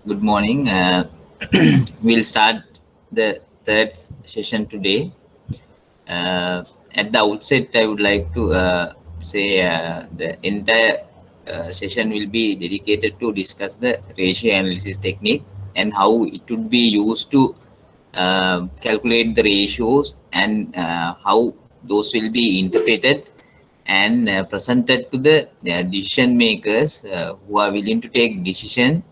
Good morning. We'll start the third session today. At the outset, I would like to say the entire session will be dedicated to discuss the ratio analysis technique and how it would be used to calculate the ratios and how those will be interpreted and presented to the decision makers who are willing to take decision,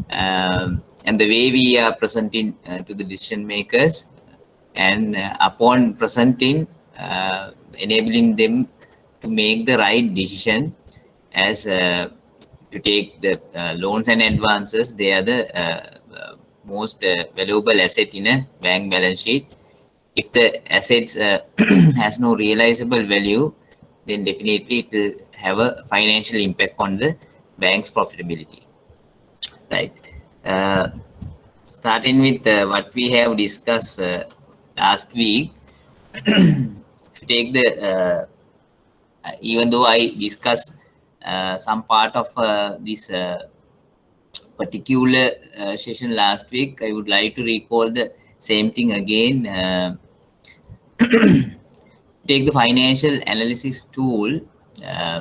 and the way we are presenting to the decision makers, and upon presenting, enabling them to make the right decision as to take the loans and advances. They are the most valuable asset in a bank balance sheet. If the assets has no realizable value, then definitely it will have a financial impact on the bank's profitability. Right. Uh, Starting with what we have discussed last week, if you take the even though I discussed some part of this particular session last week, I would like to recall the same thing again. Take the financial analysis tool. Uh,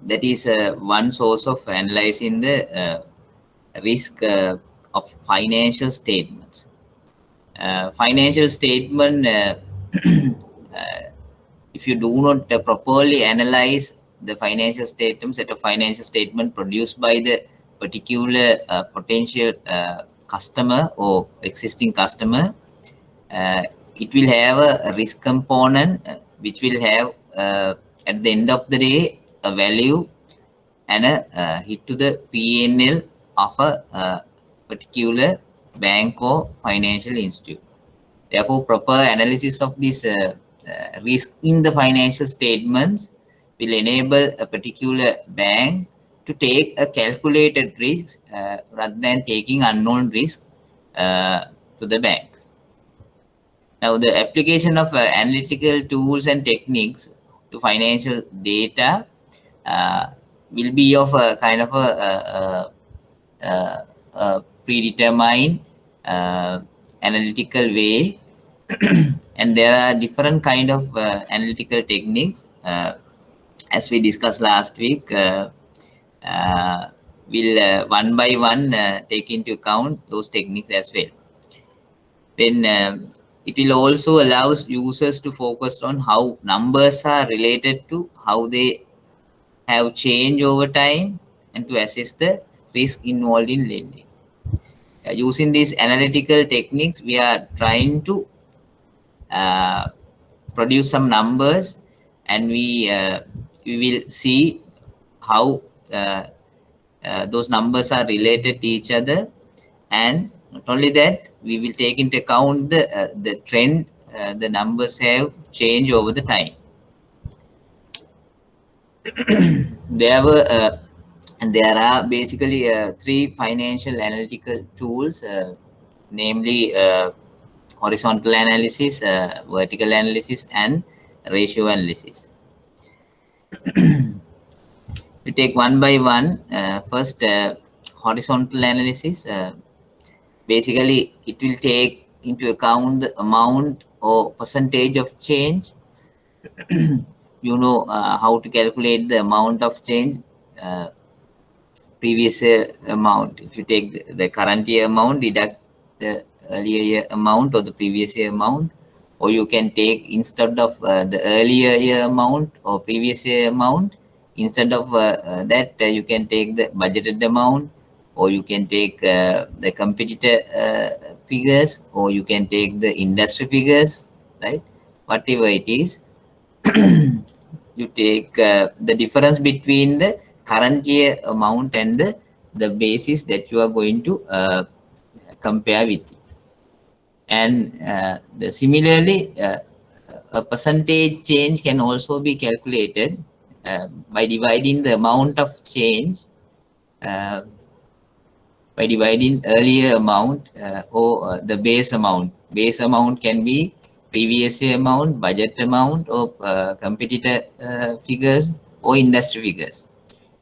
that is one source of analyzing the risk of financial statements. Financial statement, if you do not properly analyze the financial statement, set of financial statement produced by the particular potential customer or existing customer, it will have a risk component which will have at the end of the day a value and a hit to the P&L of a particular bank or financial institute. Therefore, proper analysis of this risk in the financial statements will enable a particular bank to take a calculated risk rather than taking unknown risk to the bank. Now, the application of analytical tools and techniques to financial data will be of a kind of a predetermined analytical way. And there are different kind of analytical techniques. As we discussed last week, we'll one by one take into account those techniques as well. Then it will also allow users to focus on how numbers are related to how they have changed over time and to assess the risk involved in lending. Using these analytical techniques, we are trying to produce some numbers, and we will see how those numbers are related to each other. And not only that, we will take into account the trend the numbers have changed over the time. There are basically three financial analytical tools, namely horizontal analysis, vertical analysis, and ratio analysis. We take one by one. First, horizontal analysis. Basically, it will take into account the amount or percentage of change. You know how to calculate the amount of change. Previous year amount. If you take the current year amount, deduct the earlier year amount or the previous year amount, or you can take instead of the earlier year amount or previous year amount, instead of that you can take the budgeted amount, or you can take the competitor figures, or you can take the industry figures, right? Whatever it is, you take the difference between the current year amount and the basis that you are going to compare with. And similarly, a percentage change can also be calculated by dividing the amount of change by dividing earlier amount or the base amount. Base amount can be previous year amount, budget amount, or competitor figures or industry figures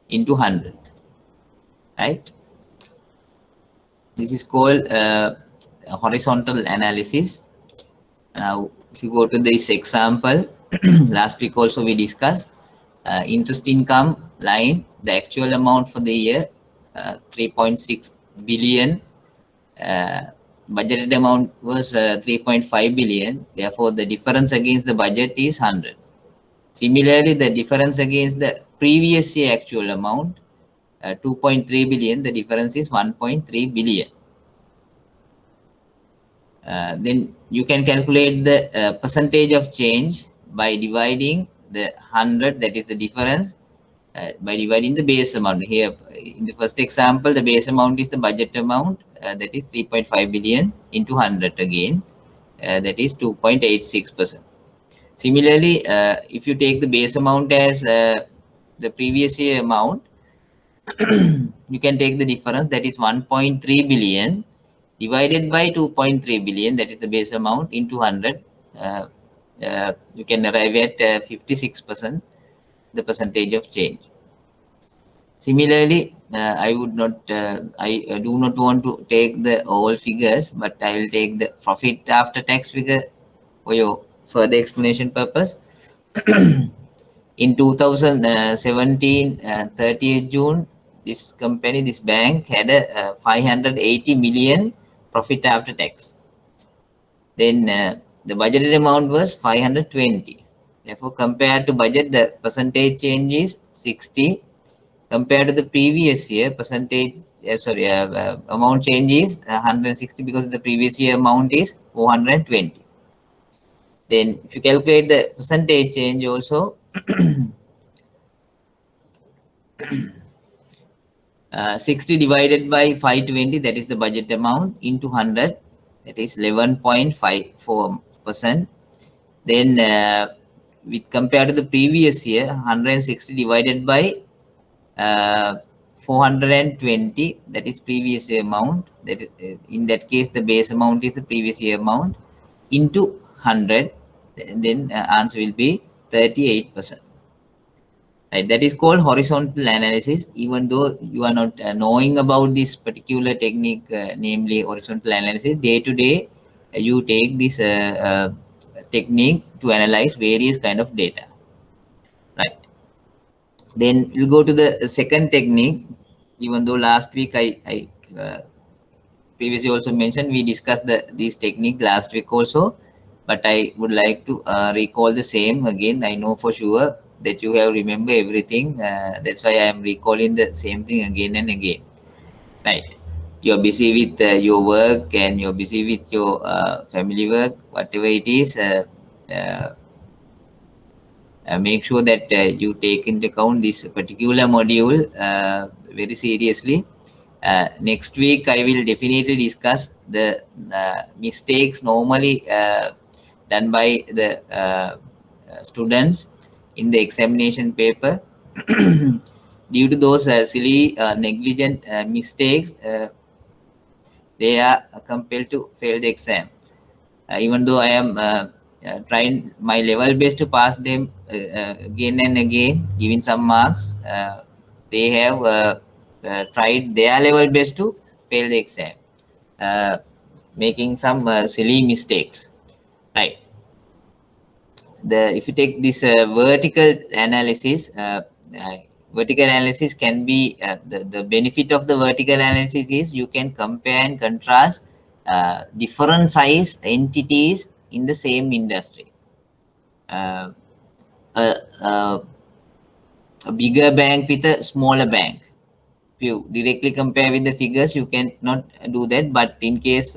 into 100, right? This is called horizontal analysis. Now, if you go to this example, last week also we discussed interest income line, the actual amount for the year, 3.6 billion. Budgeted amount was 3.5 billion. Therefore, the difference against the budget is 100. Similarly, the difference against the previous year actual amount, 2.3 billion, the difference is 1.3 billion. Then you can calculate the percentage of change by dividing the 100, that is the difference, by dividing the base amount. Here in the first example, the base amount is the budget amount, that is 3.5 billion into 100 again, that is 2.86%. Similarly, if you take the base amount as the previous year amount, you can take the difference, that is 1.3 billion divided by 2.3 billion, that is the base amount, into 100. You can arrive at 56%, the percentage of change. Similarly, I would not, I do not want to take the all figures, but I will take the profit after tax figure for your further explanation purpose. In 2017, 30th June, this company, this bank had a 580 million profit after tax. Then the budgeted amount was 520. Therefore, compared to budget, the percentage change is 60. Compared to the previous year, amount change is 160, because the previous year amount is 420. Then if you calculate the percentage change also, 60 divided by 520, that is the budget amount, into 100, that is 11.54%. Then with compared to the previous year, 160 divided by 420, that is previous year amount. That is, in that case, the base amount is the previous year amount, into 100. Then answer will be 38%. Right, that is called horizontal analysis. Even though you are not knowing about this particular technique, namely horizontal analysis, day to day, you take this technique to analyze various kind of data. Right. Then we'll go to the second technique. Even though last week I previously also mentioned, we discussed this technique last week also, but I would like to recall the same again. I know for sure that you have remember everything. That's why I am recalling the same thing again and again. Right. You're busy with your work, and you're busy with your family work, whatever it is. Uh, Make sure that you take into account this particular module very seriously. Next week, I will definitely discuss the mistakes normally done by the students in the examination paper. Due to those silly, negligent mistakes, they are compelled to fail the exam. Even though I am trying my level best to pass them again and again, giving some marks, they have tried their level best to fail the exam, making some silly mistakes. Right. If you take this vertical analysis, vertical analysis can be the benefit of the vertical analysis is you can compare and contrast different size entities in the same industry. Uh, a, a, a bigger bank with a smaller bank. If you directly compare with the figures, you can not do that. But in case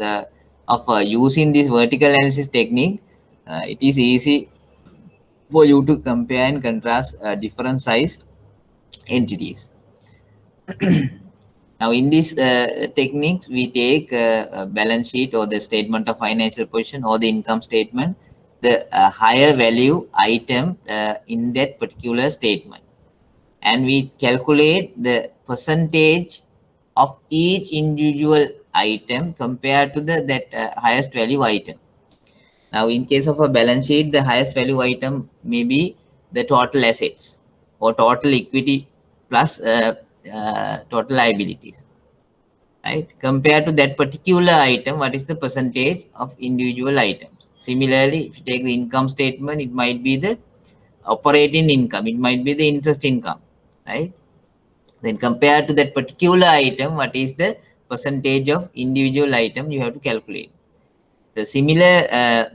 of using this vertical analysis technique, it is easy for you to compare and contrast different size entities. Now, in these techniques, we take a balance sheet or the statement of financial position or the income statement, the higher value item in that particular statement, and we calculate the percentage of each individual item compared to that highest value item. Now, in case of a balance sheet, the highest value item may be the total assets or total equity plus total liabilities. right? Compared to that particular item, what is the percentage of individual items? Similarly, if you take the income statement, it might be the operating income, it might be the interest income, right? Then compared to that particular item, what is the percentage of individual item you have to calculate. The similar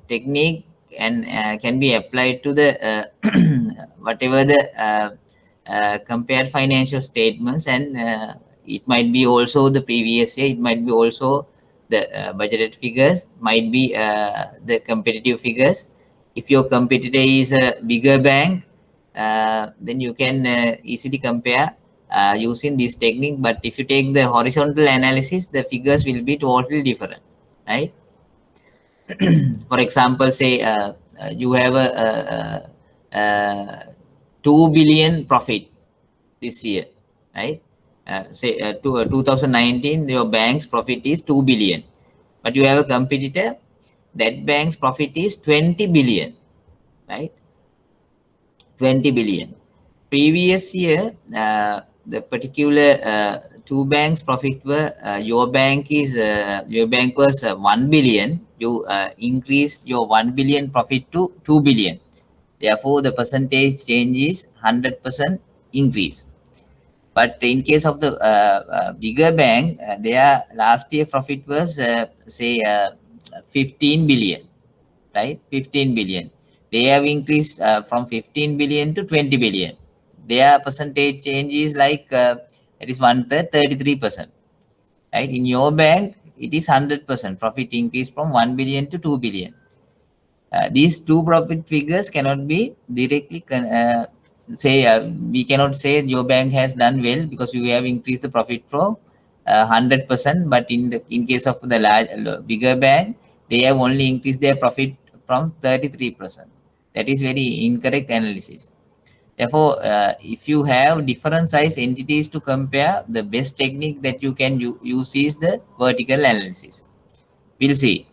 technique and can be applied to the whatever the compared financial statements, and it might be also the previous year, it might be also the budgeted figures, might be the competitive figures. If your competitor is a bigger bank, then you can easily compare using this technique. But if you take the horizontal analysis, the figures will be totally different, right? For example, say you have a 2 billion profit this year, right? Say 2019, your bank's profit is 2 billion, but you have a competitor, that bank's profit is 20 billion, right? 20 billion. Previous year, the particular two banks profit were your bank was 1 billion. You increased your 1 billion profit to 2 billion. Therefore, the percentage change is 100% increase. But in case of the bigger bank, their last year profit was say 15 billion, right? 15 billion. They have increased from 15 billion to 20 billion. Their percentage change is like it is one third, 33%, right? In your bank, it is 100% profit increase from 1 billion to 2 billion. These two profit figures cannot be directly say we cannot say your bank has done well because you have increased the profit from 100%, but in case of the bigger bank, they have only increased their profit from 33%. That is very incorrect analysis. Therefore, if you have different size entities to compare, the best technique that you can use is the vertical analysis. We'll see.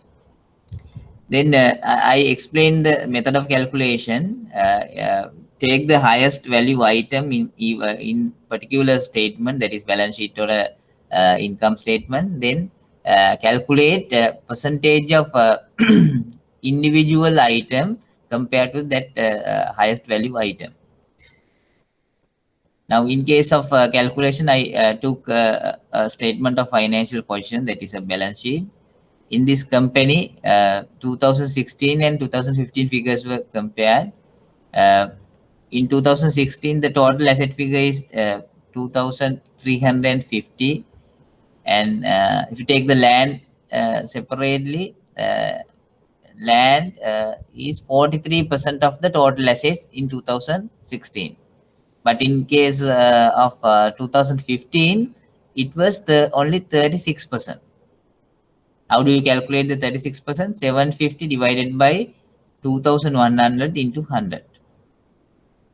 Then I explain the method of calculation. Take the highest value item in particular statement, that is balance sheet or a income statement. Then calculate percentage of individual item compared to that highest value item. Now, in case of calculation, I took a statement of financial position, that is a balance sheet. In this company, 2016 and 2015 figures were compared. Uh, in 2016, the total asset figure is 2,350. And if you take the land separately, land is 43% of the total assets in 2016. But in case of 2015, it was the only 36%. How do you calculate the 36%? 750 divided by 2100 into 100,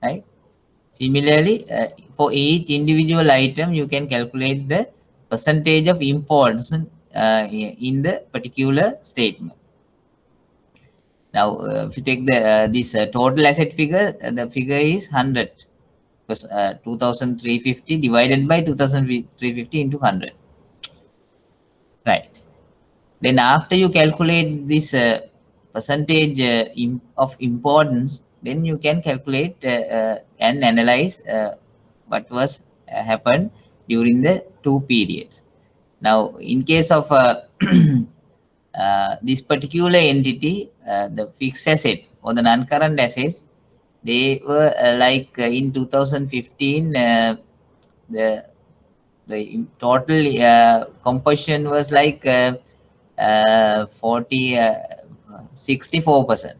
right? Similarly, for each individual item, you can calculate the percentage of importance in the particular statement. Now, if you take the this total asset figure, the figure is 100, because 2350 divided by 2350 into 100, right? Then after you calculate this percentage of importance, then you can calculate and analyze what was happened during the two periods. Now, in case of this particular entity, the fixed assets or the non-current assets, they were like in 2015, the total composition was like 64%.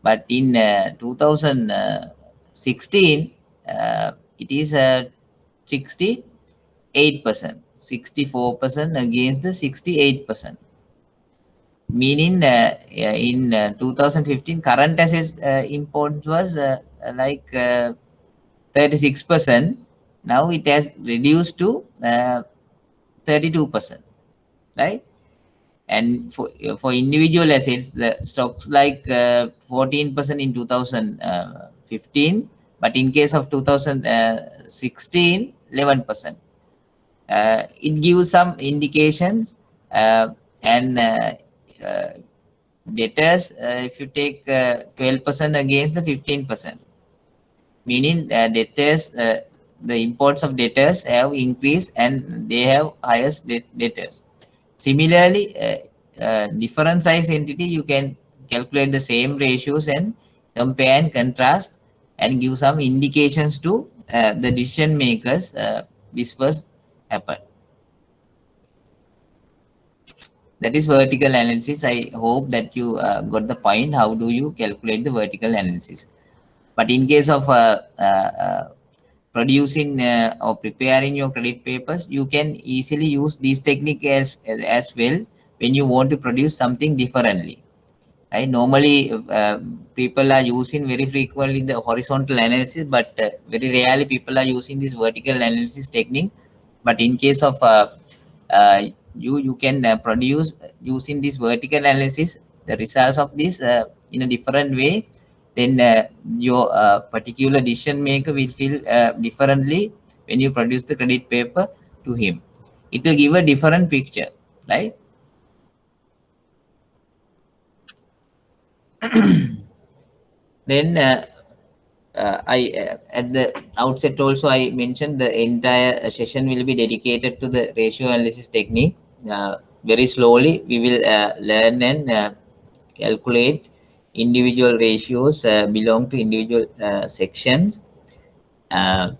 But in 2016, it is 68%. 64% against the 68%. Meaning in 2015, current assets import was like 36%. Now it has reduced to 32%, right? And for individual assets, the stocks like 14% in 2015, but in case of 2016, 11%. It gives some indications, and debtors, if you take 12% against the 15%, meaning debtors, the imports of debtors have increased and they have highest debtors. Similarly, different size entity, you can calculate the same ratios and compare and contrast and give some indications to the decision makers. This was happened. That is vertical analysis. I hope that you got the point. How do you calculate the vertical analysis? But in case of producing or preparing your credit papers, you can easily use these technique as well when you want to produce something differently. Right? Normally, people are using very frequently the horizontal analysis, but very rarely people are using this vertical analysis technique. But in case of you can produce using this vertical analysis the results of this in a different way, then your particular decision maker will feel differently when you produce the credit paper to him. It will give a different picture, right? Then I at the outset also I mentioned the entire session will be dedicated to the ratio analysis technique. Very slowly we will learn and calculate individual ratios belong to individual sections. Uh,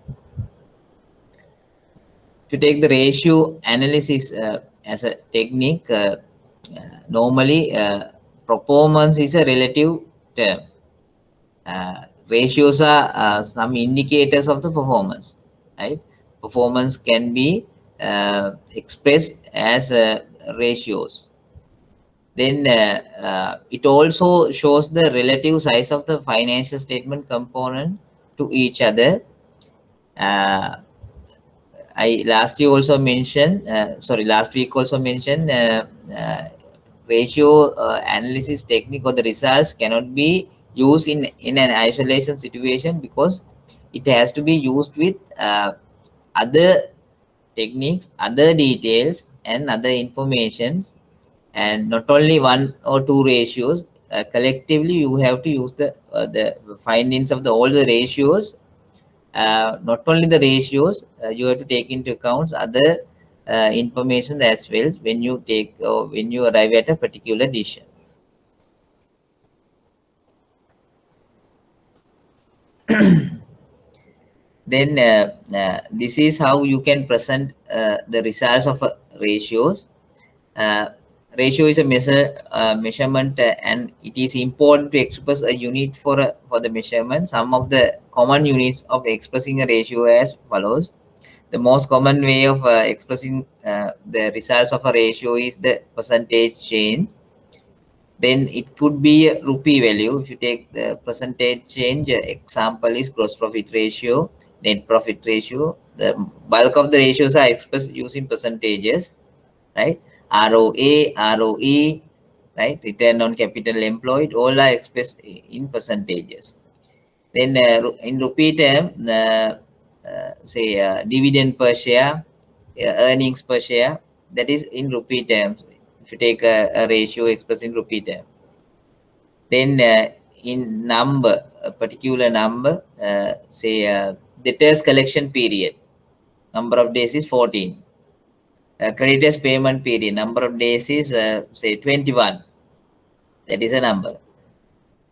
to take the ratio analysis as a technique, normally performance is a relative term. Ratios are some indicators of the performance, right? Performance can be expressed as ratios. Then it also shows the relative size of the financial statement component to each other. I last year also mentioned, last week also mentioned ratio analysis technique or the results cannot be used in an isolation situation because it has to be used with other techniques, other details, and other informations, and not only one or two ratios. Collectively, you have to use the findings of the all the ratios. Not only the ratios, you have to take into account other information as well when you take when you arrive at a particular decision. Then this is how you can present the results of ratios. Uh, Ratio is a measurement, and it is important to express a unit for the measurement. Some of the common units of expressing a ratio as follows. The most common way of expressing the results of a ratio is the percentage change. Then it could be a rupee value. If you take the percentage change, example is gross profit ratio, net profit ratio. The bulk of the ratios are expressed using percentages, right? ROA, ROE, right? Return on capital employed, all are expressed in percentages. Then in rupee term, say dividend per share, earnings per share, that is in rupee terms. If you take a ratio expressed in rupee term, then in number, a particular number, say debtors collection period, number of days is 14. Creditors payment period, number of days is say 21. That is a number.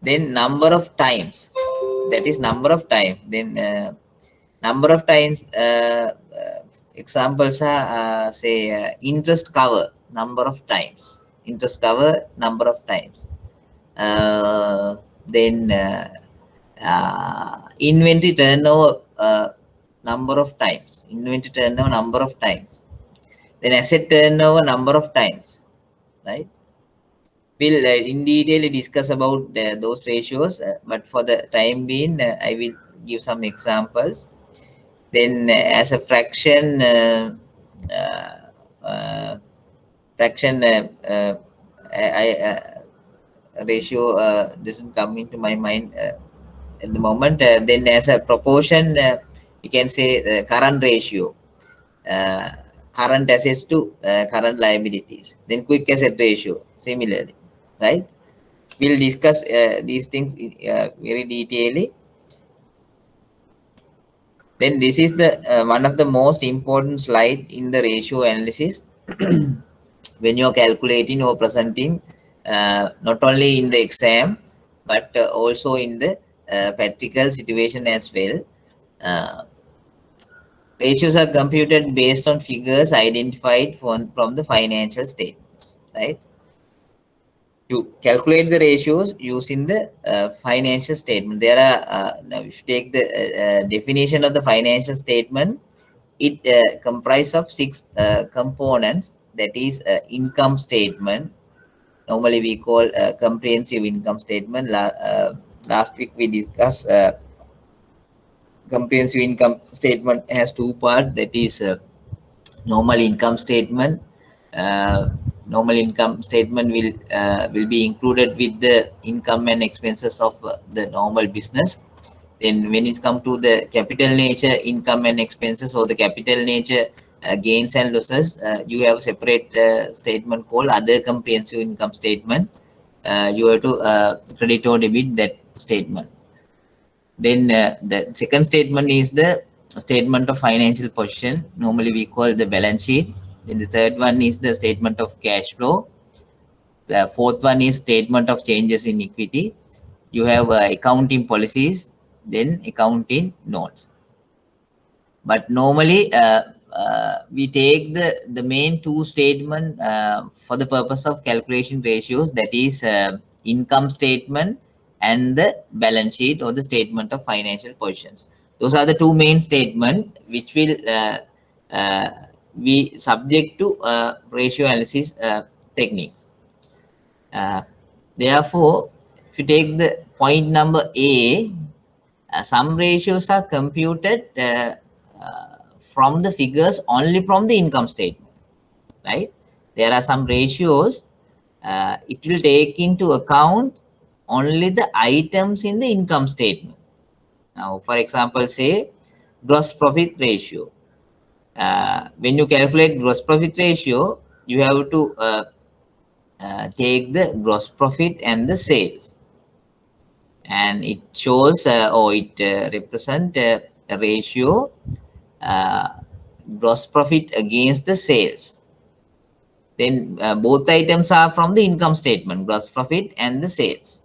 Then number of times, that is number of time. Then number of times, examples are say interest cover, number of times. Interest cover, number of times. Then inventory turnover, number of times. Inventory turnover, number of times. Then asset turnover, number of times, right? We'll in detail discuss about those ratios, but for the time being, I will give some examples. Then as a fraction, fraction ratio doesn't come into my mind at the moment. Then as a proportion, you can say the current ratio. current assets to current liabilities. Then quick asset ratio, similarly, right? We'll discuss these things very detailedly. Then this is the one of the most important slide in the ratio analysis when you're calculating or presenting, not only in the exam but also in the practical situation as well. Uh, Ratios are computed based on figures identified from the financial statements, right? You calculate the ratios using the financial statement. There are, now if you take the definition of the financial statement, it comprises of six components. That is income statement. Normally we call comprehensive income statement. Last week we discussed comprehensive income statement has two parts. That is normal income statement. uh, Normal income statement will be included with the income and expenses of the normal business. Then when it comes to the capital nature income and expenses, or the capital nature gains and losses, you have separate statement called other comprehensive income statement. You have to credit or debit that statement. Then the second statement is the statement of financial position. Normally we call the balance sheet. Then the third one is the statement of cash flow. The fourth one is statement of changes in equity. You have accounting policies, then accounting notes. But normally we take the main two statement for the purpose of calculation ratios, that is income statement and the balance sheet or the statement of financial positions. Those are the two main statement which will uh, be subject to ratio analysis techniques. uh, Therefore, if you take the point number A, some ratios are computed from the figures only from the income statement, right? There are some ratios, it will take into account only the items in the income statement. Now, for example, say gross profit ratio. When you calculate gross profit ratio, you have to take the gross profit and the sales, and it shows or it represent a ratio uh, gross profit against the sales. Then both items are from the income statement, gross profit and the sales.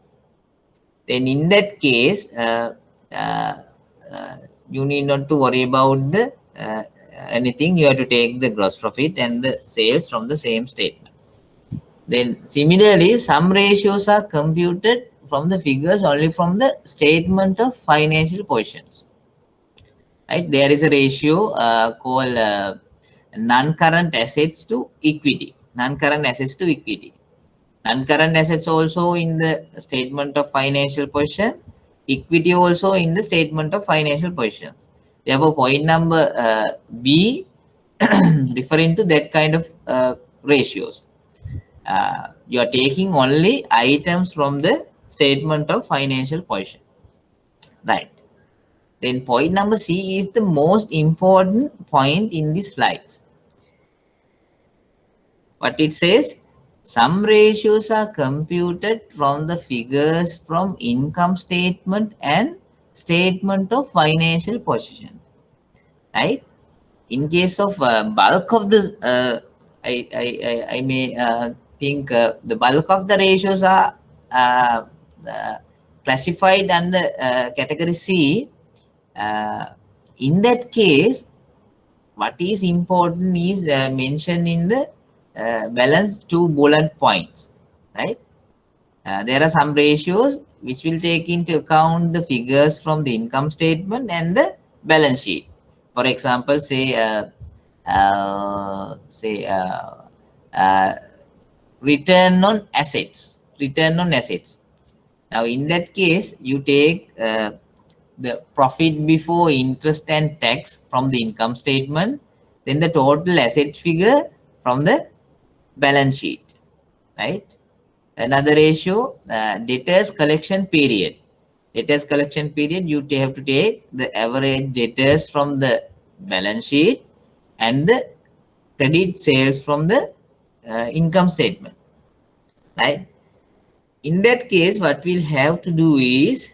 Then in that case, uh, uh, you need not to worry about the anything. You have to take the gross profit and the sales from the same statement. Then similarly, some ratios are computed from the figures only from the statement of financial positions. Right? There is a ratio called non-current assets to equity. Non-current assets to equity. Non-current assets also in the statement of financial position. Equity also in the statement of financial positions. Therefore, point number B referring to that kind of ratios. You are taking only items from the statement of financial position, right? Then point number C is the most important point in this slide. What it says, some ratios are computed from the figures from income statement and statement of financial position, right? In case of bulk of this, I may think the bulk of the ratios are uh, uh, classified under category C. In that case, what is important is mentioned in the balance two bullet points, right? There are some ratios which will take into account the figures from the income statement and the balance sheet. For example, say uh, say uh, uh, return on assets. Return on assets. Now, in that case, you take the profit before interest and tax from the income statement, then the total asset figure from the balance sheet, right? Another ratio, debtors collection period. Debtors collection period, you have to take the average debtors from the balance sheet and the credit sales from the income statement, right? In that case, what we'll have to do is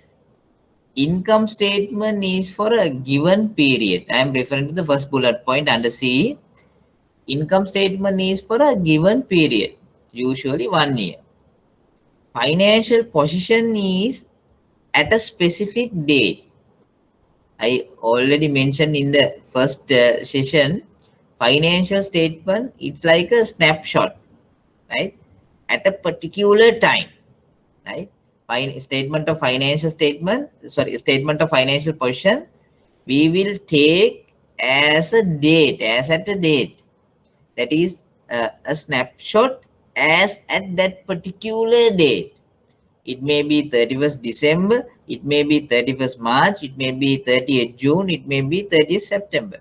income statement is for a given period. I am referring to the first bullet point under C. Income statement is for a given period, usually 1 year. Financial position is at a specific date. I already mentioned in the first session, financial statement, it's like a snapshot, right? At a particular time, right? Statement of financial statement, sorry, statement of financial position, we will take as a date, as at a date. That is a snapshot as at that particular date. It may be 31st December, it may be 31st March, it may be 30th June, it may be 30th September.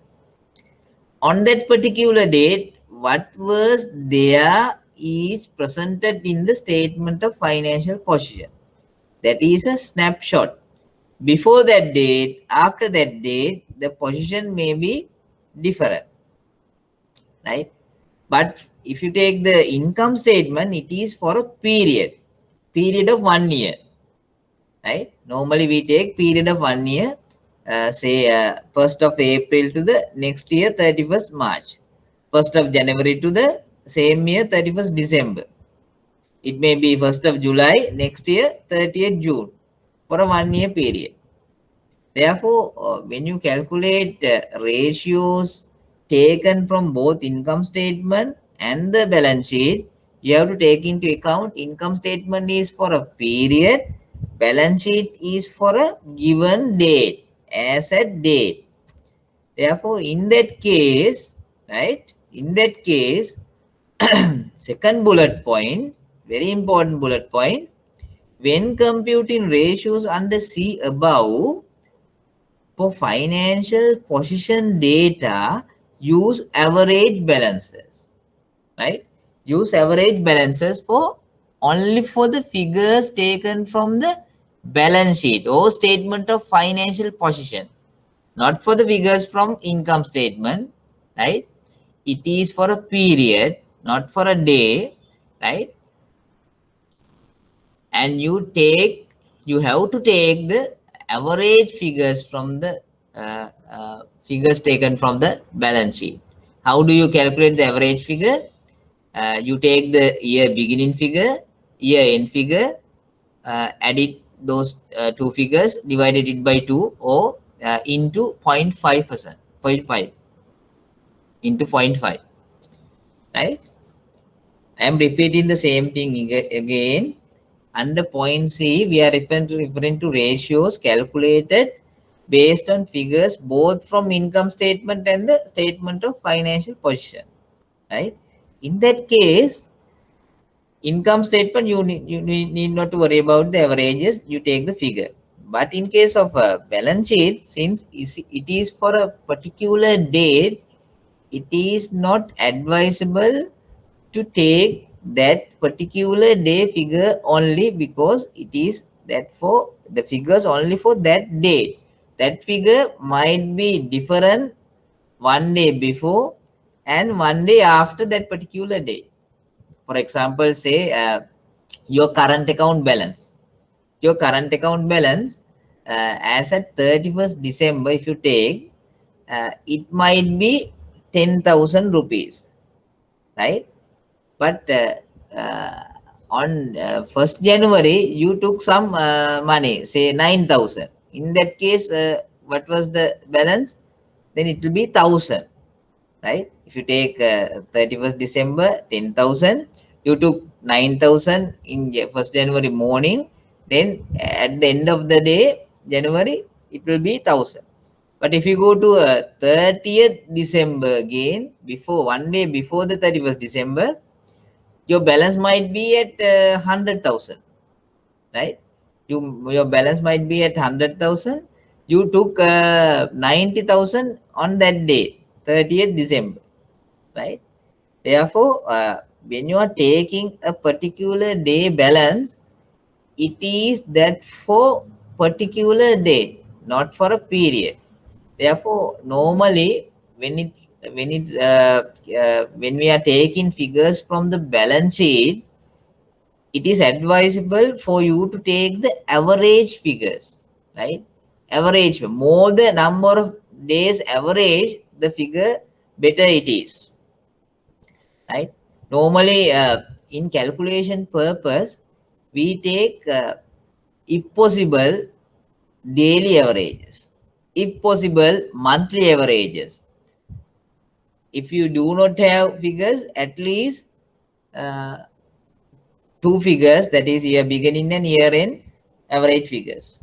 On that particular date, what was there is presented in the statement of financial position. That is a snapshot. Before that date, after that date, the position may be different, right? But if you take the income statement, it is for a period of 1 year, right? Normally we take period of 1 year, say 1st of April to the next year 31st March, 1st of January to the same year 31st December. It may be 1st of July next year 30th June for a 1 year period. Therefore, when you calculate ratios taken from both income statement and the balance sheet, you have to take into account income statement is for a period, balance sheet is for a given date, asset date. Therefore, in that case, right, in that case, second bullet point, very important bullet point, when computing ratios under C above, for financial position data, use average balances, right? Use average balances for only for the figures taken from the balance sheet or statement of financial position, not for the figures from income statement, right? It is for a period, not for a day, right? And you have to take the average figures from the figures taken from the balance sheet. How do you calculate the average figure? You take the year beginning figure, year end figure, added those two figures, divided it by 2 or into 0.5%, 0.5 into 0.5, right? I am repeating the same thing again. Under point C, we are referring to ratios calculated based on figures both from income statement and the statement of financial position, right? In that case, income statement, you need not to worry about the averages, you take the figure. But in case of a balance sheet, since it is for a particular date, it is not advisable to take that particular day figure only, because it is that for the figures only for that day. That figure might be different 1 day before and 1 day after that particular day. For example, say your current account balance. Your current account balance as at 31st December, if you take, it might be 10,000 rupees, right? But on 1st January, you took some money, say 9,000. In that case, what was the balance? Then it will be 1,000, right? If you take 31st December, 10,000, you took 9,000 in 1st January morning, then at the end of the day, January, it will be 1,000. But if you go to 30th December again, before 1 day before the 31st December, your balance might be at 100,000, right? Your balance might be at 100,000. You took 90,000 on that day, 30th December, right? Therefore, when you are taking a particular day balance, it is that for particular day, not for a period. Therefore, normally when when we are taking figures from the balance sheet, it is advisable for you to take the average figures, right? Average, more the number of days average, the figure better it is, right? Normally, in calculation purpose, we take, if possible, daily averages, if possible, monthly averages. If you do not have figures, at least uh, two figures, that is year beginning and year end average figures,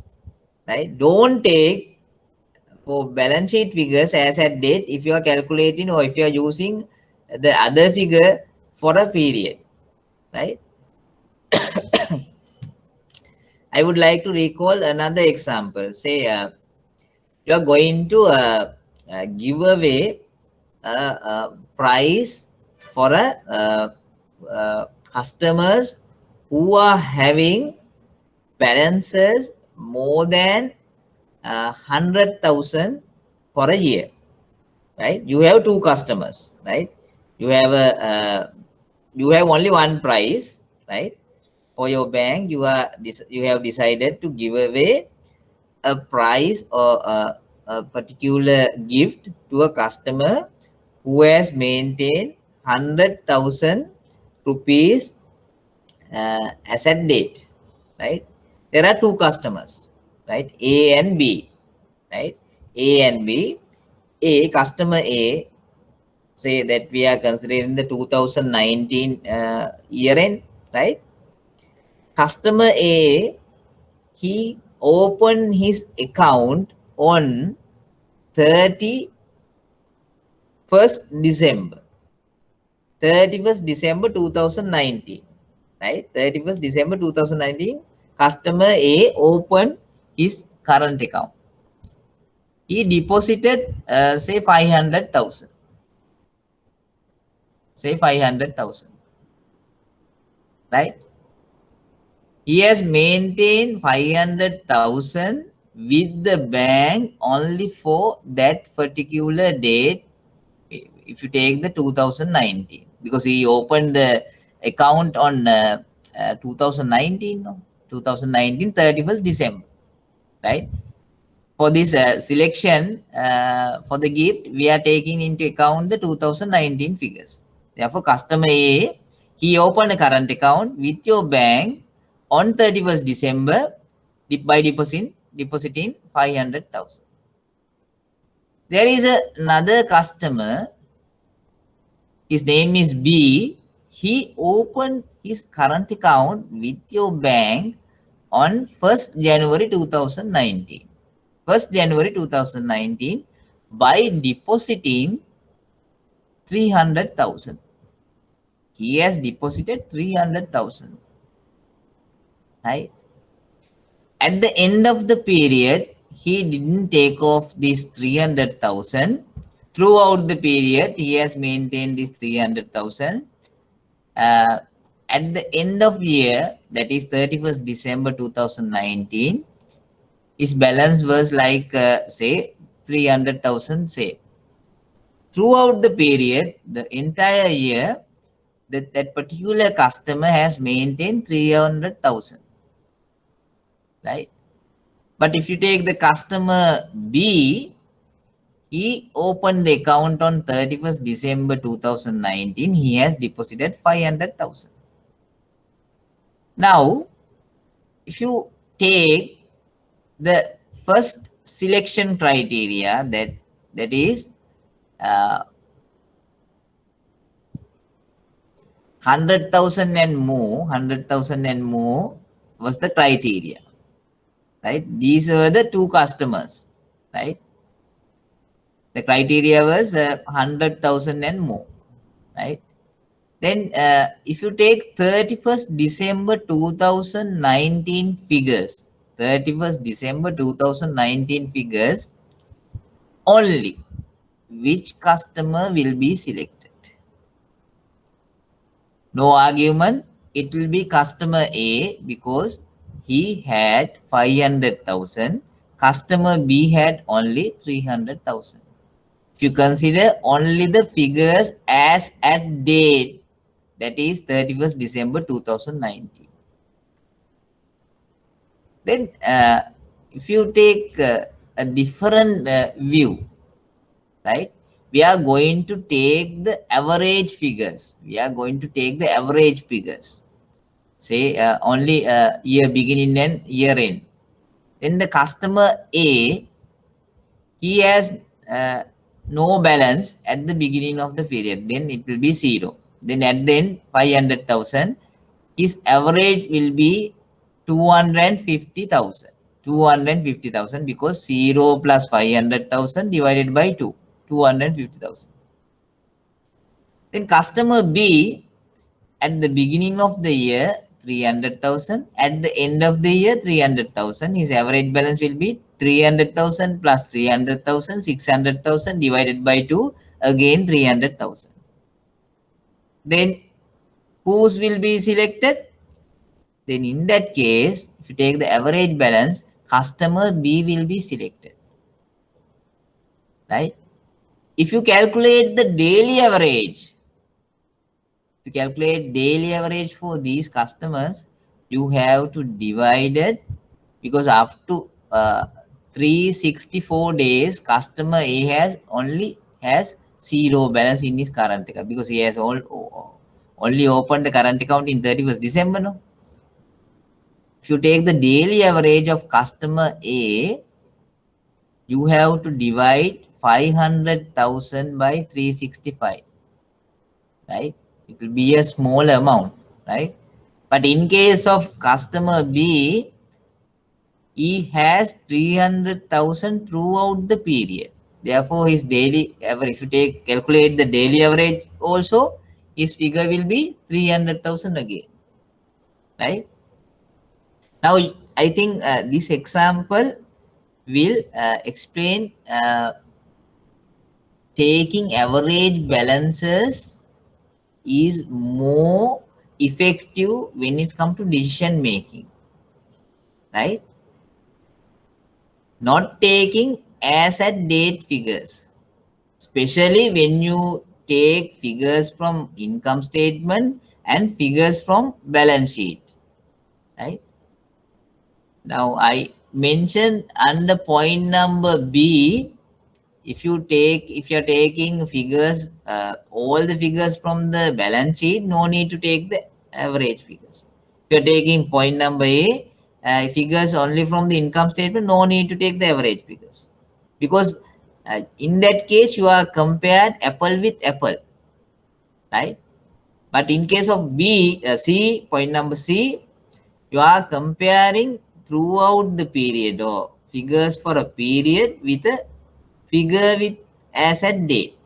right? Don't take for balance sheet figures as at date if you are calculating or if you are using the other figure for a period, right? I would like to recall another example. Say you are going to give away a prize for a customers who are having balances more than 100,000 for a year, right? You have two customers, right? You have a you have only one price, right? For your bank, you have decided to give away a prize or a particular gift to a customer who has maintained 100,000 rupees asset date, right? There are two customers, right? A and B, right? A and B. A, customer A, say that we are considering the 2019 year end, right? Customer A, he opened his account on 31st December. 31st December 2019, right? 31st December 2019, customer A opened his current account. He deposited, say 500,000, say 500,000, right? He has maintained 500,000 with the bank only for that particular date. If you take the 2019, because he opened the account on 2019, no? 2019, 31st December, right? For this selection for the gift, we are taking into account the 2019 figures. Therefore, customer A, he opened a current account with your bank on 31st December by depositing 500,000. There is another customer, his name is B. He opened his current account with your bank on 1st January 2019. 1st January 2019 by depositing 300,000. He has deposited 300,000, right? At the end of the period, he didn't take off this 300,000. Throughout the period, he has maintained this 300,000. At the end of year, that is 31st December 2019, his balance was like, say, 300,000, say. Throughout the period, the entire year, that particular customer has maintained 300,000, right? But if you take the customer B, he opened the account on 31st December 2019. He has deposited 500,000. Now, if you take the first selection criteria, that is 100,000 and more, 100,000 and more was the criteria, right? These were the two customers, right? The criteria was 100,000 and more, right? Then if you take 31st December 2019 figures, 31st December 2019 figures, only which customer will be selected? No argument, it will be customer A because he had 500,000. Customer B had only 300,000. If you consider only the figures as at date, that is 31st December 2019. Then if you take a different view, right? We are going to take the average figures. We are going to take the average figures. Say only year beginning and year end. Then the customer A, he has no balance at the beginning of the period. Then it will be 0. Then at the end 500,000. His average will be 250,000. 250,000 because 0 plus 500,000 divided by 2. 250,000. Then customer B at the beginning of the year 300,000, at the end of the year 300,000. His average balance will be 300,000 plus 300,000, 600,000 divided by 2, again 300,000. Then whose will be selected? Then in that case, if you take the average balance, customer B will be selected, right? If you calculate the daily average, to calculate daily average for these customers, you have to divide it, because after 364 days, customer A has only has 0 balance in his current account, because he has only opened the current account in 31st December. No? If you take the daily average of customer A, you have to divide 500,000 by 365, right? It will be a small amount, right? But in case of customer B, he has 300,000 throughout the period. Therefore, his daily average, if you take calculate the daily average also, his figure will be 300,000 again, right? Now, I think this example will explain taking average balances is more effective when it's come to decision making, right? Not taking as at date figures, especially when you take figures from income statement and figures from balance sheet, right? Now I mentioned under point number B, if you're taking figures, all the figures from the balance sheet, no need to take the average figures. If you're taking point number A, figures only from the income statement, no need to take the average figures, because in that case you are compared apple with apple, right? But in case of C, point number C, you are comparing throughout the period, or figures for a period with a figure with asset date.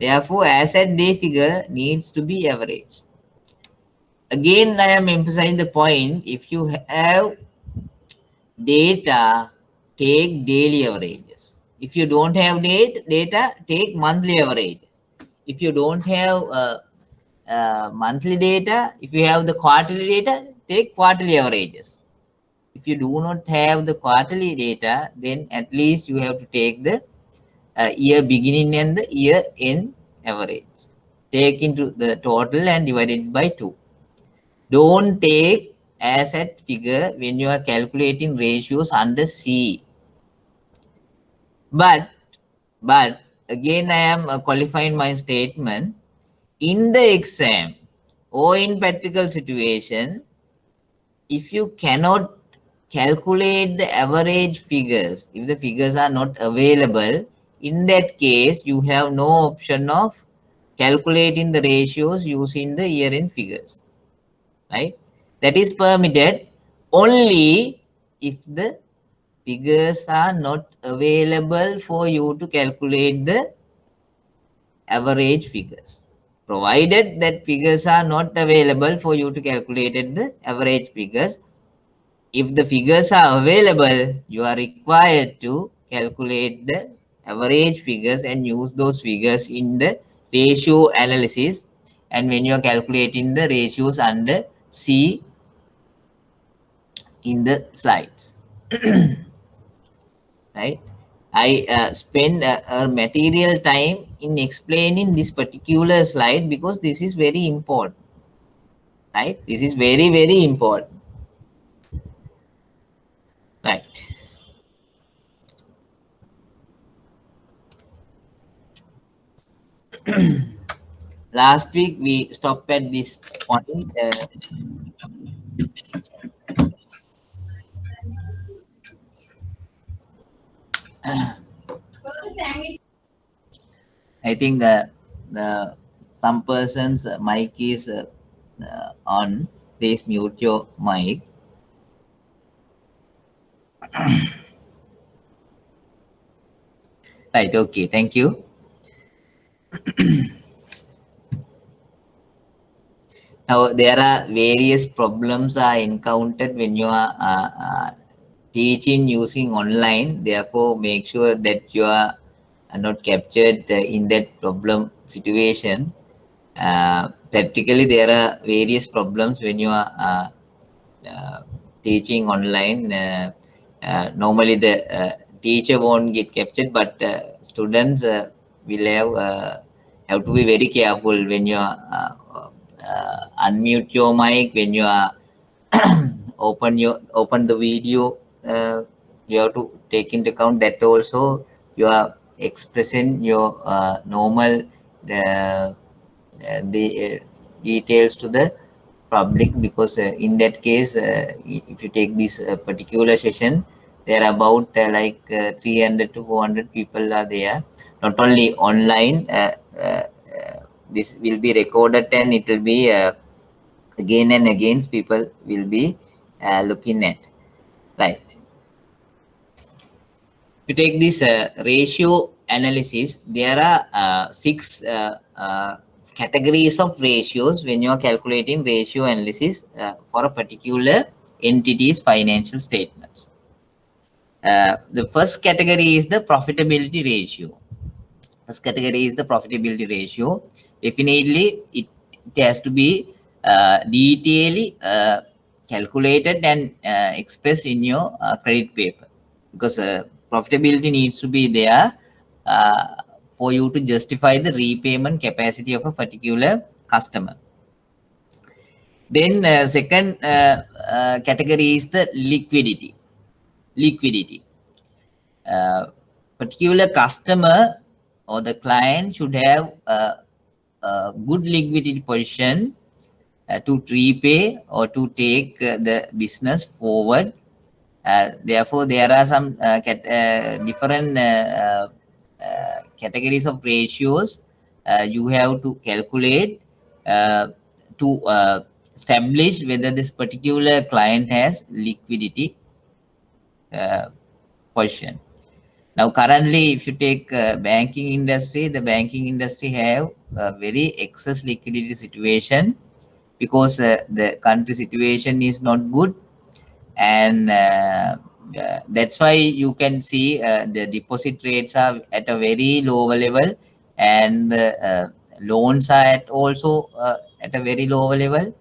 Therefore, asset day figure needs to be average. Again, I am emphasizing the point, if you have data, take daily averages. If you don't have data, take monthly averages. If you don't have monthly data, if you have the quarterly data, take quarterly averages. If you do not have the quarterly data, then at least you have to take the year beginning and the year end average. Take into the total and divide it by 2. Don't take asset figure when you are calculating ratios under C. But again, I am qualifying my statement. In the exam or in practical situation, if you cannot calculate the average figures, if the figures are not available, in that case, you have no option of calculating the ratios using the year-end figures, right? That is permitted only if the figures are not available for you to calculate the average figures. Provided that figures are not available for you to calculate the average figures, if the figures are available, you are required to calculate the average figures and use those figures in the ratio analysis. And when you are calculating the ratios under C in the slides, right? I spend a material time in explaining this particular slide because this is very important, right? This is very, very important, right? Last week we stopped at this point. I think some person's mic is on. Please mute your mic. Right. Okay. Thank you. Now there are various problems are encountered when you are teaching using online. Therefore, make sure that you are not captured in that problem situation. Practically, there are various problems when you are teaching online. Normally, the teacher won't get captured, but students will have to be very careful when you are unmute your mic when you are open the video. You have to take into account that also you are expressing your normal the details to the public, because in that case if you take this particular session, there are about 300 to 400 people are there, not only online. This will be recorded and it will be again and again people will be looking at, right? To take this ratio analysis, there are six categories of ratios when you are calculating ratio analysis for a particular entity's financial statements. The first category is the profitability ratio. First category is the profitability ratio. Definitely, it has to be detailedly calculated and expressed in your credit paper, because profitability needs to be there uh, for you to justify the repayment capacity of a particular customer. Then second category is the liquidity. Liquidity. Particular customer or the client should have a good liquidity position to repay or to take the business forward. Therefore, there are some different categories of ratios you have to calculate to establish whether this particular client has liquidity position. Now, currently, if you take banking industry, the banking industry have a very excess liquidity situation, because the country situation is not good, and that's why you can see the deposit rates are at a very lower level, and loans are at also at a very lower level.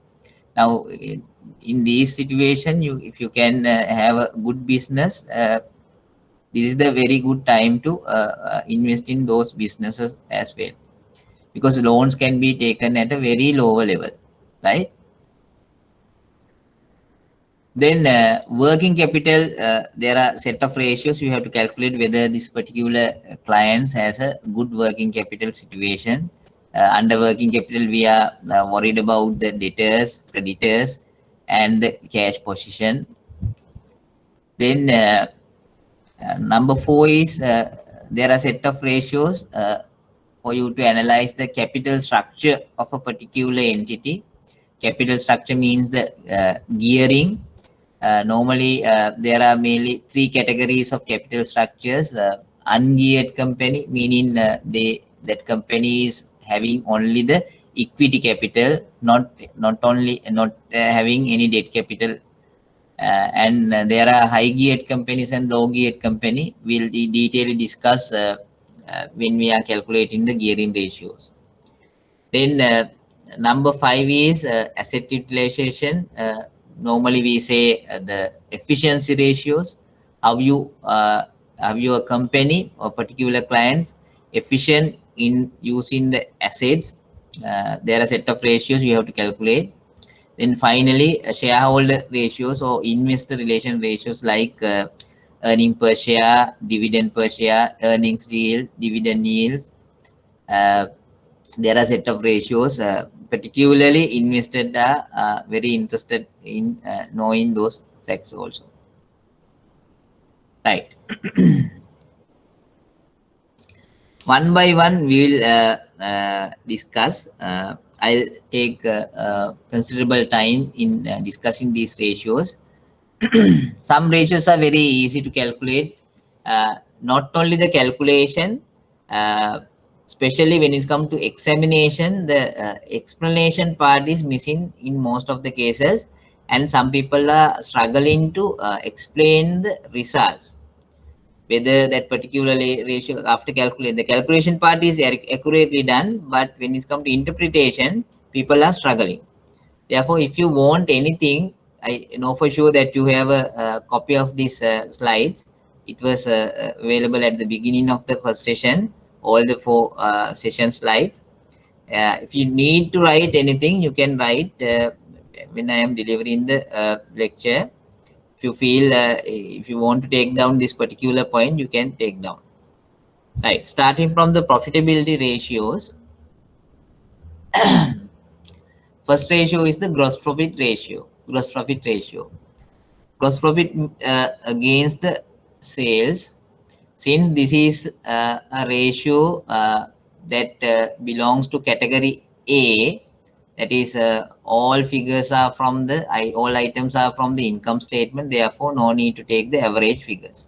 Now, in this situation, you if you can have a good business, this is the very good time to invest in those businesses as well, because loans can be taken at a very lower level, right? Then working capital, there are set of ratios you have to calculate whether this particular clients has a good working capital situation. Under working capital, we are worried about the debtors, creditors, and the cash position. Then number four is there are set of ratios for you to analyze the capital structure of a particular entity. Capital structure means the gearing. Normally, there are mainly three categories of capital structures. Ungeared company, meaning that company is having only the equity capital, not having any debt capital. And there are high geared companies and low geared company. We'll detail discuss when we are calculating the gearing ratios. Then number five is asset utilization. Normally we say the efficiency ratios, how you your company or particular clients efficient in using the assets. There are a set of ratios you have to calculate. Then finally, shareholder ratios or investor relation ratios like earning per share, dividend per share, earnings yield, dividend yields. There are set of ratios. Particularly, investors are very interested in knowing those facts also. Right. One by one, we will discuss. I'll take considerable time in discussing these ratios. Some ratios are very easy to calculate. Not only the calculation, especially when it comes to examination, the explanation part is missing in most of the cases, and some people are struggling to explain the results. Whether that particular ratio after calculate, the calculation part is accurately done, but when it comes to interpretation, people are struggling. Therefore, if you want anything, I know for sure that you have a copy of these slides. It was available at the beginning of the first session, all the 4 session slides. If you need to write anything, you can write when I am delivering the lecture. If you feel, if you want to take down this particular point, you can take down. Right, starting from the profitability ratios. First ratio is the gross profit ratio. Gross profit ratio. Gross profit against the sales. Since this is a ratio that belongs to category A, that is all figures are from the all items are from the income statement. Therefore, no need to take the average figures.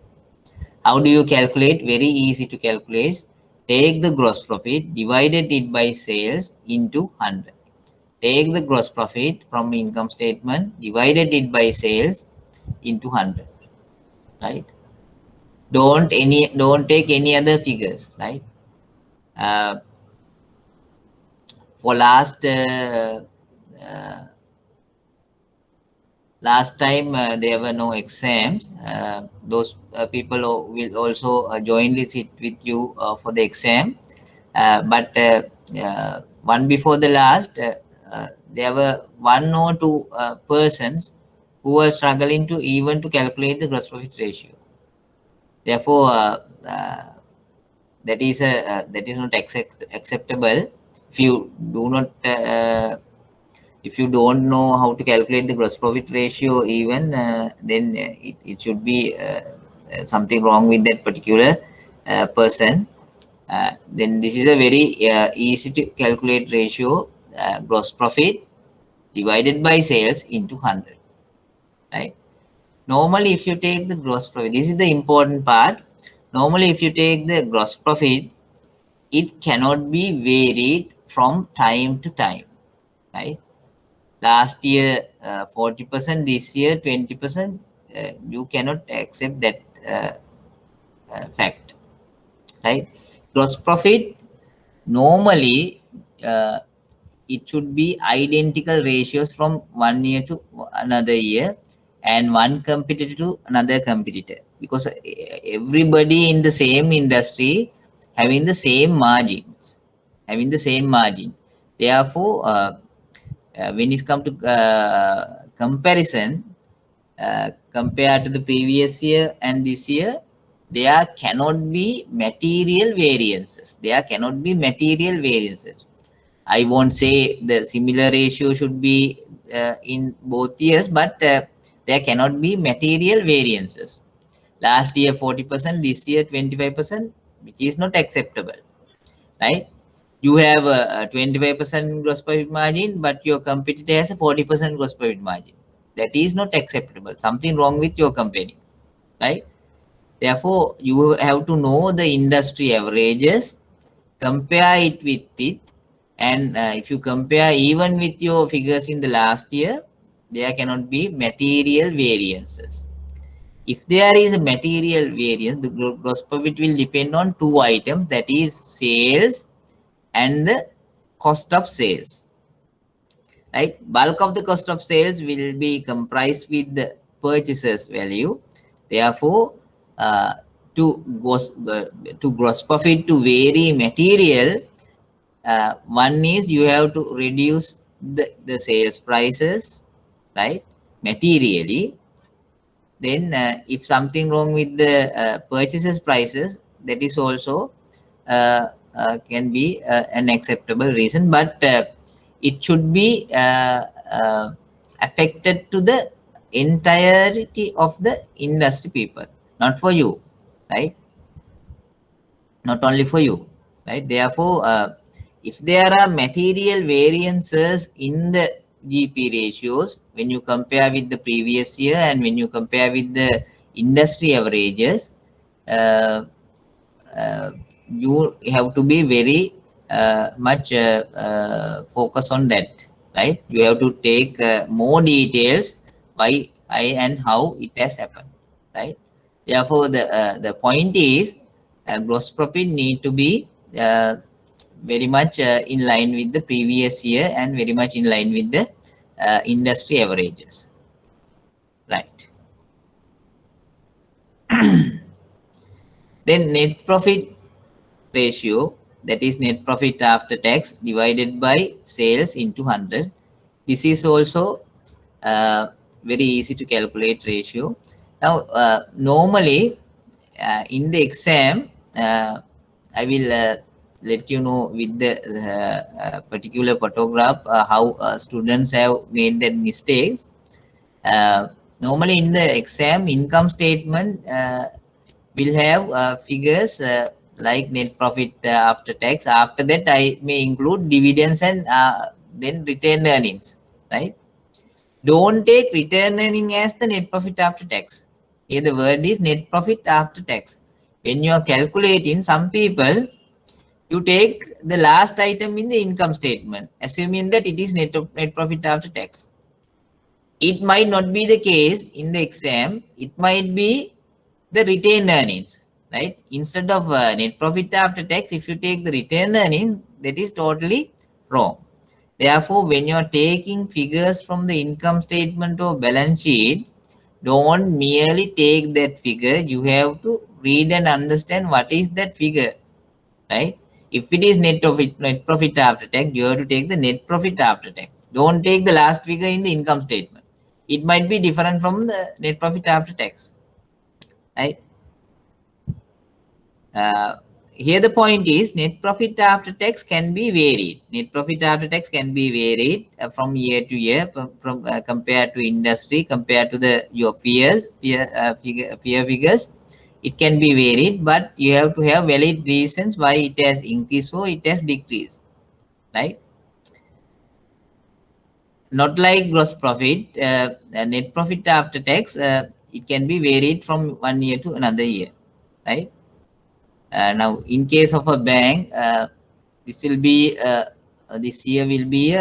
How do you calculate? Very easy to calculate. Take the gross profit, divided it by sales into 100. Take the gross profit from income statement, divided it by sales into 100. Right? Don't take any other figures. Right? For last time there were no exams. Those people will also jointly sit with you for the exam. But one before the last, there were 1 or 2 persons who were struggling to even to calculate the gross profit ratio. Therefore, that is not acceptable. If you do not if you don't know how to calculate the gross profit ratio even, then it should be something wrong with that particular person. Then this is a very easy to calculate ratio, gross profit divided by sales into 100. Right? Normally, if you take the gross profit, this is the important part. Normally, if you take the gross profit, it cannot be varied from time to time. Right? Last year 40%, this year 20%. You cannot accept that fact. Right? Gross profit normally it should be identical ratios from 1 year to another year and one competitor to another competitor, because everybody in the same industry having the same margins, therefore when it comes to comparison, compared to the previous year and this year, there cannot be material variances. I won't say the similar ratio should be in both years, but there cannot be material variances. Last year 40%, this year 25%, which is not acceptable, right? You have a 25% gross profit margin, but your competitor has a 40% gross profit margin. That is not acceptable. Something wrong with your company, right? Therefore, you have to know the industry averages, compare it with it, and if you compare even with your figures in the last year, there cannot be material variances. If there is a material variance, the gross profit will depend on 2 items, that is sales and the cost of sales. Right? Bulk of the cost of sales will be comprised with the purchaser's value. Therefore, to gross profit to vary material, one is you have to reduce the sales prices, right, materially. Then if something wrong with the purchases prices, that is also can be an acceptable reason, but it should be affected to the entirety of the industry people, not for you, right? Not only for you, right? Therefore, if there are material variances in the GP ratios when you compare with the previous year and when you compare with the industry averages, uh, uh, you have to be very much focus on that, right? You have to take more details why and how it has happened, right? Therefore, the point is gross profit need to be very much in line with the previous year and very much in line with the industry averages, right? Then net profit ratio, that is net profit after tax divided by sales into 100. This is also very easy to calculate ratio. Now, normally in the exam, I will let you know with the particular photograph how students have made that mistakes. Normally in the exam, income statement will have figures like net profit after tax. After that, I may include dividends and then retained earnings, right? Don't take return earning as the net profit after tax. Here the word is net profit after tax. When you are calculating, some people, you take the last item in the income statement, assuming that it is net profit after tax. It might not be the case in the exam. It might be the retained earnings, right? Instead of net profit after tax, if you take the retained earnings, that is totally wrong. Therefore, when you're taking figures from the income statement or balance sheet, don't merely take that figure. You have to read and understand what is that figure, right? If it is net profit after tax, you have to take the net profit after tax. Don't take the last figure in the income statement. It might be different from the net profit after tax, right? Uh, Here the point is net profit after tax can be varied. Net profit after tax can be varied from year to year, from compared to industry, compared to the your peer figures. It can be varied, but you have to have valid reasons why it has increased or it has decreased, right? Not like gross profit, net profit after tax. It can be varied from one year to another year, right? Now, in case of a bank, this will be this year will be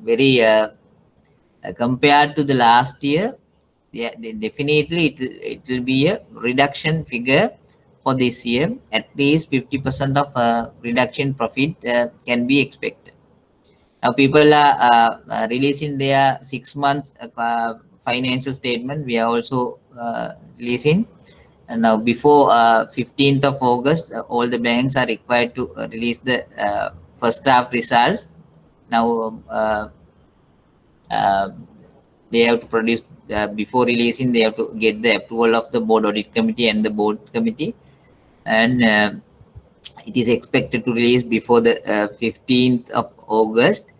very compared to the last year. Yeah, definitely it will be a reduction figure for this year. At least 50% of reduction profit can be expected. Now, people are releasing their 6 months financial statement. We are also releasing. And now, before 15th of August, all the banks are required to release the first half results. Now, uh, they have to produce before releasing. They have to get the approval of the board audit committee and the board committee, and it is expected to release before the 15th of August.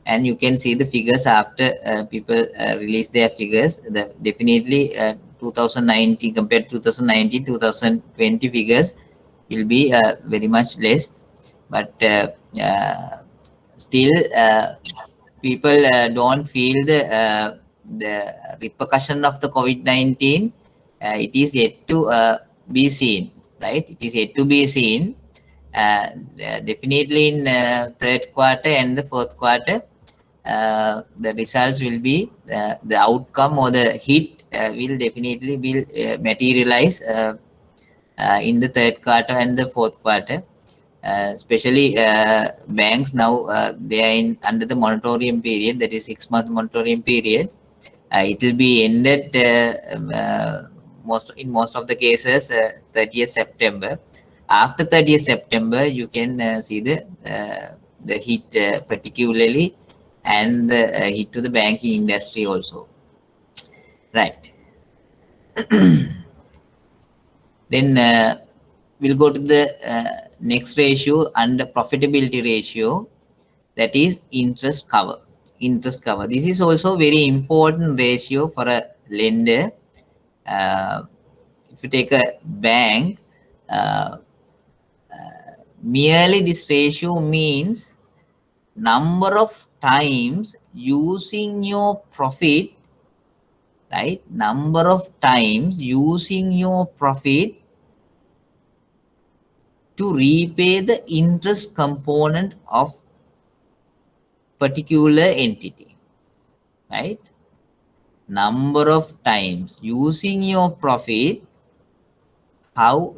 And you can see the figures after people release their figures. Definitely 2019 compared to 2019 2020 figures will be very much less, but still people don't feel the repercussion of the COVID-19. It is yet to be seen, right? It is yet to be seen. Definitely in third quarter and the fourth quarter, the results will be the outcome or the hit will definitely will materialize in the third quarter and the fourth quarter. Especially banks now, they are in under the moratorium period, that is 6 month moratorium period. It will be ended in most of the cases 30th September. After 30th September, you can see the hit particularly, and the hit to the banking industry also. Right. Then we'll go to the next ratio under profitability ratio, that is interest cover. Interest cover. This is also very important ratio for a lender. If you take a bank, uh, merely this ratio means number of times using your profit, right? Number of times using your profit to repay the interest component of particular entity, right? Number of times using your profit, how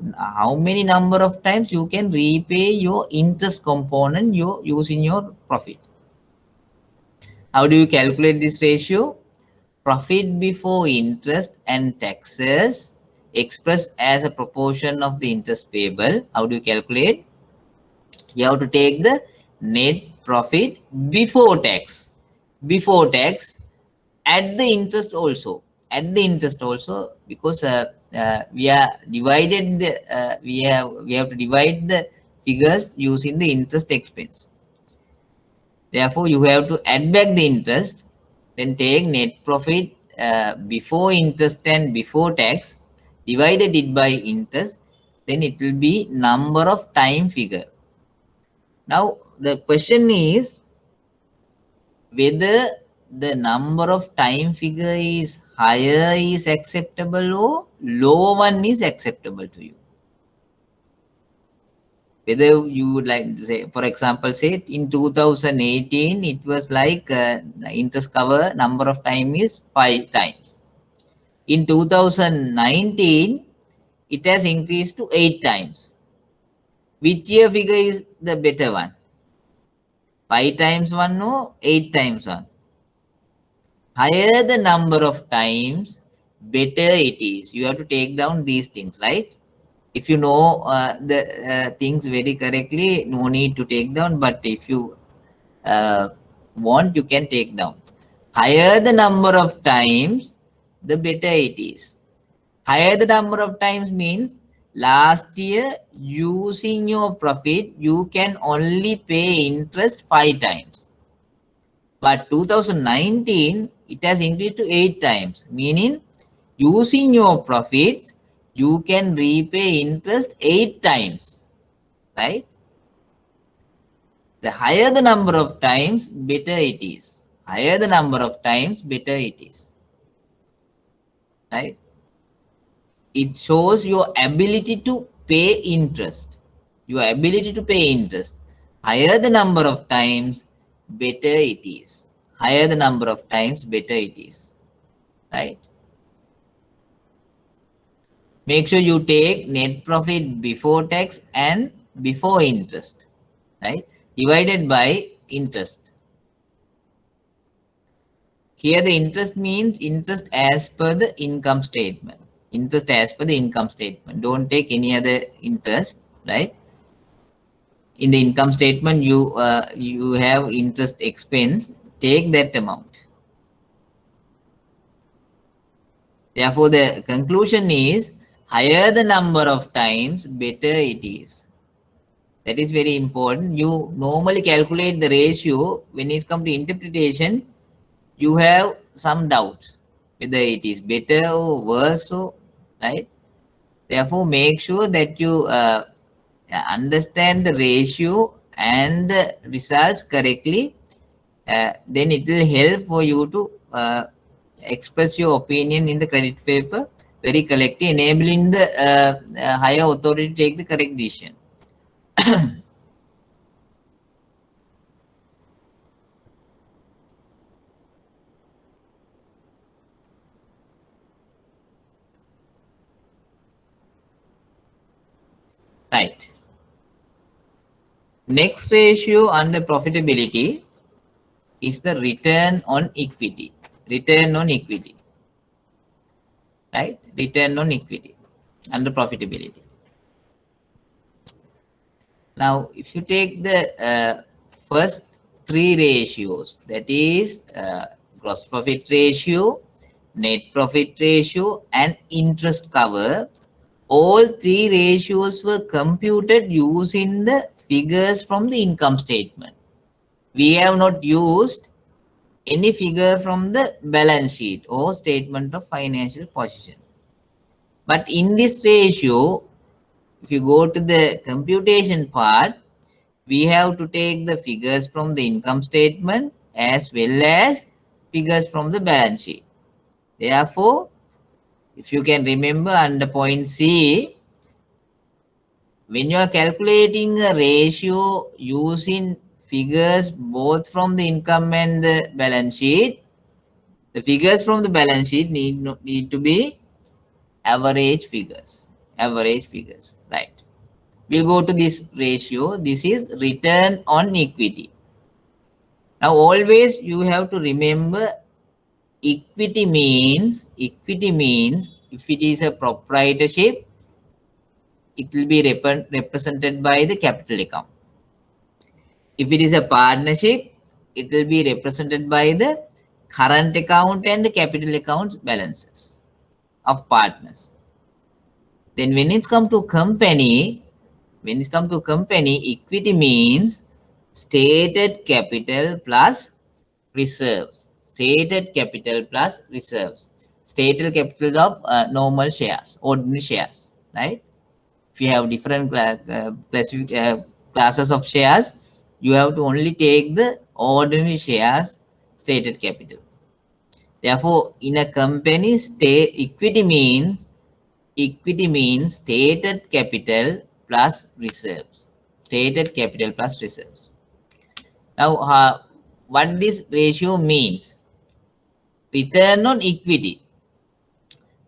many number of times you can repay your interest component you using your profit. How do you calculate this ratio? Profit before interest and taxes expressed as a proportion of the interest payable. How do you calculate? You have to take the net profit before tax. Before tax, add the interest also. Add the interest also, because we are divided the we have to divide the figures using the interest expense. Therefore, you have to add back the interest, then take net profit before interest and before tax, divided it by interest, then it will be number of time figure. Now, the question is whether the number of time figure is higher is acceptable or lower one is acceptable to you. Whether you would like to say, for example, say in 2018, it was like interest cover number of time is 5 times. In 2019, it has increased to 8 times. Which year figure is the better one? 5 times 1 or 8 times 1? Higher the number of times, better it is. You have to take down these things, right? If you know the things very correctly, no need to take down. But if you want, you can take down. Higher the number of times, the better it is. Higher the number of times means last year using your profit, you can only pay interest 5 times. But 2019, it has increased to 8 times, meaning using your profits, you can repay interest 8 times, right? The higher the number of times, better it is. Higher the number of times, better it is, right? It shows your ability to pay interest. Your ability to pay interest. Higher the number of times, better it is. Higher the number of times, better it is, right? Make sure you take net profit before tax and before interest, right? Divided by interest. Here the interest means interest as per the income statement. Interest as per the income statement. Don't take any other interest, right? In the income statement, you have interest expense. Take that amount. Therefore, the conclusion is higher the number of times, better it is. That is very important. You normally calculate the ratio. When it comes to interpretation, you have some doubts whether it is better or worse, or right. Therefore, make sure that you understand the ratio and the results correctly. Then it will help for you to express your opinion in the credit paper very correctly, enabling the higher authority to take the correct decision. Right. Next ratio under profitability is the return on equity. Return on equity. right? Return on equity under profitability. Now, if you take the first three ratios, that is gross profit ratio, net profit ratio, and interest cover, all three ratios were computed using the figures from the income statement. We have not used any figure from the balance sheet or statement of financial position. But in this ratio, if you go to the computation part, we have to take the figures from the income statement as well as figures from the balance sheet. Therefore, if you can remember under point C, when you are calculating a ratio using figures both from the income and the balance sheet, the figures from the balance sheet need to be average figures. Average figures, right? We'll go to this ratio. This is return on equity. Now, always you have to remember equity means if it is a proprietorship, it will be represented by the capital account. If it is a partnership, it will be represented by the current account and the capital accounts balances of partners. Then when it's come to company, equity means stated capital plus reserves. Stated capital plus reserves. Stated capital of normal shares, ordinary shares, right? If you have different classes of shares, you have to only take the ordinary shares stated capital. Therefore, in a company, equity means stated capital plus reserves. Stated capital plus reserves. Now, what this ratio means? Return on equity.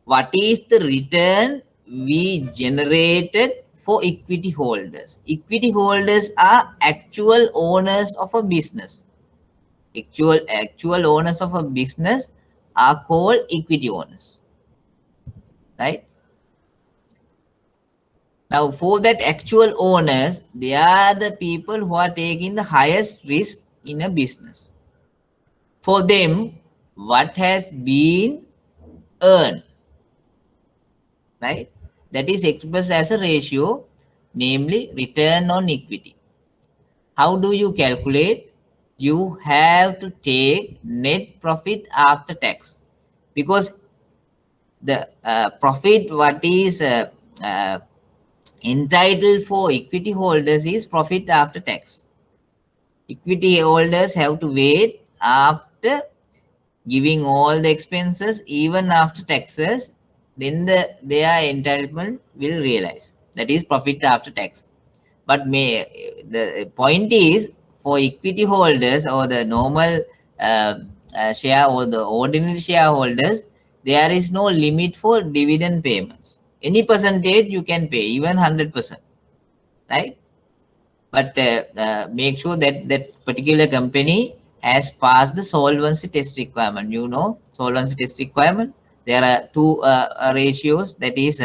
What is the return we generated for equity holders? Equity holders are actual owners of a business. Actual owners of a business are called equity owners, right? Now, for that actual owners, they are the people who are taking the highest risk in a business. For them, what has been earned, right? That is expressed as a ratio, namely return on equity. How do you calculate? You have to take net profit after tax, because the profit what is entitled for equity holders is profit after tax. Equity holders have to wait after giving all the expenses, even after taxes, then their entitlement will realize. That is profit after tax. But the point is, for equity holders or the normal share or the ordinary shareholders, there is no limit for dividend payments. Any percentage you can pay, even 100%, right? But make sure that that particular company has passed the solvency test requirement. You know, solvency test requirement. There are two ratios. That is,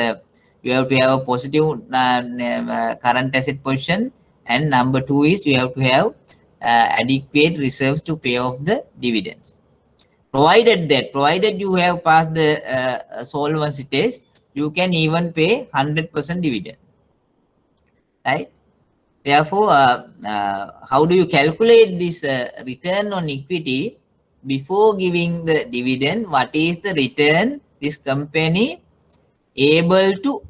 you have to have a positive current asset position, and number two is you have to have adequate reserves to pay off the dividends. Provided you have passed the solvency test, you can even pay 100% dividend, right? Therefore, how do you calculate this return on equity? Before giving the dividend, what is the return this company able to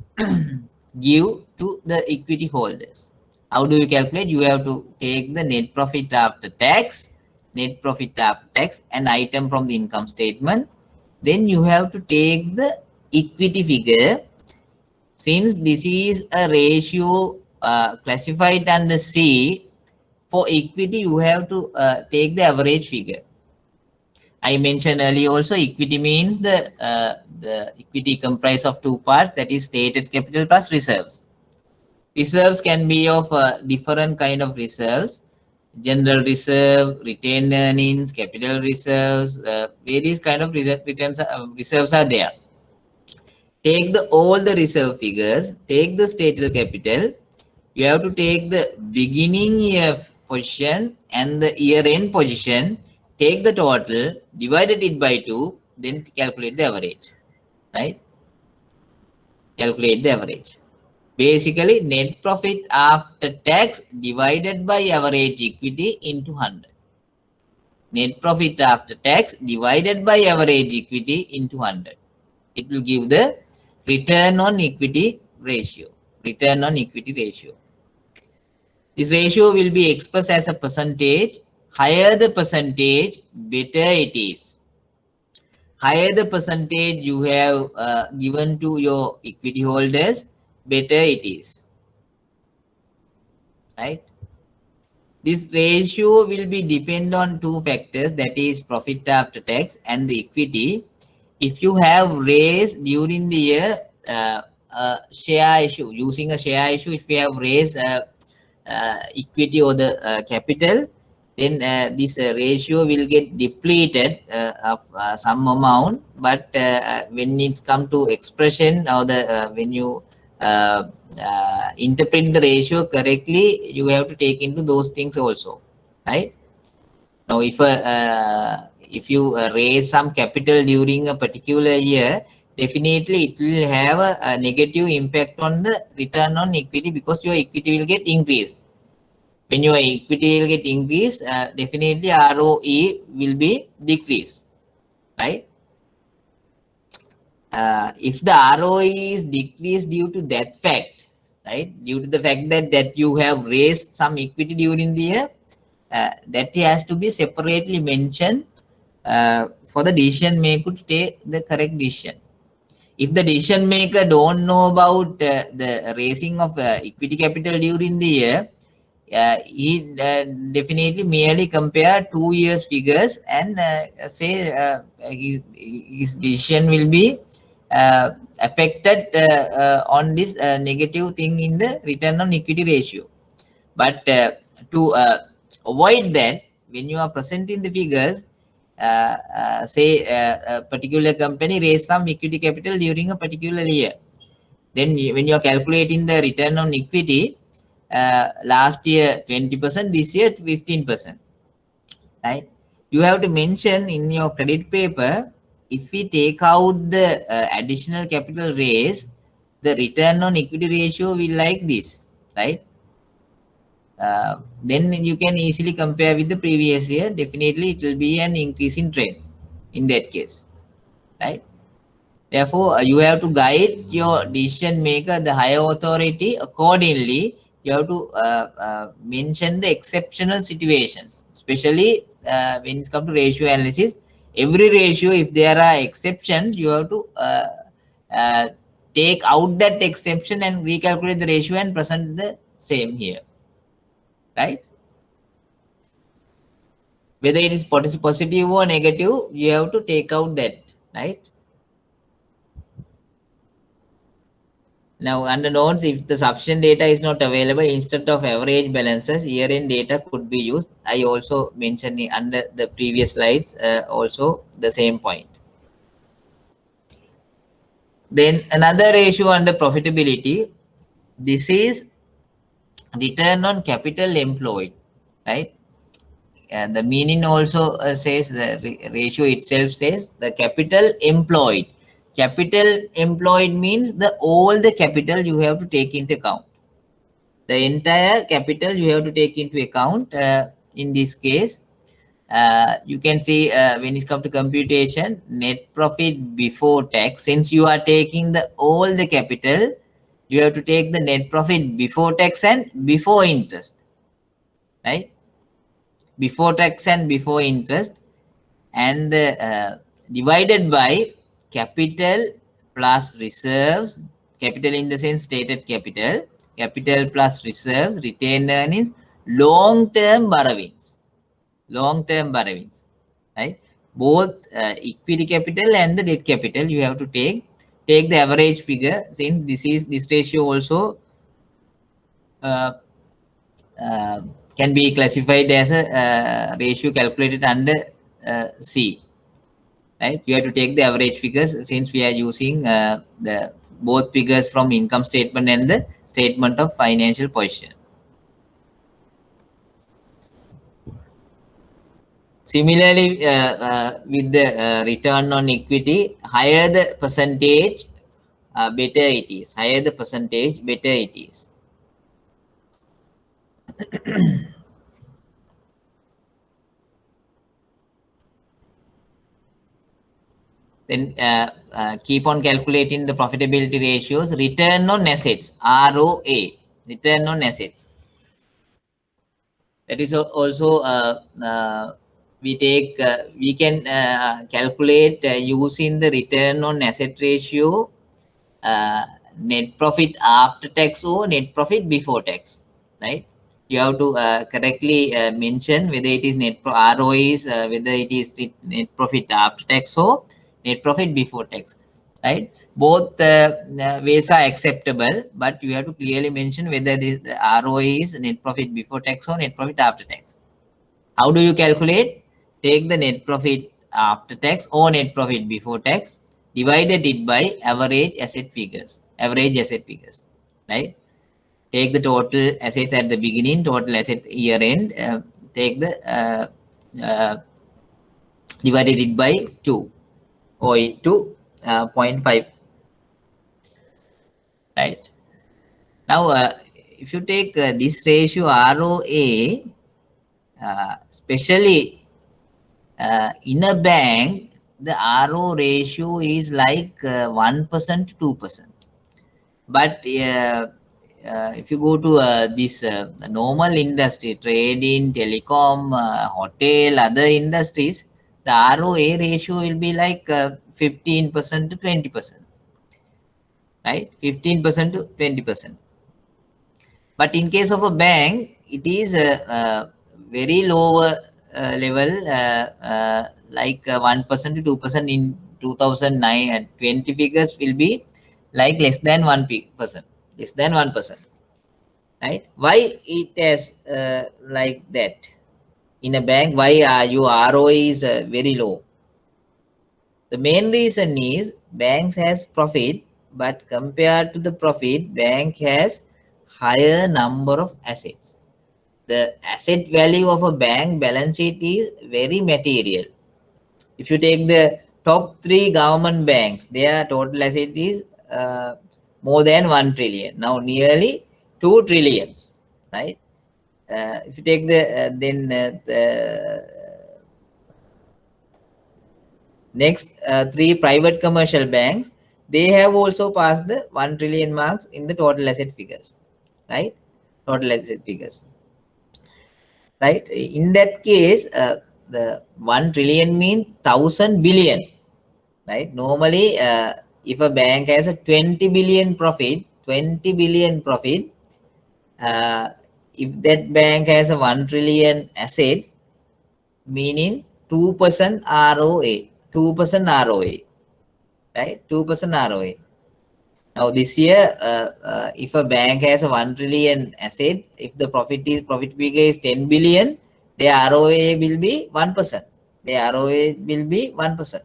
give to the equity holders? How do you calculate? You have to take the net profit after tax, an item from the income statement. Then you have to take the equity figure. Since this is a ratio classified under C, for equity, you have to take the average figure. I mentioned earlier also, equity means the equity comprised of two parts, that is stated capital plus reserves. Reserves can be of different kind of reserves: general reserve, retained earnings, capital reserves, various kind of reserves are there. take the all the reserve figures, take the stated capital. You have to take the beginning year position and the year end position, take the total, divided it by 2, then calculate the average, right? Calculate the average. Basically, net profit after tax divided by average equity into 100. Net profit after tax divided by average equity into 100. It will give the return on equity ratio. Return on equity ratio. This ratio will be expressed as a percentage. Higher the percentage, better it is. Higher the percentage you have given to your equity holders, better it is. Right? This ratio will be depend on two factors, that is profit after tax and the equity. If you have raised during the year share issue, using a share issue, if you have raised equity or the capital, then this ratio will get depleted of some amount. But when it come to expression or the when you interpret the ratio correctly, you have to take into those things also, right? Now, if you raise some capital during a particular year, definitely it will have a negative impact on the return on equity, because your equity will get increased. When your equity will get increased, definitely ROE will be decreased, right? If the ROE is decreased due to that fact, right, due to the fact that you have raised some equity during the year, that has to be separately mentioned for the decision maker to take the correct decision. If the decision maker don't know about the raising of equity capital during the year, he definitely merely compare 2 years figures and say his decision will be affected on this negative thing in the return on equity ratio. But to avoid that, when you are presenting the figures, say a particular company raised some equity capital during a particular year, then when you are calculating the return on equity, last year 20%, this year 15%, right? You have to mention in your credit paper, if we take out the additional capital raise, the return on equity ratio will like this, right? Then you can easily compare with the previous year. Definitely it will be an increase in trend in that case, right? Therefore, you have to guide your decision maker, the higher authority, accordingly. You have to mention the exceptional situations, especially when it comes to ratio analysis. Every ratio, if there are exceptions, you have to uh, take out that exception and recalculate the ratio and present the same here, right? Whether it is positive or negative, you have to take out that, right? Now, under notes, if the sufficient data is not available, instead of average balances, year-end data could be used. I also mentioned under the previous slides also the same point. Then another ratio under profitability, this is return on capital employed, right? The meaning also says, the ratio itself says the capital employed. Capital employed means the all the capital you have to take into account. The entire capital you have to take into account. In this case, you can see when it comes to computation, net profit before tax, since you are taking the all the capital, you have to take the net profit before tax and before interest, right? Before tax and before interest, and divided by capital plus reserves. Capital in the sense stated capital, capital plus reserves, retained earnings, long-term borrowings, long-term borrowings, right? Both equity capital and the debt capital you have to take the average figure, since this ratio also uh, uh, can be classified as a ratio calculated under C. right? You have to take the average figures since we are using the both figures from income statement and the statement of financial position. Similarly, with the return on equity, higher the percentage, better it is. Higher the percentage, better it is. Then keep on calculating the profitability ratios. Return on assets, ROA, return on assets. That is also we can calculate using the return on asset ratio, uh, net profit after tax or net profit before tax, right? You have to correctly mention whether it is ROE is whether it is net profit after tax or net profit before tax, right? Both ways are acceptable, but you have to clearly mention whether this ROE is net profit before tax or net profit after tax. How do you calculate? Take the net profit after tax or net profit before tax, divided it by average asset figures, right? Take the total assets at the beginning, total asset year end, take the divided it by 2 or into 0.5, right? Now, if you take this ratio ROA, especially in a bank, the RO ratio is like 1% to 2%. But if you go to this normal industry, trading, telecom, hotel, other industries, the ROA ratio will be like 15% to 20%, right? 15% to 20%. But in case of a bank, it is a very lower level, like 1% to 2% in 2009 and 20 figures will be like less than 1%, less than 1%, right? Why it is like that? In a bank, why your ROE is very low? The main reason is banks has profit, but compared to the profit, bank has higher number of assets. The asset value of a bank balance sheet is very material. If you take the top three government banks, their total asset is more than 1 trillion. Now nearly 2 trillions, right? If you take the next three private commercial banks, they have also passed the 1 trillion marks in the total asset figures, right? Total asset figures, right? In that case, the 1 trillion means 1,000 billion, right? Normally, if a bank has a 20 billion profit, uh, if that bank has a 1 trillion assets, meaning 2% ROA, 2% ROA, right? 2% ROA. Now this year, if a bank has a 1 trillion asset, if the profit figure is 10 billion, the ROA will be 1%. The ROA will be 1%.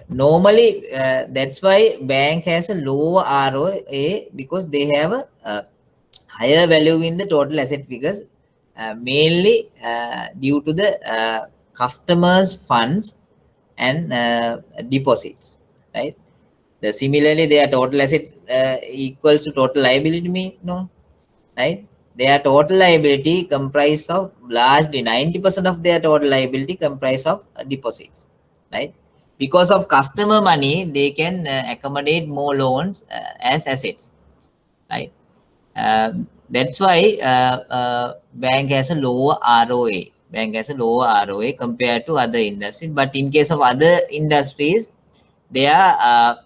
Normally, that's why bank has a lower ROA because they have a higher value in the total asset figures, mainly due to the customers' funds and deposits, right? Similarly, their total asset equals to total liability, no, right? Their total liability comprise of largely 90% of their total liability comprise of deposits, right? Because of customer money, they can accommodate more loans as assets, right? That's why bank has a lower ROA. Bank has a lower ROA compared to other industries. But in case of other industries, they are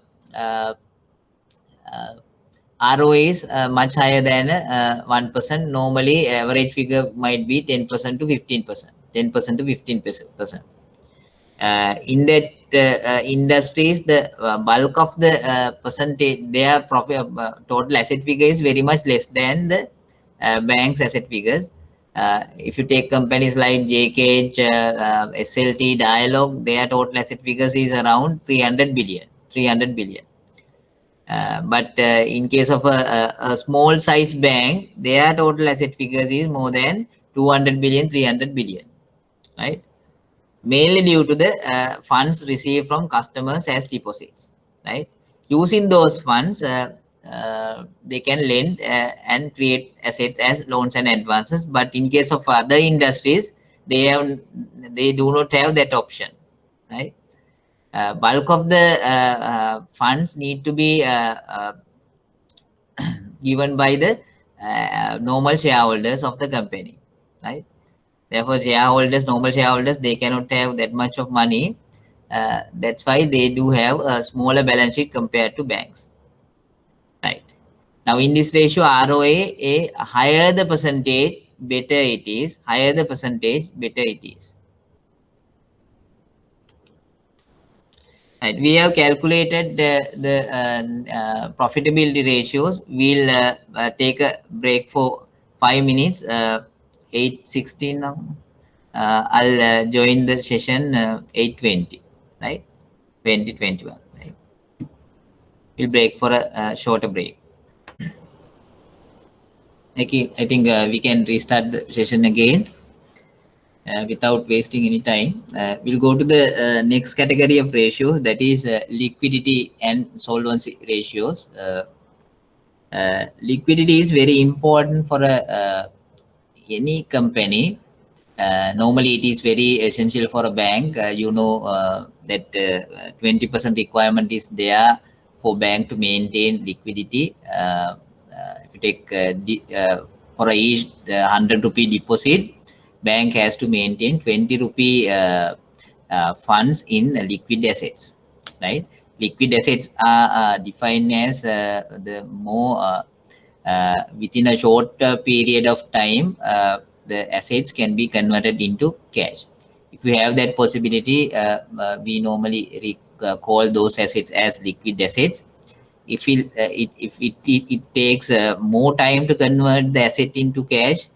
ROA is much higher than 1%. Normally, average figure might be 10% to 15%. 10% to 15%. In that industries, the bulk of the percentage, their profit total asset figure is very much less than the bank's asset figures. If you take companies like JKH, SLT, Dialog, their total asset figures is around 300 billion. 300 billion. But in case of a small size bank, their total asset figures is more than 200 billion, 300 billion, right? Mainly due to the funds received from customers as deposits, right? Using those funds, they can lend and create assets as loans and advances. But in case of other industries, they do not have that option, right? Bulk of the funds need to be given by the normal shareholders of the company, right? Therefore, normal shareholders, they cannot have that much of money. That's why they do have a smaller balance sheet compared to banks, right? Now, in this ratio, ROA, a higher the percentage, better it is. Higher the percentage, better it is. Right. We have calculated the profitability ratios. We'll take a break for 5 minutes. 8:16 now. I'll join the session 8:20, right? 2021, right? We'll break for a shorter break. Okay, I think we can restart the session again without wasting any time. We'll go to the next category of ratios, that is liquidity and solvency ratios. Liquidity is very important for any company. Normally, it is very essential for a bank. That 20% requirement is there for bank to maintain liquidity. If you take for each 100 rupee deposit, bank has to maintain 20 rupee funds in liquid assets, right? Liquid assets are defined as the more within a short period of time, the assets can be converted into cash. If you have that possibility, we normally call those assets as liquid assets. If it takes more time to convert the asset into cash,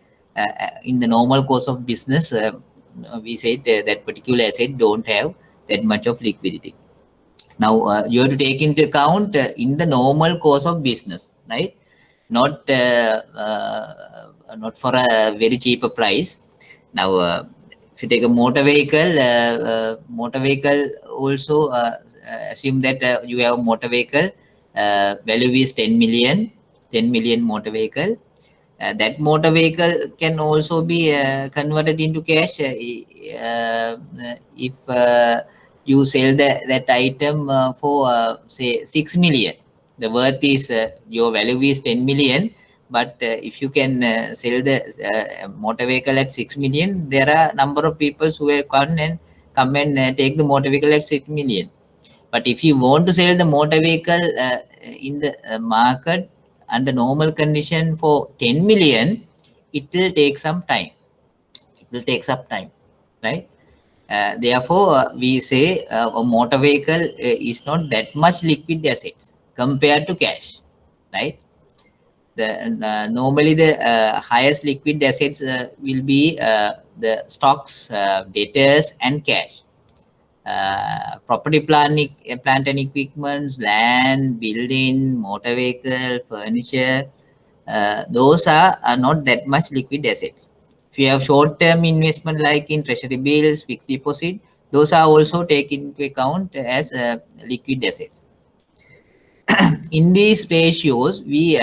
in the normal course of business, we say that particular asset don't have that much of liquidity. Now, you have to take into account in the normal course of business, right? Not not for a very cheaper price. Now, if you take a motor vehicle also assume that you have a motor vehicle, value is 10 million, 10 million motor vehicle. That motor vehicle can also be converted into cash if you sell that item for say 6 million. The worth is your value is 10 million, but if you can sell the motor vehicle at 6 million, there are a number of people who will come and take the motor vehicle at 6 million. But if you want to sell the motor vehicle in the market under normal condition for 10 million, it will take some time. It will take some time, right? Therefore, we say a motor vehicle is not that much liquid assets compared to cash, right? Normally the highest liquid assets will be the stocks, debtors, and cash. Property plant and equipments, land, building, motor vehicle, furniture, those are not that much liquid assets. If you have short-term investment like in treasury bills, fixed deposit, those are also taken into account as liquid assets. In these ratios, we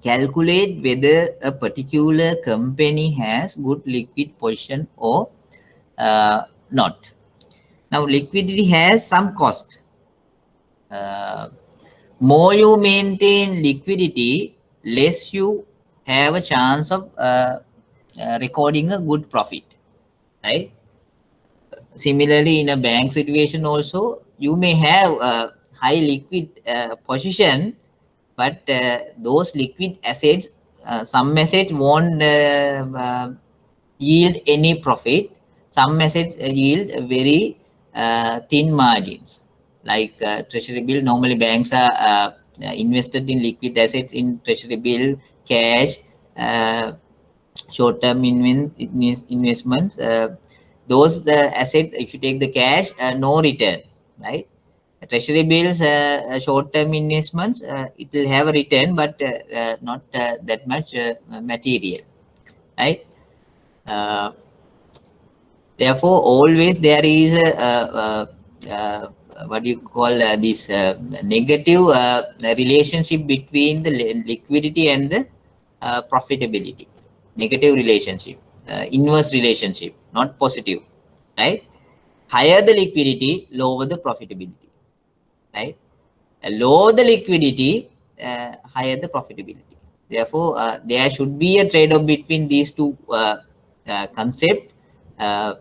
calculate whether a particular company has good liquid position or not. Now, liquidity has some cost. More you maintain liquidity, less you have a chance of recording a good profit, right? Similarly, in a bank situation also, you may have a high liquid position, but those liquid assets, some assets won't yield any profit. Some assets yield very thin margins. Like treasury bill, normally banks are invested in liquid assets in treasury bill, cash, short-term investments, those assets, if you take the cash, no return, right? Treasury bills, short-term investments, it will have a return, but not that much material, right? Uh, Therefore, always there is what do you call this negative relationship between the liquidity and the profitability. Negative relationship, inverse relationship, not positive, right? Higher the liquidity, lower the profitability, right? Lower the liquidity, higher the profitability. Therefore, there should be a trade-off between these two concepts. Uh,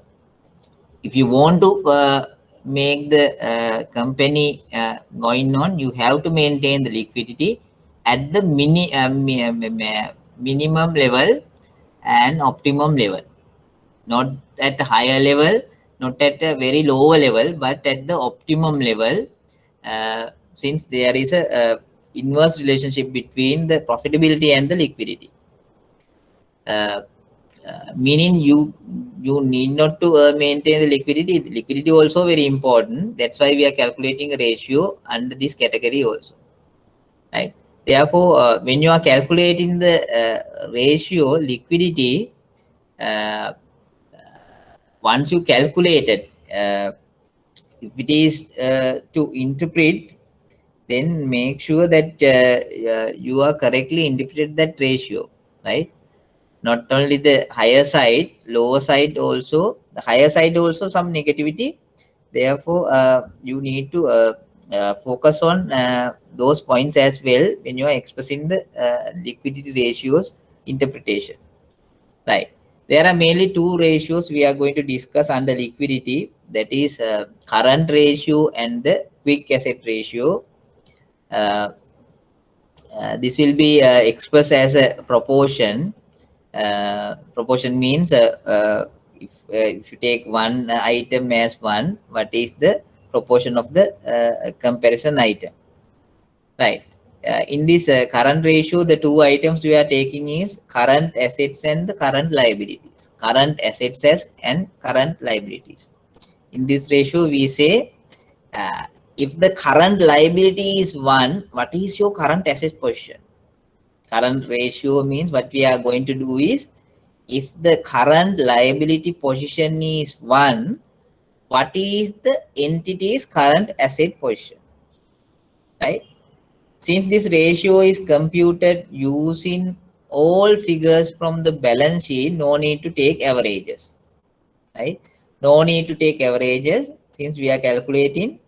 if you want to make the company going on, you have to maintain the liquidity at the minimum level and optimum level, not at a higher level, not at a very lower level, but at the optimum level. Since there is a inverse relationship between the profitability and the liquidity. Uh, Meaning you need not to maintain the liquidity. The liquidity also very important. That's why we are calculating a ratio under this category also, right? Therefore, when you are calculating the ratio liquidity, uh, once you calculate it, if it is to interpret, then make sure that you are correctly interpret that ratio, right? Not only the higher side, lower side also, the higher side also some negativity. Therefore, you need to focus on those points as well when you are expressing the liquidity ratios interpretation, right? There are mainly two ratios we are going to discuss under liquidity, that is current ratio and the quick asset ratio. uh, this will be expressed as a proportion. Proportion means if you take one item as one, what is the proportion of the comparison item, right? In this current ratio, the two items we are taking is current assets and the current liabilities. Current assets as and current liabilities. In this ratio, we say uh, if the current liability is 1, what is your current asset position? Current ratio means what we are going to do is, if the current liability position is 1, what is the entity's current asset position, right? Since this ratio is computed using all figures from the balance sheet, no need to take averages, right? No need to take averages, since we are calculating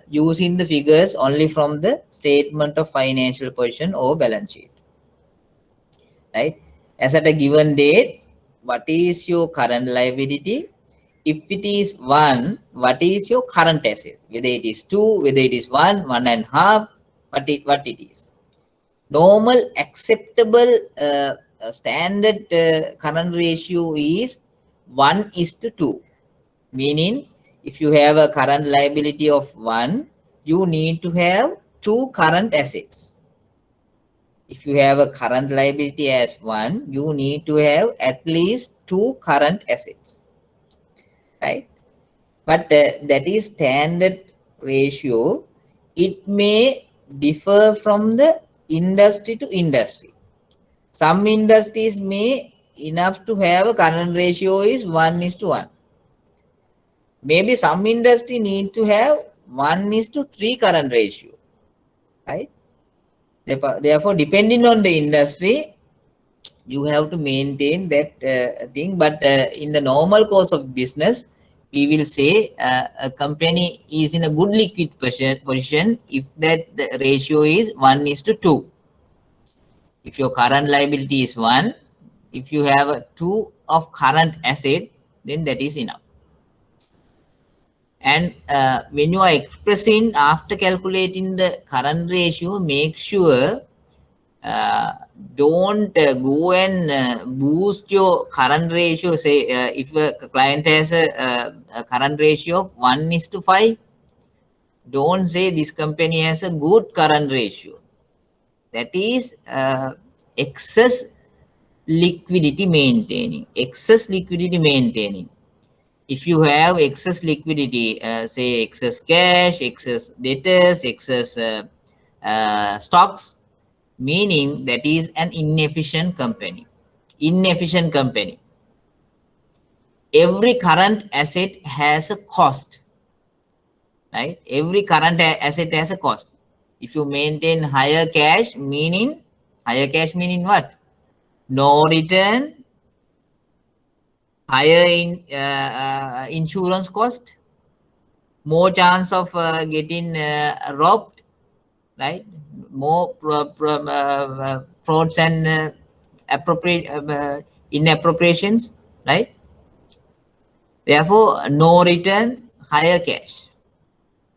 using the figures only from the statement of financial position or balance sheet, right? As at a given date, what is your current liability? If it is 1, what is your current assets? Whether it is 2, whether it is 1, 1.5, what it is. Normal acceptable standard current ratio is 1:2. Meaning, if you have a current liability of 1, you need to have 2 current assets. If you have a current liability as 1, you need to have at least 2 current assets, right? But that is standard ratio. It may differ from the industry to industry. Some industries may enough to have a current ratio is 1:1. Maybe some industry need to have 1:3 current ratio, right? Therefore, depending on the industry, you have to maintain that thing. But in the normal course of business, we will say a company is in a good liquid position if that the ratio is 1:2. If your current liability is 1, if you have a 2 of current asset, then that is enough. And when you are expressing after calculating the current ratio, make sure uh, don't go and boost your current ratio. Say if a client has a current ratio of 1:5, don't say this company has a good current ratio. That is excess liquidity maintaining, excess liquidity maintaining. If you have excess liquidity, say excess cash, excess debtors, excess stocks, meaning that is an inefficient company. Inefficient company. Every current asset has a cost, right? Every current asset has a cost. If you maintain higher cash meaning what? No return, higher insurance cost, more chance of getting robbed, right? More frauds and appropriate inappropriations, right? Therefore, no return, higher cash.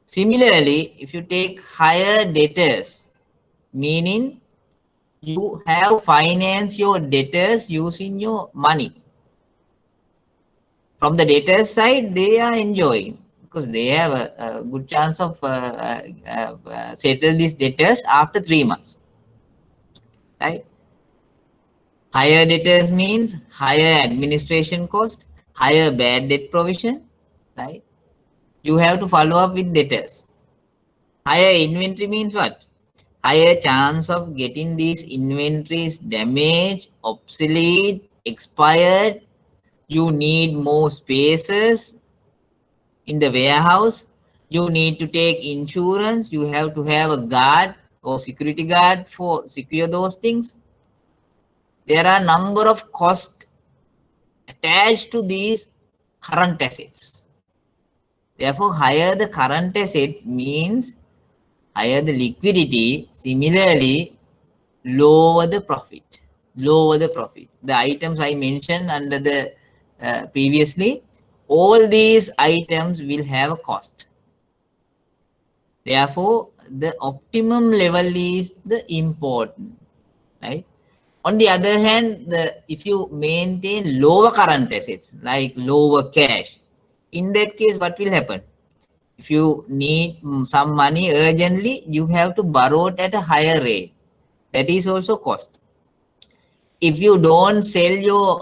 Similarly, if you take higher debtors, meaning you have financed your debtors using your money. From the debtors side, they are enjoying because they have a good chance of settle these debtors after 3 months, right? Higher debtors means higher administration cost, higher bad debt provision, right? You have to follow up with debtors. Higher inventory means what? Higher chance of getting these inventories damaged, obsolete, expired. You need more spaces in the warehouse. You need to take insurance. You have to have a guard or security guard for secure those things. There are number of costs attached to these current assets. Therefore, higher the current assets means higher the liquidity. Similarly, lower the profit. Lower the profit. The items I mentioned under the previously, all these items will have a cost. Therefore, the optimum level is the important, right? On the other hand, if you maintain lower current assets like lower cash, in that case, what will happen? If you need some money urgently, you have to borrow it at a higher rate. That is also cost. If you don't sell your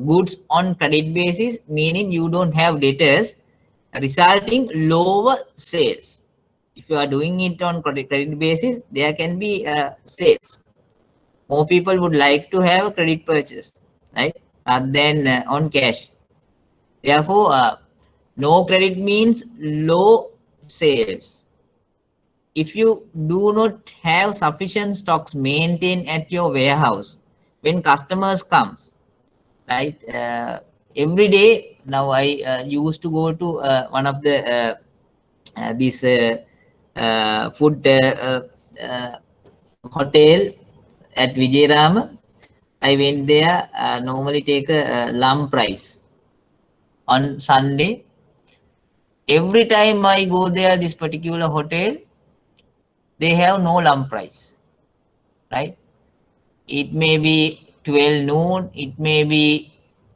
goods on credit basis, meaning you don't have debtors, resulting lower sales. If you are doing it on credit basis, there can be sales. More people would like to have a credit purchase, right? Rather than on cash. Therefore, no credit means low sales. If you do not have sufficient stocks maintained at your warehouse, when customers comes, right? Every day now I used to go to one of the this food hotel at Vijayarama. I went there, normally take a lump price on Sunday. Every time I go there, this particular hotel, they have no lump price, right? It may be 12 noon, it may be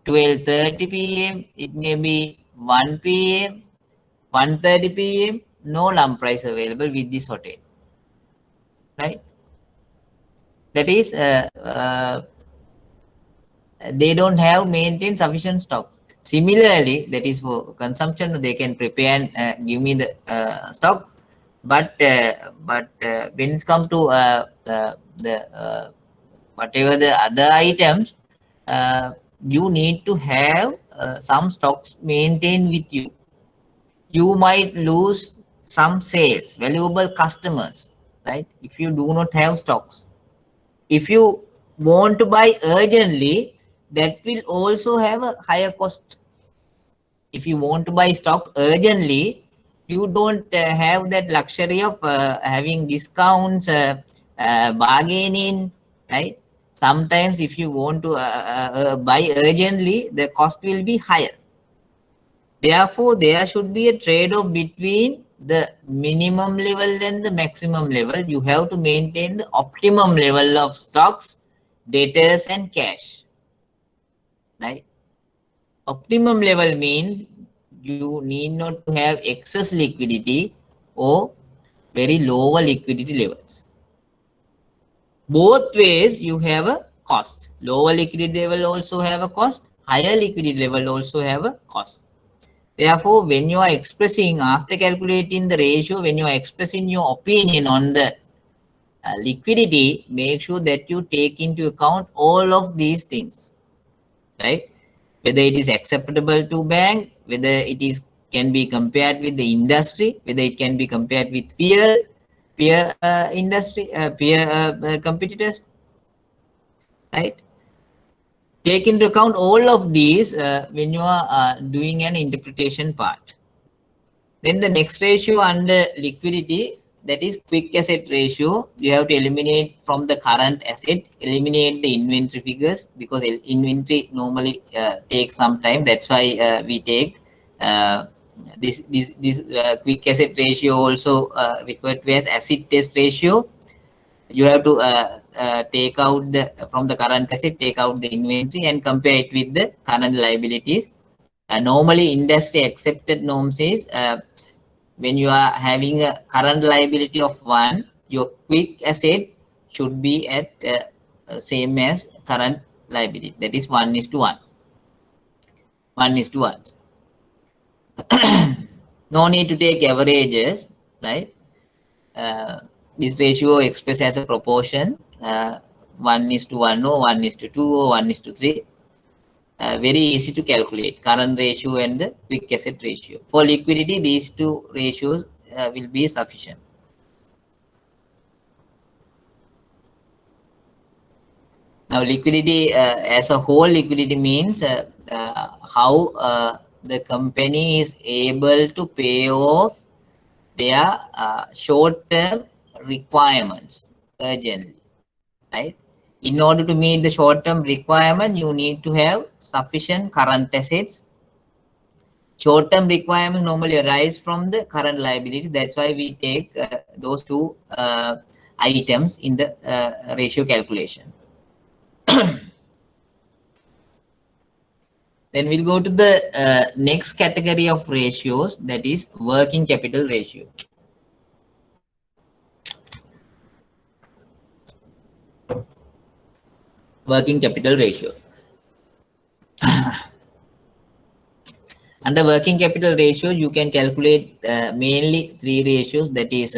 12:30 p.m., it may be 1 p.m., 1:30 p.m., no lump price available with this hotel, right? That is, they don't have maintained sufficient stocks. Similarly, that is for consumption, they can prepare and give me the stocks. But when it comes to the whatever the other items, you need to have some stocks maintained with you. You might lose some sales, valuable customers, right? If you do not have stocks. If you want to buy urgently, that will also have a higher cost. If you want to buy stocks urgently, you don't have that luxury of having discounts, bargaining, right? Sometimes if you want to buy urgently, the cost will be higher. Therefore, there should be a trade-off between the minimum level and the maximum level. You have to maintain the optimum level of stocks, debtors, and cash, right? Optimum level means you need not to have excess liquidity or very lower liquidity levels. Both ways you have a cost. Lower liquidity level also have a cost. Higher liquidity level also have a cost. Therefore, when you are expressing, after calculating the ratio, when you are expressing your opinion on the liquidity, make sure that you take into account all of these things, right? Whether it is acceptable to bank, whether it is can be compared with the industry, whether it can be compared with peer competitors, right? Take into account all of these when you are doing an interpretation part. Then the next ratio under liquidity, that is quick asset ratio. You have to eliminate from the current asset, eliminate the inventory figures, because inventory normally takes some time. That's why we take this quick asset ratio, also referred to as acid test ratio. You have to take out the from the current asset, take out the inventory and compare it with the current liabilities. Normally industry accepted norms is when you are having a current liability of 1, your quick assets should be at same as current liability. That is 1:1. 1:1. No need to take averages, right? This ratio expressed as a proportion, 1:1 or 1:2 or 1:3. Very easy to calculate current ratio and the quick asset ratio. For liquidity, these two ratios will be sufficient. Now, liquidity as a whole, liquidity means how the company is able to pay off their short-term requirements urgently, right? In order to meet the short-term requirement, you need to have sufficient current assets. Short-term requirements normally arise from the current liabilities. That's why we take those two items in the ratio calculation. Then we'll go to the next category of ratios, that is working capital ratio. Working capital ratio. Under working capital ratio, you can calculate mainly three ratios, that is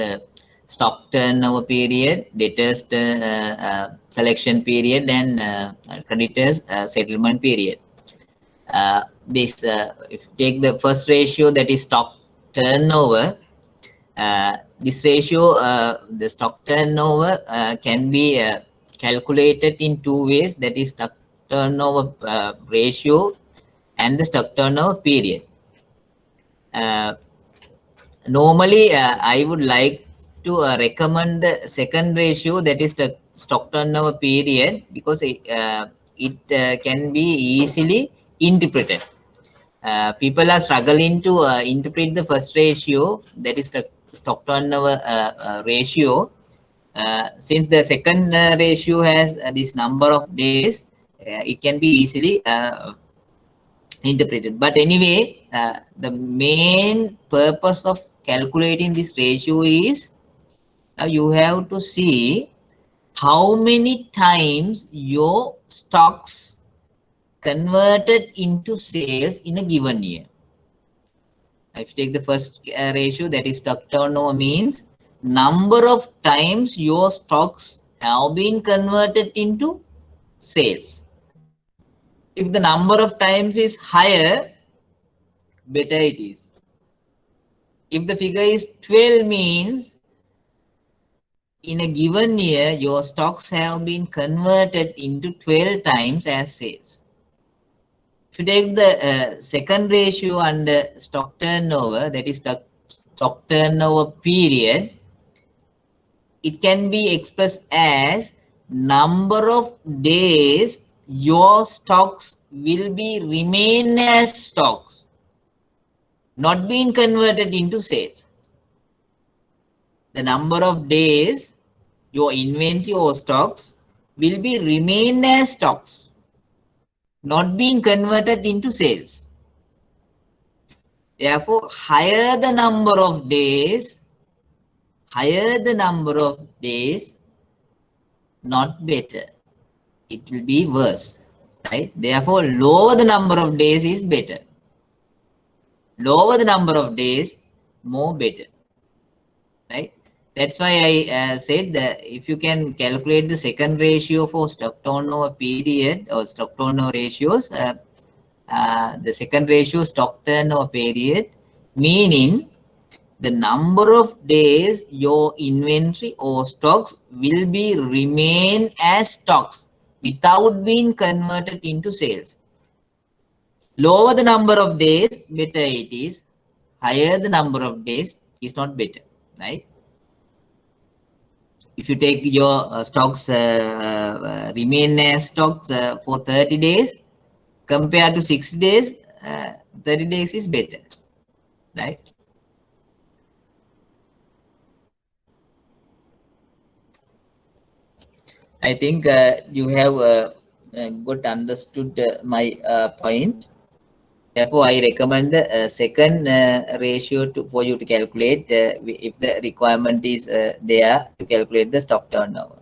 stock turnover period, debtors collection period, and creditors settlement period. If you take the first ratio, that is stock turnover, this ratio, the stock turnover can be calculated in two ways, that is stock turnover ratio and the stock turnover period. Normally, I would like to recommend the second ratio, that is the stock turnover period, because it can be easily interpreted. People are struggling to interpret the first ratio, that is the stock turnover ratio. Since the second ratio has this number of days, it can be easily interpreted. But anyway, the main purpose of calculating this ratio is you have to see how many times your stocks converted into sales in a given year. If you take the first ratio, that is stock turnover, means number of times your stocks have been converted into sales. If the number of times is higher, better it is. If the figure is 12, means in a given year, your stocks have been converted into 12 times as sales. If you take the second ratio under stock turnover, that is stock turnover period, it can be expressed as number of days your stocks will be remain as stocks, not being converted into sales. The number of days your inventory or stocks will be remain as stocks, not being converted into sales. Therefore, higher the number of days, not better. it will be worse, right? Therefore, lower the number of days is better. Lower the number of days, more better, right? That's why I said that if you can calculate the second ratio for stock turnover period or stock turnover ratios, the second ratio stock turnover period, meaning the number of days your inventory or stocks will be remain as stocks without being converted into sales. Lower the number of days, better it is. Higher the number of days is not better, right? If you take your stocks remain as stocks for 30 days compared to 60 days, 30 days is better, right? I think you have good understood my point. Therefore, I recommend the second ratio for you to calculate if the requirement is there to calculate the stock turnover.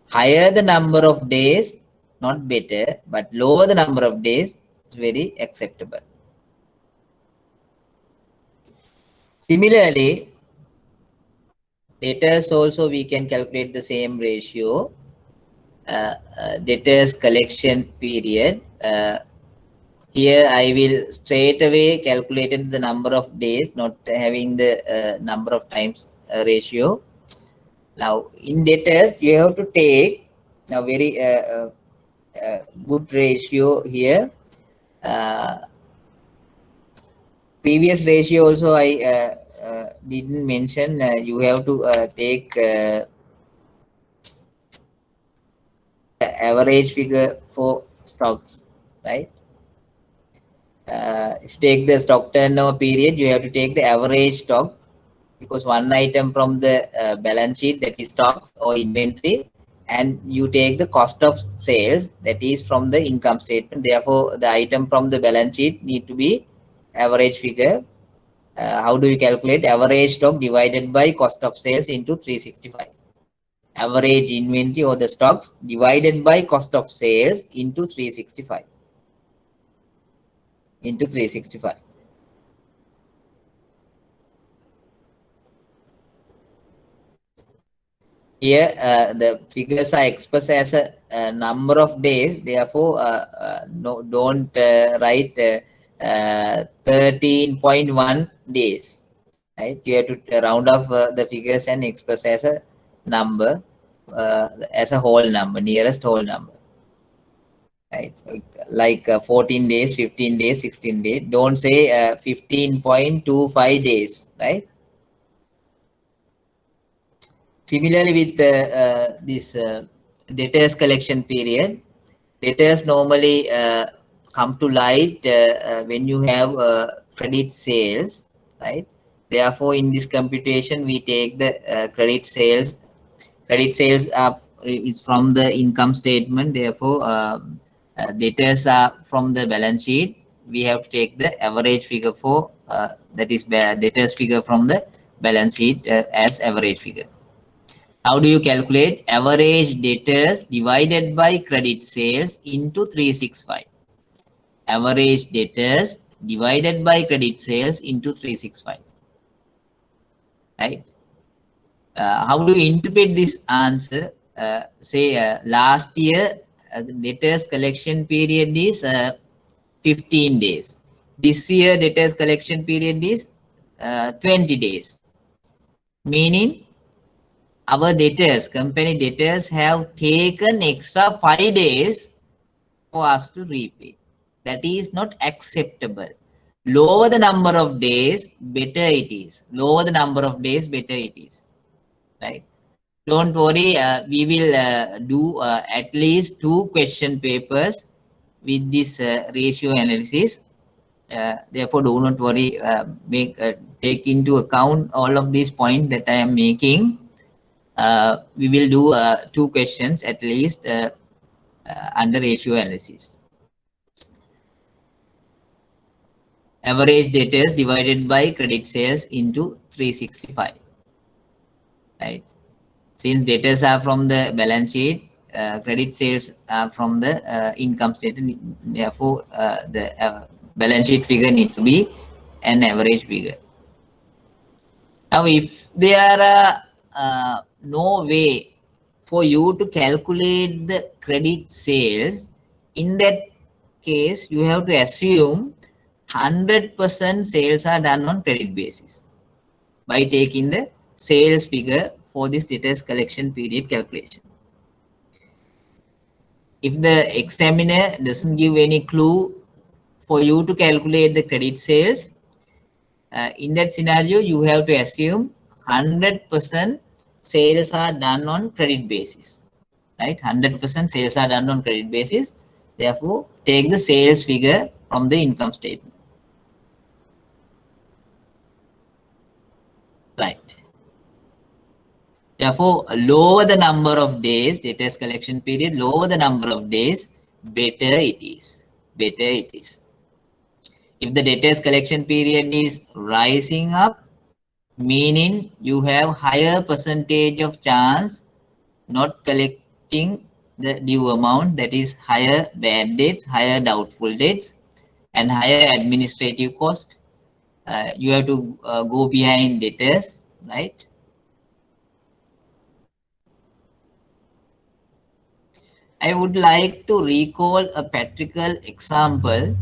Higher the number of days, not better, but lower the number of days, it's very acceptable. Similarly, debtors also we can calculate the same ratio. Debtors collection period. Here I will straight away calculated the number of days, not having the number of times ratio. Now in debtors, you have to take a very good ratio here. Previous ratio also I didn't mention. You have to take average figure for stocks, right? If you take the stock turnover period, you have to take the average stock, because one item from the balance sheet, that is stocks or inventory, and you take the cost of sales, that is from the income statement. Therefore, the item from the balance sheet need to be average figure. How do you calculate? Average stock divided by cost of sales into 365. Average inventory or the stocks divided by cost of sales into 365. Into 365. Here, the figures are expressed as a number of days. Therefore, no, don't write 13.1 days. Right? You have to round off the figures and express as a number, as a whole number, nearest whole number. Right? Like 14 days, 15 days, 16 days. Don't say 15.25 days. Right? Similarly, with this debtors collection period, debtors normally come to light when you have credit sales, right? Therefore, in this computation, we take the credit sales. Credit sales is from the income statement. Therefore, debtors are from the balance sheet. We have to take the average figure for that is debtors figure from the balance sheet as average figure. How do you calculate? Average debtors divided by credit sales into 365. Average debtors divided by credit sales into 365. Right? How do you interpret this answer? Say last year debtors collection period is 15 days. This year debtors collection period is 20 days. Meaning our debtors, company debtors have taken extra 5 days for us to repay. That is not acceptable. Lower the number of days, better it is. Lower the number of days, better it is. Right? Don't worry, we will do at least 2 question papers with this ratio analysis. Therefore, do not worry, take into account all of these points that I am making. We will do 2 questions at least under ratio analysis. Average debtors divided by credit sales into 365. Right? Since debtors are from the balance sheet, credit sales from the income statement. Therefore, the balance sheet figure need to be an average figure. Now, if there are no way for you to calculate the credit sales, in that case, you have to assume 100% sales are done on credit basis by taking the sales figure for this debtors collection period calculation. If the examiner doesn't give any clue for you to calculate the credit sales, in that scenario, you have to assume 100% sales are done on credit basis, right? 100% sales are done on credit basis. Therefore, take the sales figure from the income statement. Right. Therefore, lower the number of days, debtors collection period, lower the number of days, better it is. Better it is. If the debtors collection period is rising up, meaning you have higher percentage of chance not collecting the due amount, that is higher bad debts, higher doubtful debts, and higher administrative cost. You have to go behind debtors, right? I would like to recall a practical example.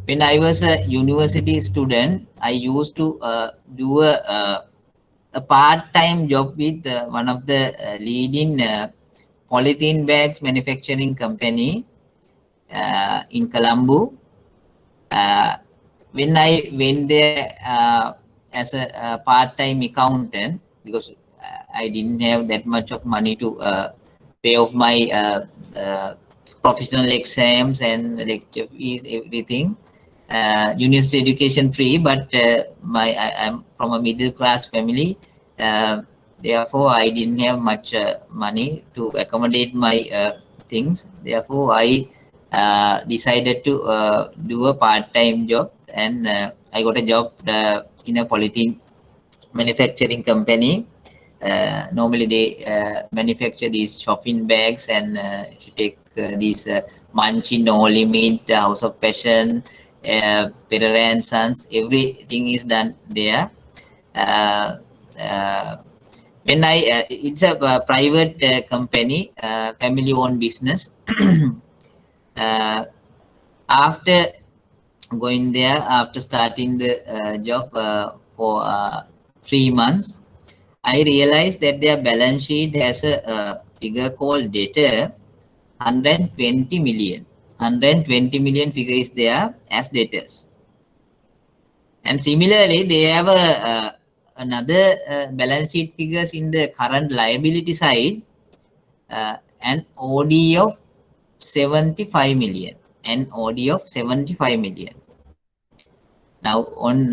When I was a university student, I used to do a part-time job with one of the leading polythene bags manufacturing company in Colombo. When I went there as a part-time accountant, because I didn't have that much of money to pay off my professional exams and lecture fees, everything. University education free, but I'm from a middle class family. Therefore, I didn't have much money to accommodate my things. Therefore, I decided to do a part-time job, and I got a job in a polythene manufacturing company. Normally they manufacture these shopping bags, and if you take these Munchie, No Limit, House of Passion, Pereira and Sons, everything is done there. When it's a private company, family-owned business. After going there, after starting the job for 3 months, I realized that their balance sheet has a figure called debtor 120 million. 120 million figure is there as debtors. And similarly, they have another balance sheet figures in the current liability side, an OD of 75 million. An OD of 75 million. Now, on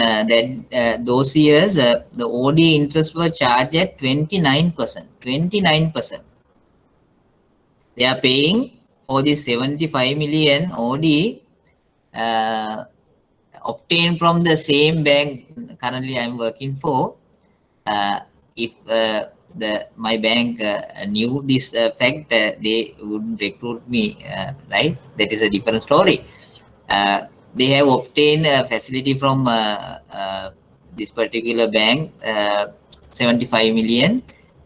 those years, the OD interest were charged at 29%. 29%. They are paying for this 75 million OD obtained from the same bank currently I'm working for. If my bank knew this fact, they wouldn't recruit me, right? That is a different story. They have obtained a facility from this particular bank, 75 million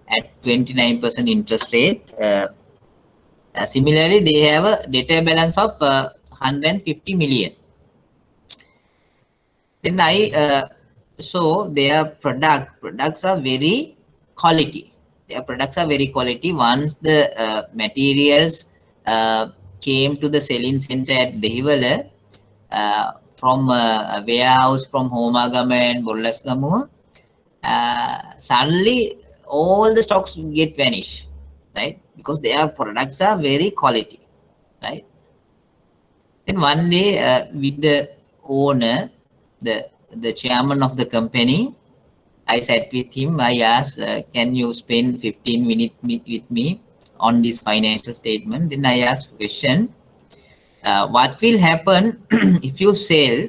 at 29% interest rate. Similarly, they have a debtor balance of 150 million. Then I so their products are very quality. Their products are very quality. Once the materials came to the selling center at Dehiwala, from a warehouse from Homagama and Bollasgamuwa, suddenly all the stocks get vanished, right? Because their products are very quality, right? Then one day with the owner, the chairman of the company, I sat with him. I asked, can you spend 15 minutes with me on this financial statement? Then I asked question, what will happen if you sell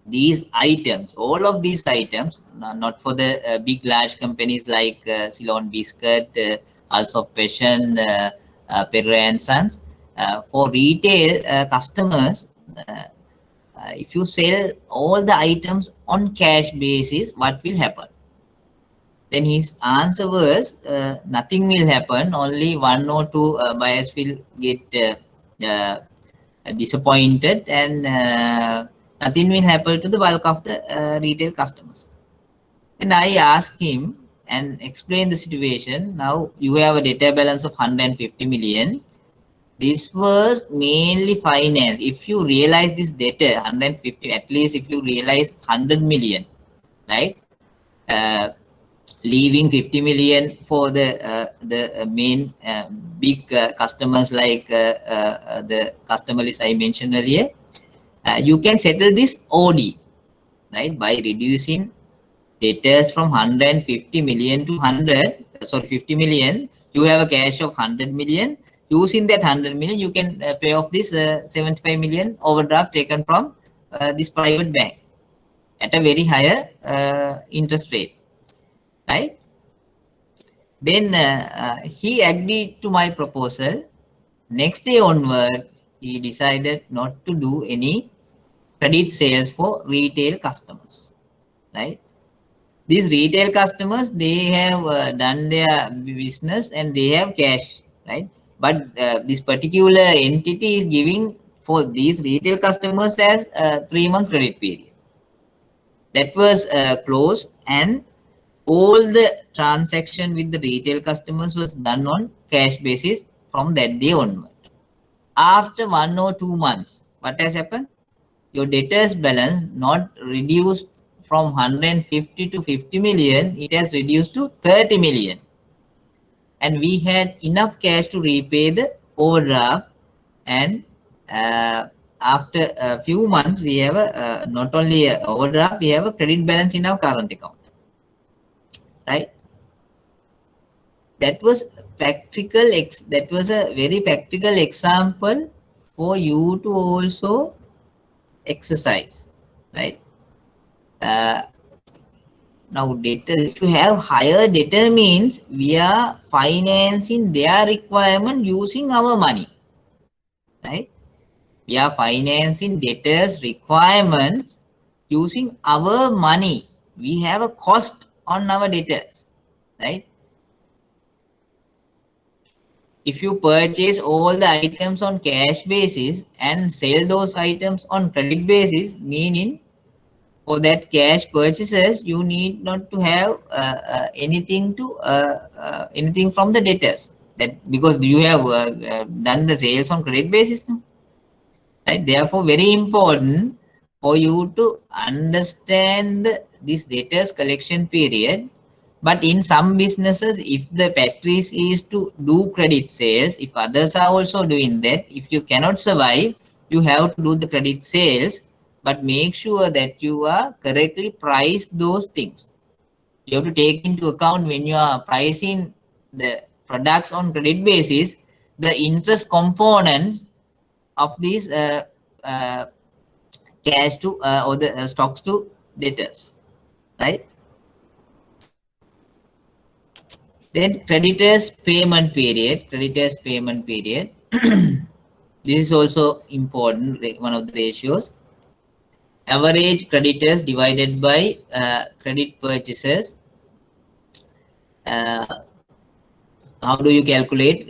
these items, all of these items, not for the big large companies like Ceylon Biscuit, House of Passion, Pereira and Sons. For retail customers, if you sell all the items on cash basis, what will happen? Then his answer was, nothing will happen. Only one or two buyers will get disappointed, and nothing will happen to the bulk of the retail customers. And I asked him and explained the situation. Now you have a debtor balance of 150 million. This was mainly finance. If you realize this debtor 150, at least if you realize 100 million, right? Leaving 50 million for the main big customers, like the customer list I mentioned earlier, you can settle this OD, right, by reducing debtors from 150 million to 50 million. You have a cash of 100 million. Using that 100 million, you can pay off this 75 million overdraft taken from this private bank at a very higher interest rate, right? Then he agreed to my proposal. Next day onward, he decided not to do any credit sales for retail customers, right? These retail customers, they have done their business and they have cash, right? But this particular entity is giving for these retail customers as 3 months credit period. That was closed, and all the transaction with the retail customers was done on cash basis from that day onward. After 1 or 2 months, what has happened? Your debtors balance not reduced from 150 to 50 million, it has reduced to 30 million. And we had enough cash to repay the overdraft. And after a few months, we have a not only a overdraft, we have a credit balance in our current account, right? That was practical. That was a very practical example for you to also exercise, right? Now debtor, if you have higher debtor, means we are financing their requirement using our money, right? We are financing debtors requirements using our money. We have a cost on our debtors, right? If you purchase all the items on cash basis and sell those items on credit basis, meaning for that cash purchases, you need not to have anything from the debtors, that because you have done the sales on credit basis now, right? Therefore, very important for you to understand this debtors collection period. But in some businesses, if the practice is to do credit sales, if others are also doing that, if you cannot survive, you have to do the credit sales, but make sure that you are correctly priced those things. You have to take into account when you are pricing the products on credit basis, the interest components of these cash to or the stocks to debtors, right? Then creditors payment period. Creditors payment period. This is also important, one of the ratios. Average creditors divided by credit purchases. How do you calculate?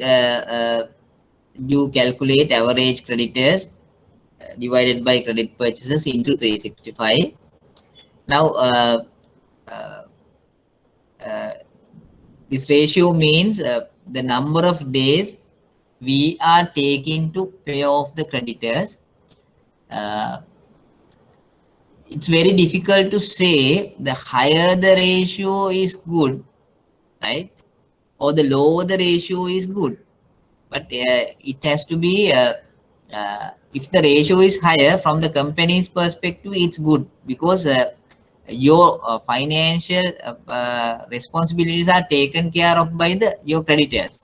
You calculate average creditors divided by credit purchases into 365. Now, this ratio means the number of days we are taking to pay off the creditors. It's very difficult to say the higher the ratio is good, right? Or the lower the ratio is good. But it has to be, if the ratio is higher from the company's perspective, it's good, because your financial responsibilities are taken care of by your creditors.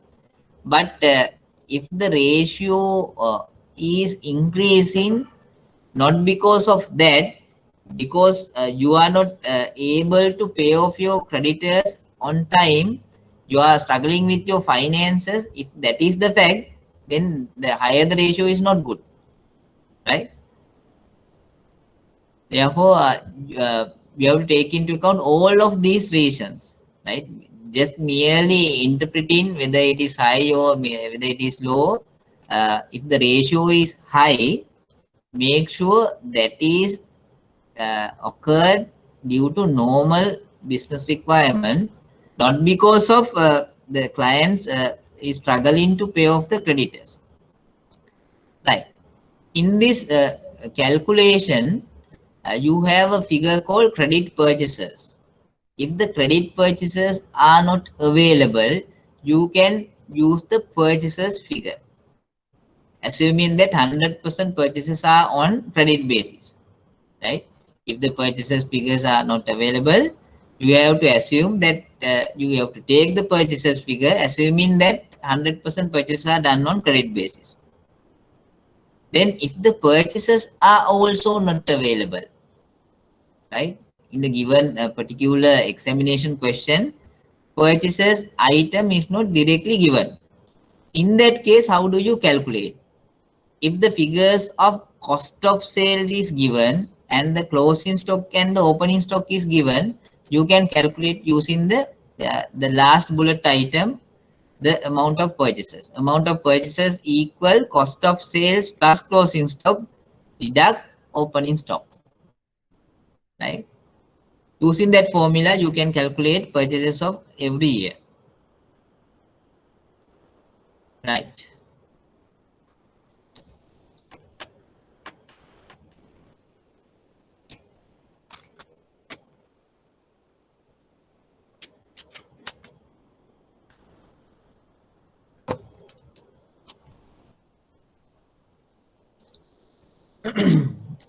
But if the ratio is increasing, not because of that, because you are not able to pay off your creditors on time, you are struggling with your finances, if that is the fact, then the higher the ratio is not good, right? Therefore, we have to take into account all of these reasons, right? Just merely interpreting whether it is high or whether it is low. If the ratio is high, make sure that is occurred due to normal business requirement, not because of the clients is struggling to pay off the creditors, right? In this calculation, you have a figure called credit purchases. If the credit purchases are not available, you can use the purchases figure, assuming that 100% purchases are on credit basis, right? If the purchases figures are not available, you have to assume that you have to take the purchases figure, assuming that 100% purchases are done on credit basis. Then if the purchases are also not available, right? In the given particular examination question, purchases item is not directly given. In that case, how do you calculate? If the figures of cost of sale is given and the closing stock and the opening stock is given, you can calculate using the last bullet item, the amount of purchases. Amount of purchases equal cost of sales plus closing stock deduct opening stock, right? Using that formula, you can calculate purchases of every year, right?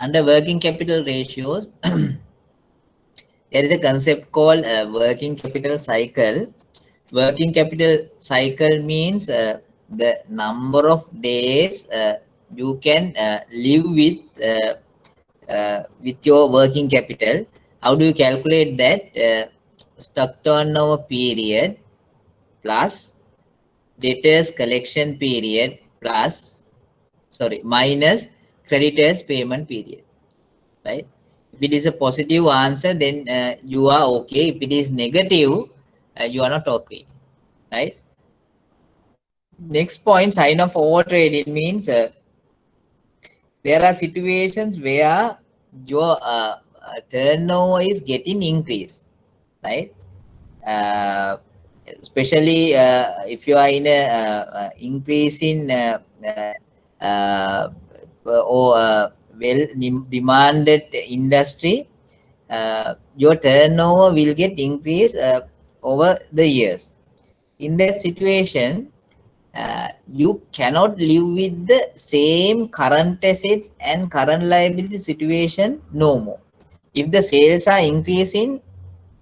Under working capital ratios, there is a concept called working capital cycle. Working capital cycle means the number of days you can live with your working capital. How do you calculate that? Stock turnover period plus debtors collection period plus, sorry, minus creditors payment period, right? If it is a positive answer, then you are okay. If it is negative, you are not okay, right? Next point, sign of over trading means there are situations where your turnover is getting increased, right? uh, Especially if you are in a increase in uh, or well demanded industry, your turnover will get increased over the years. In that situation, you cannot live with the same current assets and current liability situation no more. If the sales are increasing,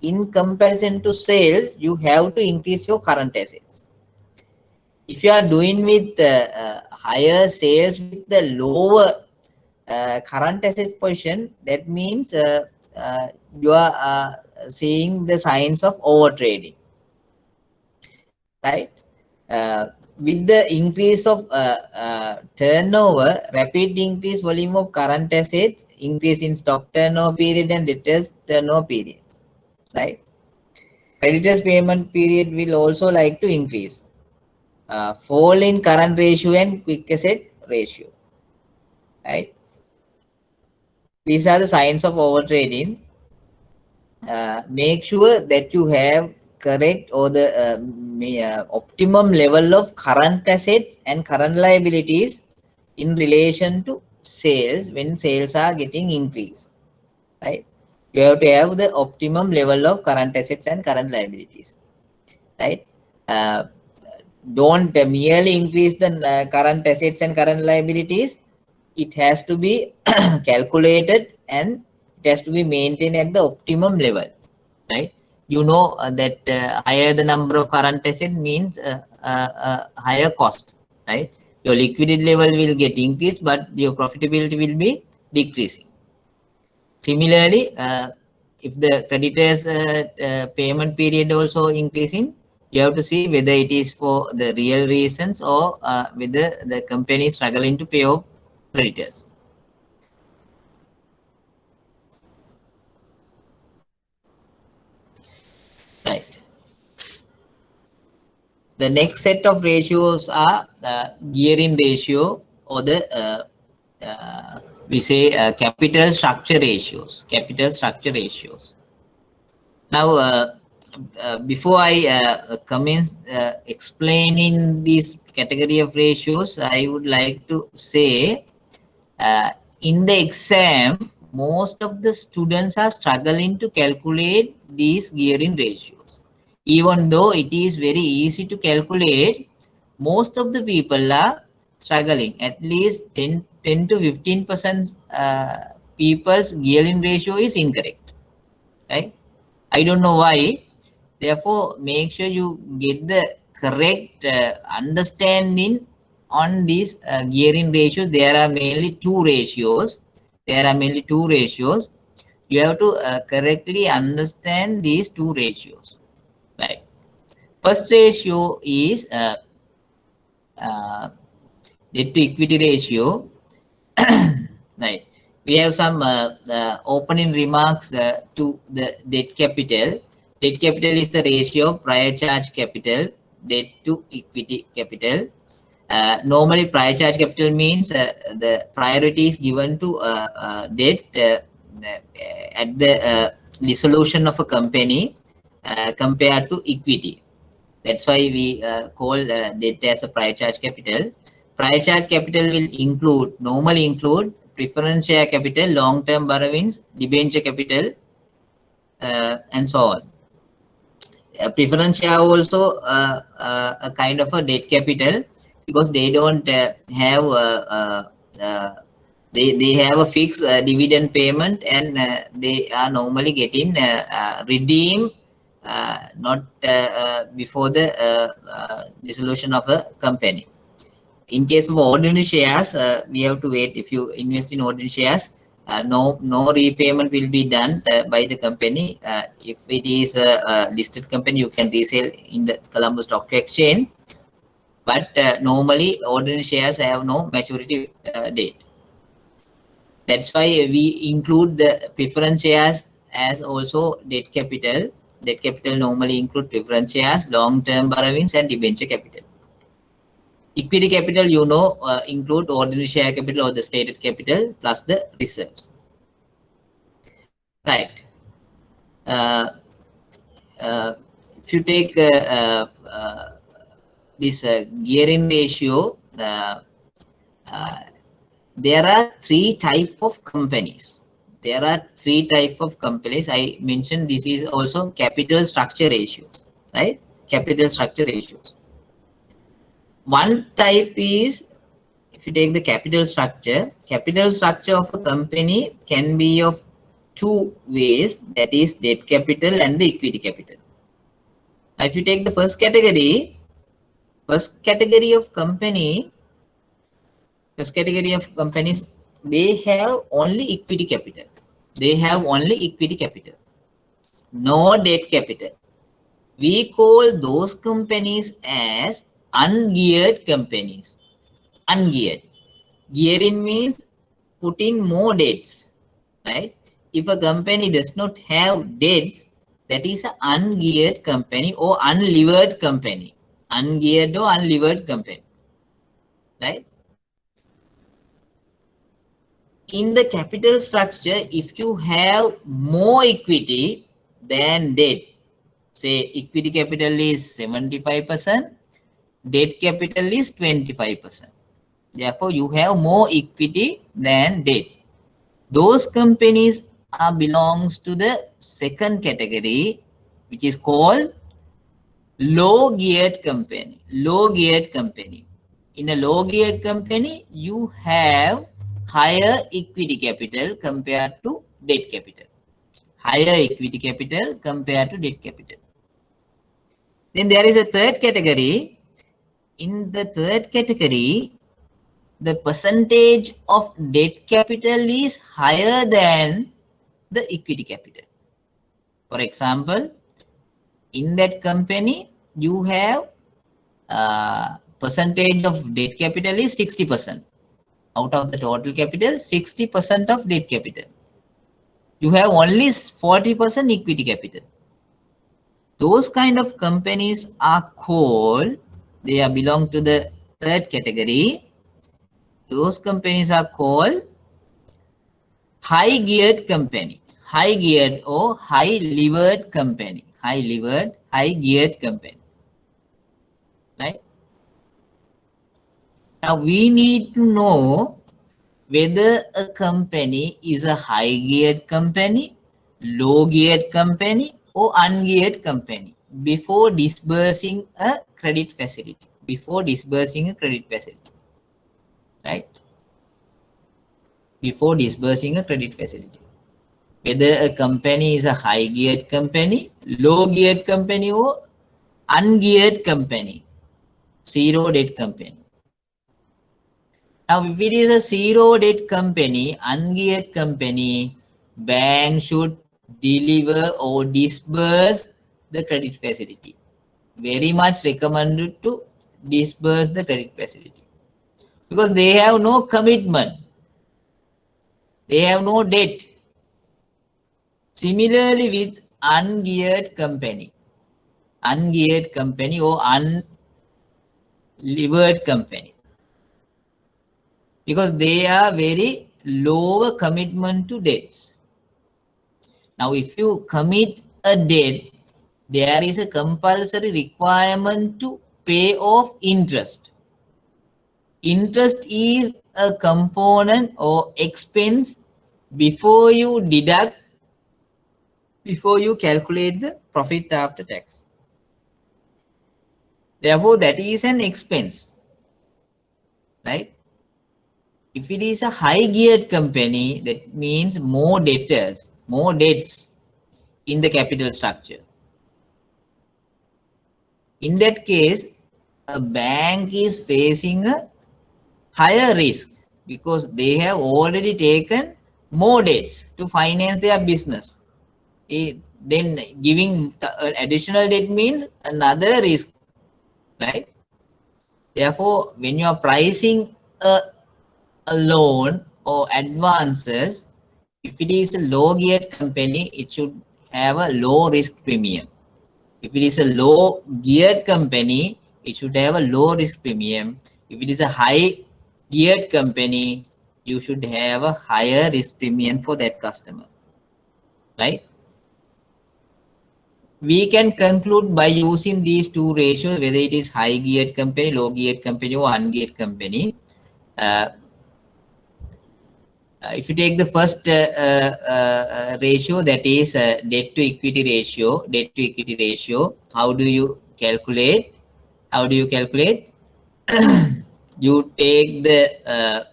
in comparison to sales, you have to increase your current assets. If you are doing with higher sales with the lower current assets position, that means you are seeing the signs of over trading, right? With the increase of turnover, rapid increase volume of current assets, increase in stock turnover period and debtors turnover period, right? Creditors payment period will also like to increase. Fall in current ratio and quick asset ratio, right? These are the signs of overtrading. Make sure that you have correct or the optimum level of current assets and current liabilities in relation to sales when sales are getting increased, right? You have to have the optimum level of current assets and current liabilities, right? Uh, don't merely increase the current assets and current liabilities. It has to be calculated and it has to be maintained at the optimum level, right? You know that higher the number of current asset means higher cost, right? Your liquidity level will get increased, but your profitability will be decreasing. Similarly, if the creditors payment period also increasing, You have to see whether it is for the real reasons or whether the company is struggling to pay off creditors. Right. The next set of ratios are gearing ratio, or the we say capital structure ratios. Capital structure ratios. Now, before I commence explaining this category of ratios, I would like to say in the exam, most of the students are struggling to calculate these gearing ratios. Even though it is very easy to calculate, most of the people are struggling. At least 10 to 15% people's gearing ratio is incorrect, right? I don't know why. Therefore, make sure you get the correct understanding on these gearing ratios. There are mainly two ratios. There are mainly two ratios. You have to correctly understand these two ratios. Right. First ratio is uh, debt to equity ratio. Right. We have some opening remarks to the debt capital. Debt capital is the ratio of prior charge capital, debt to equity capital. Normally, prior charge capital means the priority is given to debt at the dissolution of a company compared to equity. That's why we call debt as a prior charge capital. Prior charge capital will normally include preference share capital, long-term borrowings, debenture capital, and so on. Preference share also a kind of a debt capital, because they don't have they have a fixed dividend payment, and they are normally getting redeemed not before the dissolution of a company. In case of ordinary shares, we have to wait. If you invest in ordinary shares, no repayment will be done by the company. If it is a listed company, you can resell in the Colombo Stock Exchange. But normally, ordinary shares have no maturity date. That's why we include the preference shares as also debt capital. Debt capital normally include preference shares, long-term borrowings, and debenture capital. Equity capital, include ordinary share capital or the stated capital plus the reserves. Right. If you take this gearing ratio, there are three types of companies. There are three types of companies. I mentioned this is also capital structure ratios, right? Capital structure ratios. One type is, if you take the capital structure of a company can be of two ways, that is debt capital and the equity capital. Now, if you take the first category of companies, they have only equity capital. No debt capital. We call those companies as ungeared companies. Ungeared. Gearing means putting more debts, right? If a company does not have debts, that is an ungeared company or unlevered company. Ungeared or unlevered company, right? In the capital structure, if you have more equity than debt, say equity capital is 75%, debt capital is 25%. Therefore, you have more equity than debt. Those companies belongs to the second category, which is called low geared company. In a low geared company, you have higher equity capital compared to debt capital. Then there is a third category. In the third category, the percentage of debt capital is higher than the equity capital. For example, in that company, you have percentage of debt capital is 60%. Out of the total capital, 60% of debt capital. You have only 40% equity capital. Those kind of companies are called, they are belong to the third category. Those companies are called high geared company, high geared or high levered company, high levered, high geared company, right? Now we need to know whether a company is a high geared company, low geared company, or ungeared company before disbursing a credit facility. Before disbursing a credit facility, right? Before disbursing a credit facility. Whether a company is a high geared company, low geared company, or ungeared company, zero debt company. Now, if it is a zero debt company, ungeared company, bank should deliver or disburse the credit facility. Very much recommended to disburse the credit facility because they have no commitment. They have no debt. Similarly with ungeared company or unlevered company, because they are very lower commitment to debts. Now, if you commit a debt, there is a compulsory requirement to pay off interest. Interest is a component or expense before you deduct, before you calculate the profit after tax. Therefore, that is an expense, right? If it is a high geared company, that means more debtors, more debts in the capital structure. In that case, a bank is facing a higher risk because they have already taken more debts to finance their business. Then giving additional debt means another risk, right? Therefore, when you are pricing a loan or advances, if it is a low geared company, it should have a low risk premium. If it is a low geared company, it should have a low risk premium. If it is a high geared company, you should have a higher risk premium for that customer, right? We can conclude by using these two ratios, whether it is high geared company, low geared company, or ungeared company. If you take the first ratio, that is debt to equity ratio, how do you calculate? You take the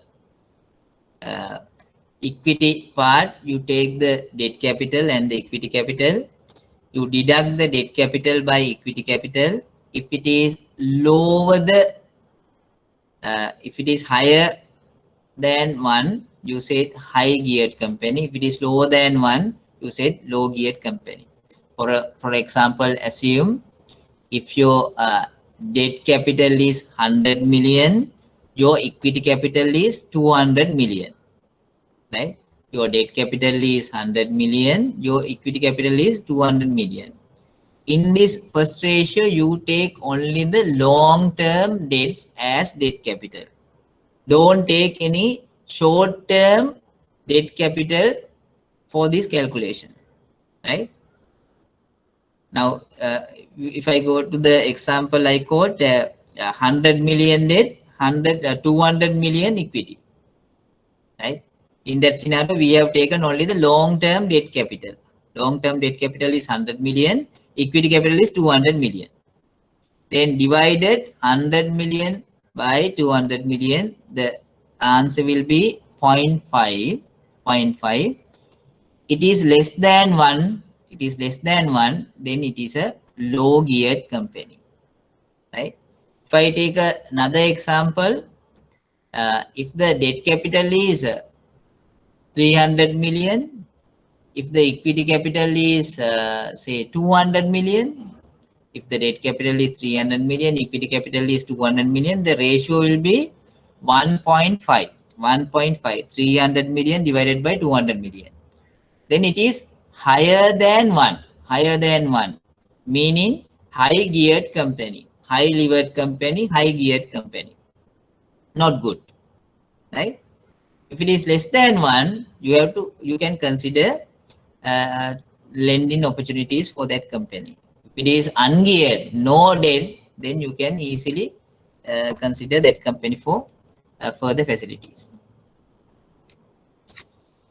equity part, you take the debt capital and the equity capital, you deduct the debt capital by equity capital. If it is lower if it is higher than 1, you said high geared company. If it is lower than 1, you said low geared company. For example, assume if your debt capital is 100 million, your equity capital is 200 million, right? Your debt capital is 100 million, your equity capital is 200 million. In this first ratio, you take only the long-term debts as debt capital. Don't take any short-term debt capital for this calculation, right? Now, if I go to the example I quote, 100 million debt, 200 million equity, right? In that scenario, we have taken only the long-term debt capital. Long-term debt capital is 100 million, equity capital is 200 million. Then divided 100 million by 200 million, the answer will be 0.5. 0.5. It is less than 1. It is less than 1. Then it is a low geared company, right? If I take another example, if the debt capital is 300 million, if the equity capital is say 200 million, If the debt capital is 300 million, equity capital is 200 million, the ratio will be 1.5. 1.5. 300 million divided by 200 million. Then it is higher than 1. Higher than 1. Meaning high geared company. High levered company, high geared company. Not good. Right? If it is less than 1, you can consider lending opportunities for that company. If it is ungeared, no debt, then you can easily consider that company for further facilities.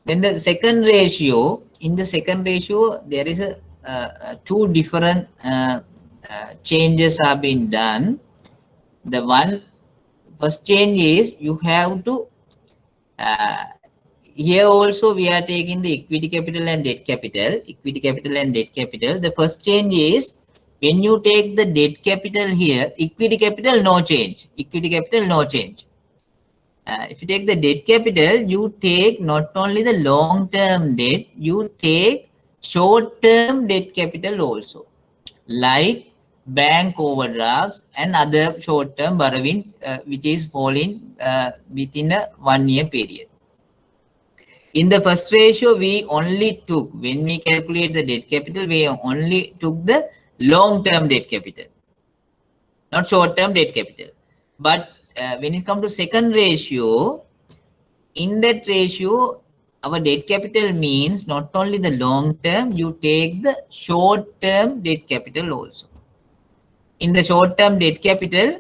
Then the second ratio, in the second ratio, there is two different changes are being done. The first change is you have to here also we are taking the equity capital and debt capital. Equity capital and debt capital. The first change is when you take the debt capital here, equity capital no change. Equity capital no change. If you take the debt capital, you take not only the long-term debt, you take short-term debt capital also, like bank overdrafts and other short-term borrowing, which is falling within a 1 year period. In the first ratio, we only took, when we calculate the debt capital, we only took the long-term debt capital, not short-term debt capital. But when it comes to second ratio, in that ratio, our debt capital means not only the long-term, you take the short-term debt capital also. In the short-term debt capital,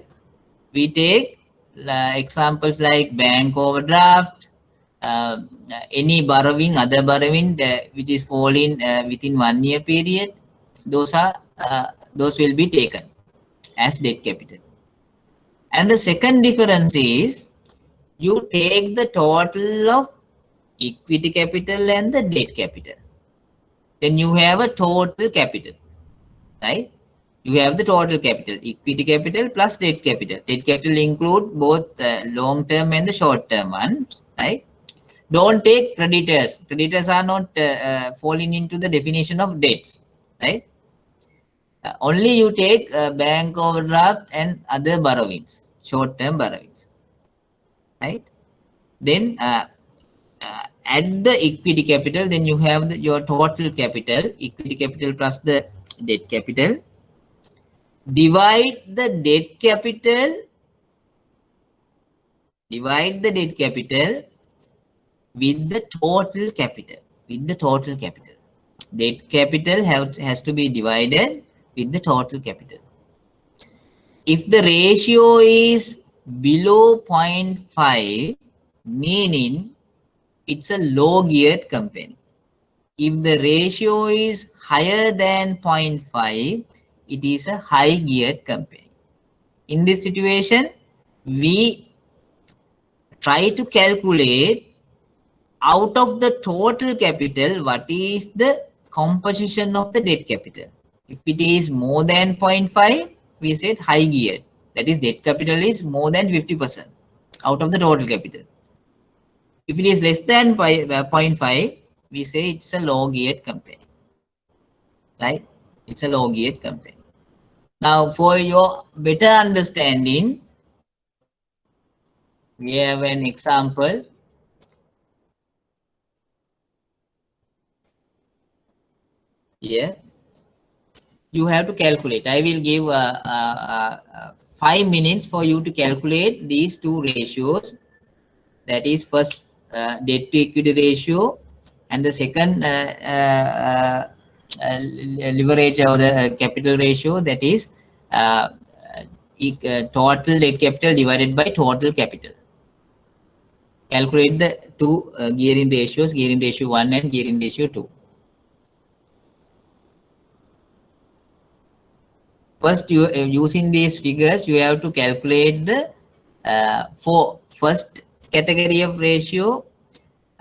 we take examples like bank overdraft, any borrowing, other borrowing which is falling within 1 year period, those will be taken as debt capital. And the second difference is you take the total of equity capital and the debt capital. Then you have a total capital, right? You have the total capital, equity capital plus debt capital. Debt capital include both long-term and the short-term ones, right? Don't take creditors. Creditors are not falling into the definition of debts, right? Only you take bank overdraft and other borrowings, short-term borrowings, right? Then add the equity capital. Then you have your total capital, equity capital plus the debt capital. Divide the debt capital. Divide the debt capital with the total capital. With the total capital. Debt capital has to be divided with the total capital. If the ratio is below 0.5, meaning it's a low geared company. If the ratio is higher than 0.5, it is a high geared company. In this situation, we try to calculate out of the total capital, what is the composition of the debt capital. If it is more than 0.5, we said high geared. That is, debt capital is more than 50% out of the total capital. If it is less than 0.5, we say it's a low geared company, right? It's a low geared company. Now, for your better understanding, we have an example. Here, you have to calculate. I will give 5 minutes for you to calculate these two ratios. That is first debt to equity ratio, and the second leverage or the capital ratio, that is total debt capital divided by total capital. Calculate the two gearing ratios, gearing ratio 1 and gearing ratio 2. First, using these figures, you have to calculate the for first category of ratio,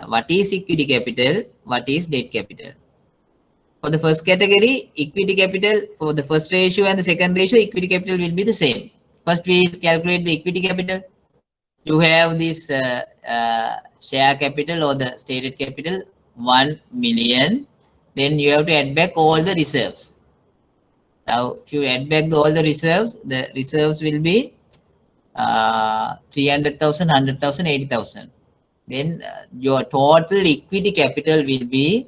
what is equity capital, what is debt capital. For the first category, equity capital, for the first ratio and the second ratio, equity capital will be the same. First, we calculate the equity capital. You have this share capital or the stated capital, 1 million. Then you have to add back all the reserves. Now, if you add back all the reserves will be 300,000, 100,000, 80,000. Then your total equity capital will be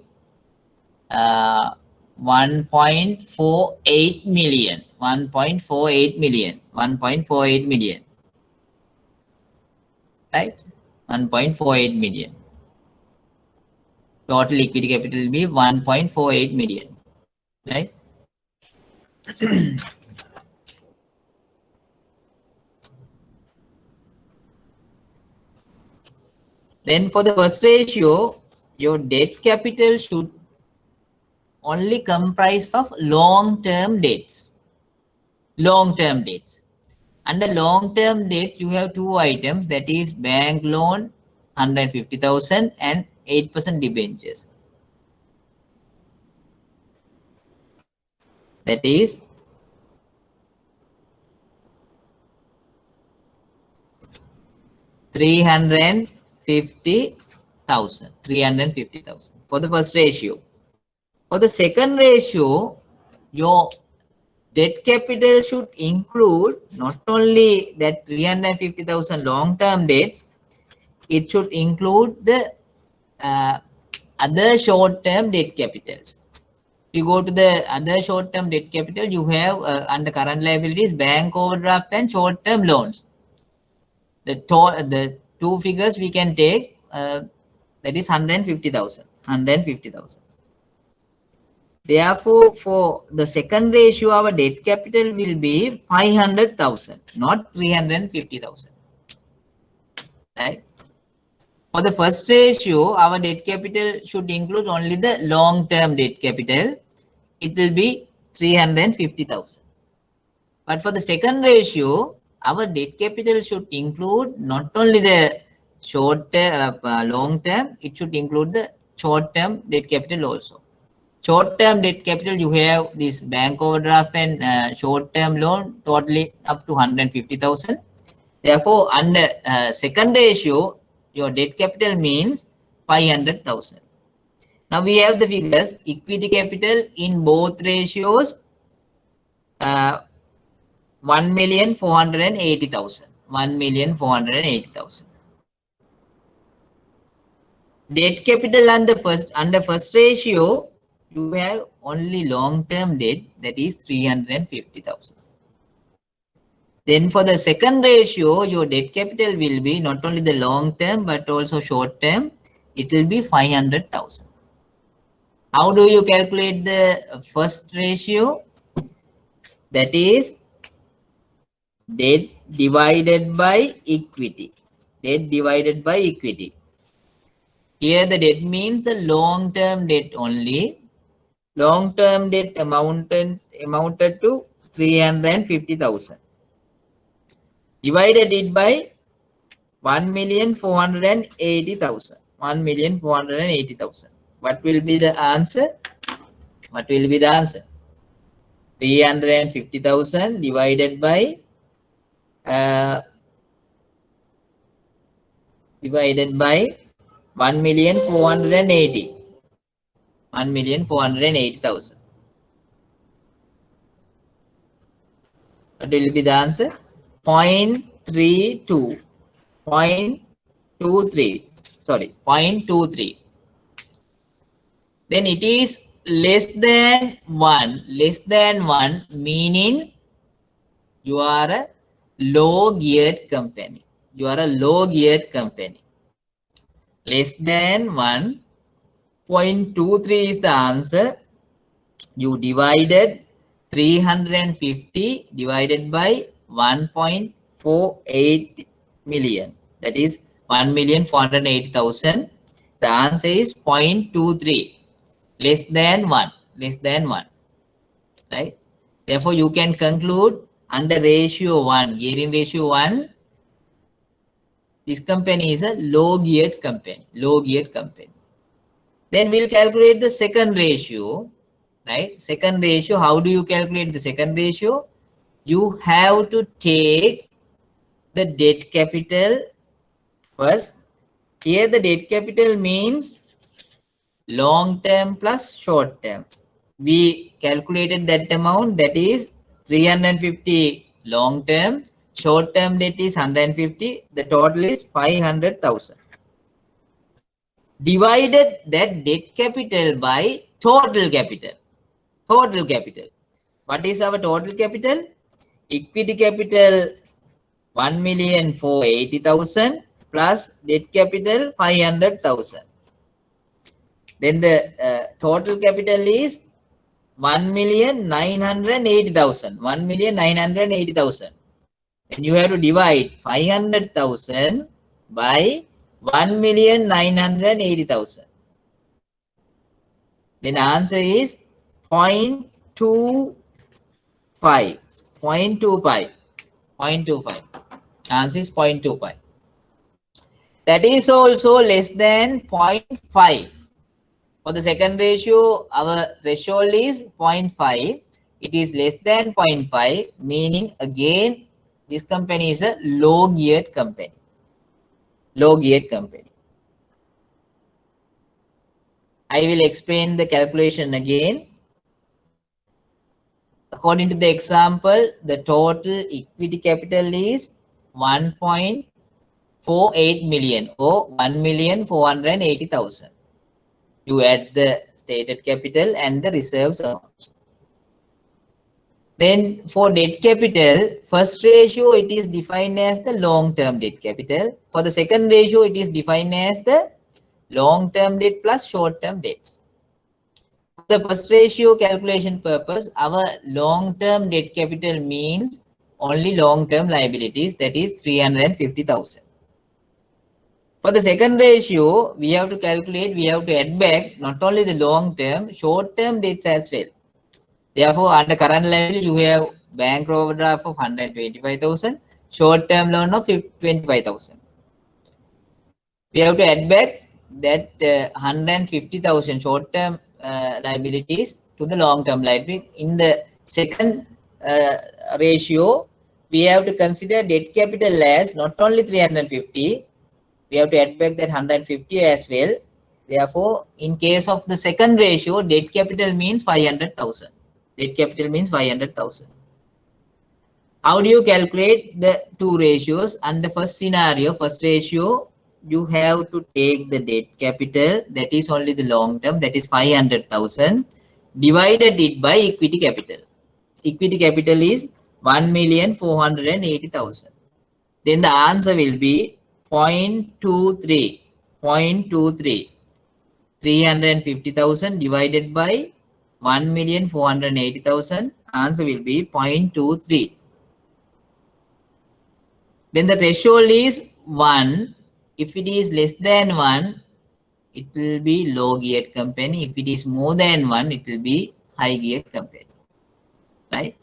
1.48 million. 1.48 million. 1.48 million. Right? 1.48 million. Total equity capital will be 1.48 million. Right? Then for the first ratio, your debt capital should only comprise of long-term debts. Long-term debts. Under long-term debts, you have two items, that is bank loan 150,000 and 8% debentures. That is 350,000. 350,000 for the first ratio. For the second ratio, your debt capital should include not only that 350,000 long-term debts, it should include the other short-term debt capitals. If you go to the other short-term debt capital, you have under current liabilities, bank overdraft and short-term loans. The two figures we can take, that is 150,000. 150,000. Therefore, for the second ratio, our debt capital will be 500,000, not 350,000. Right? For the first ratio, our debt capital should include only the long-term debt capital. It will be 350,000. But for the second ratio, our debt capital should include not only the long term, it should include the short term debt capital also. Short term debt capital, you have this bank overdraft and short term loan totally up to 150,000. Therefore, under second ratio, your debt capital means 500,000. Now we have the figures. Equity capital in both ratios, 1,480,000. 1,480,000. Debt capital under first ratio, you have only long-term debt, that is 350,000. Then for the second ratio, your debt capital will be not only the long-term but also short-term. It will be 500,000. How do you calculate the first ratio? That is debt divided by equity. Debt divided by equity. Here the debt means the long-term debt only. Long-term debt amounted to 350,000. Divided it by 1,480,000. 1,480,000. What will be the answer? What will be the answer? 350,000 divided by 1,480,000. 1,480,000. What will be the answer? 0.32. 0.23. Sorry, 0.23. Then it is less than 1. Less than 1 meaning you are a low geared company. You are a low geared company. Less than 1. 0.23 is the answer. You divided 350 divided by 1.48 million. That is 1,480,000. The answer is 0.23. Less than 1. Less than 1. Right? Therefore, you can conclude under ratio 1, gearing ratio 1, this company is a low geared company. Low geared company. Then we'll calculate the second ratio. Right? Second ratio, how do you calculate the second ratio? You have to take the debt capital first. Here the debt capital means long term plus short term. we calculated that amount, that is 350 long term, short term debt is 150, the total is 500,000. Divided that debt capital by total capital. Total capital. What is our total capital? Equity capital 1,480,000 plus debt capital 500,000. Then the total capital is 1,980,000. 1,980,000. And you have to divide 500,000 by 1,980,000. Then answer is 0.25. 0.25. 0.25. Answer is 0.25. That is also less than 0.5. For the second ratio, our threshold is 0.5. It is less than 0.5, meaning again, this company is a low geared company. Low geared company. I will explain the calculation again. According to the example, the total equity capital is 1.48 million or 1,480,000. You add the stated capital and the reserves amount. Then for debt capital, first ratio, it is defined as the long-term debt capital. For the second ratio, it is defined as the long-term debt plus short-term debts. For the first ratio calculation purpose, our long-term debt capital means only long-term liabilities, that is 350,000. For the second ratio, we have to calculate, we have to add back not only the long-term, short-term debts as well. Therefore, under current liability, you have bank overdraft of 125,000, short-term loan of 25,000. We have to add back that 150,000 short-term liabilities to the long-term liability. In the second ratio, we have to consider debt capital as not only 350, we have to add back that 150 as well. Therefore, in case of the second ratio, debt capital means 500,000. Debt capital means 500,000. How do you calculate the two ratios? Under first scenario, first ratio, you have to take the debt capital, that is only the long term, that is 500,000, divided it by equity capital. Equity capital is 1,480,000. Then the answer will be 0.23. 0.23. 350,000 divided by 1,480,000. Answer will be 0.23. Then the threshold is 1. If it is less than 1, it will be low geared company. If it is more than 1, it will be high geared company. Right?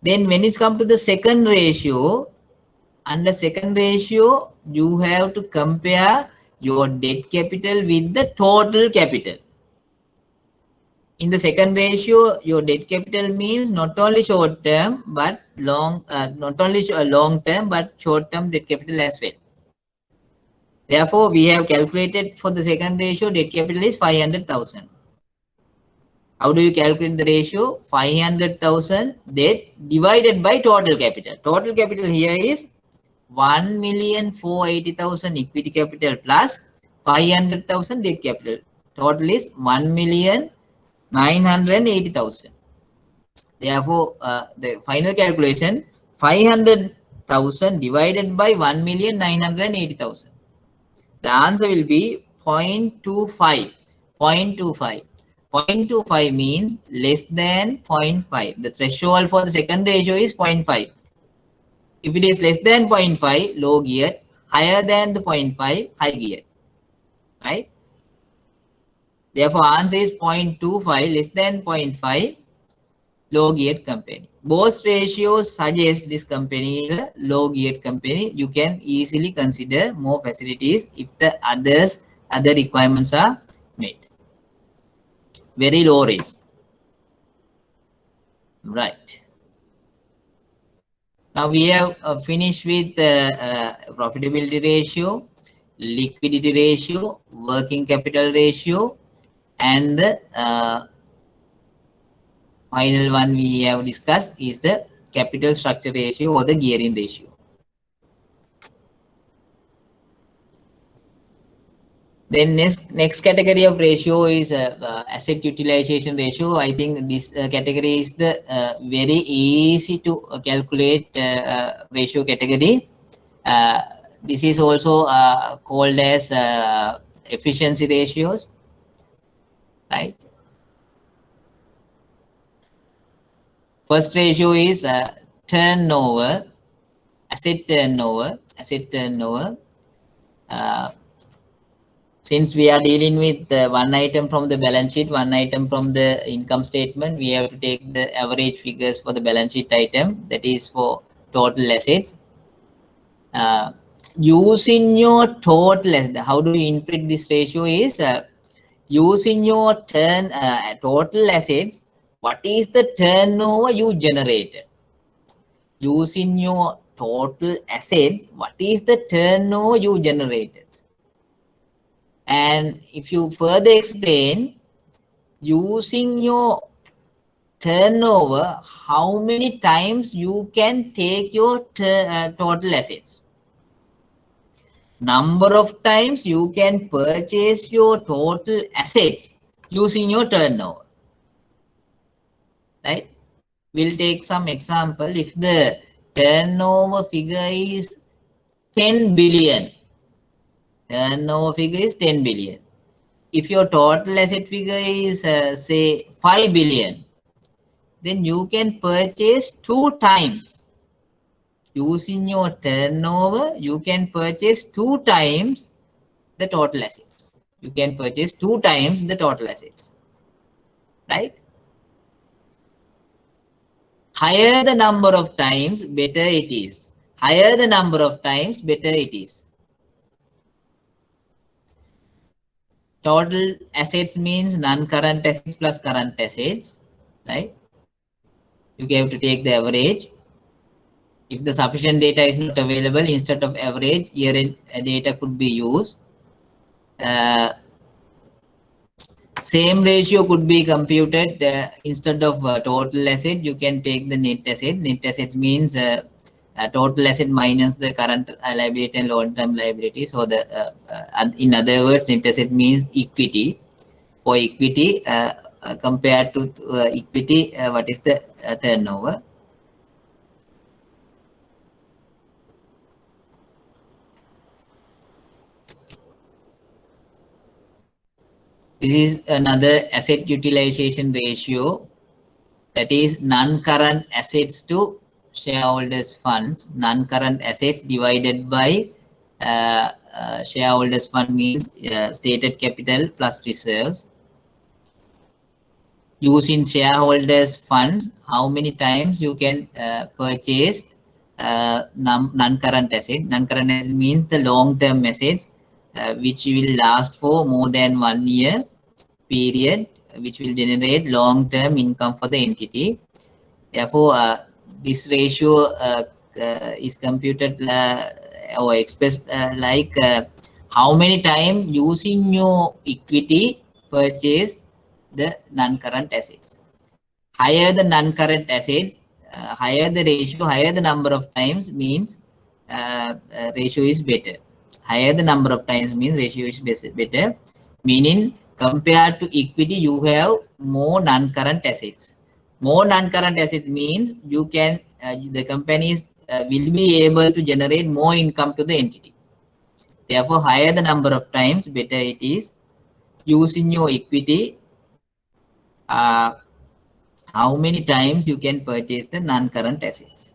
Then when it's come to the second ratio, under second ratio, you have to compare your debt capital with the total capital. In the second ratio, your debt capital means not only short term but long, not only long term but short term debt capital as well. Therefore, we have calculated for the second ratio, debt capital is 500,000. How do you calculate the ratio? 500,000 debt divided by total capital. Total capital here is 1,480,000 equity capital plus 500,000 debt capital. Total is 1,980,000. Therefore, the final calculation, 500,000 divided by 1,980,000. The answer will be 0.25. 0.25. 0.25 means less than 0.5. The threshold for the second ratio is 0.5. If it is less than 0.5, low geared, higher than the 0.5, high geared. Right? Therefore, answer is 0.25, less than 0.5, low geared company. Both ratios suggest this company is a low geared company. You can easily consider more facilities if the other requirements are met. Very low risk. Right. Now we have finished with profitability ratio, liquidity ratio, working capital ratio, and the final one we have discussed is the capital structure ratio or the gearing ratio. Then next category of ratio is asset utilization ratio. I think this category is the very easy to calculate ratio category. This is also called as efficiency ratios, right? First ratio is turnover, asset turnover, asset turnover. Since we are dealing with one item from the balance sheet, one item from the income statement, we have to take the average figures for the balance sheet item, that is for total assets. Using your total asset, how do you interpret this ratio is using your total assets, what is the turnover you generated? Using your total assets, what is the turnover you generated? And if you further explain, using your turnover, how many times you can take your total assets? Number of times you can purchase your total assets using your turnover, right? We'll take some example. If the turnover figure is 10 billion, turnover figure is 10 billion. If your total asset figure is say 5 billion, then you can purchase 2 times. Using your turnover, you can purchase 2 times the total assets. You can purchase 2 times the total assets, right? Higher the number of times, better it is. Higher the number of times, better it is. Total assets means non-current assets plus current assets, right? You have to take the average. If the sufficient data is not available, instead of average, year-end data could be used. Same ratio could be computed instead of total asset. You can take the net asset. Net assets means total asset minus the current liability and long-term liability. So in other words, net asset means equity. For equity, compared to equity, what is the turnover? This is another asset utilization ratio, that is non-current assets to shareholders funds. Non-current assets divided by shareholders fund means stated capital plus reserves. Using shareholders funds, how many times you can purchase non-current asset? Non-current asset means the long-term assets which will last for more than 1 year period, which will generate long-term income for the entity. Therefore, this ratio is computed or expressed like how many times using your equity purchase the non-current assets. Higher the non-current assets, higher the ratio, higher the number of times means ratio is better. Higher the number of times means ratio is better, meaning compared to equity, you have more non-current assets. More non-current assets means you can, the companies will be able to generate more income to the entity. Therefore, higher the number of times, better it is. Using your equity, how many times you can purchase the non-current assets.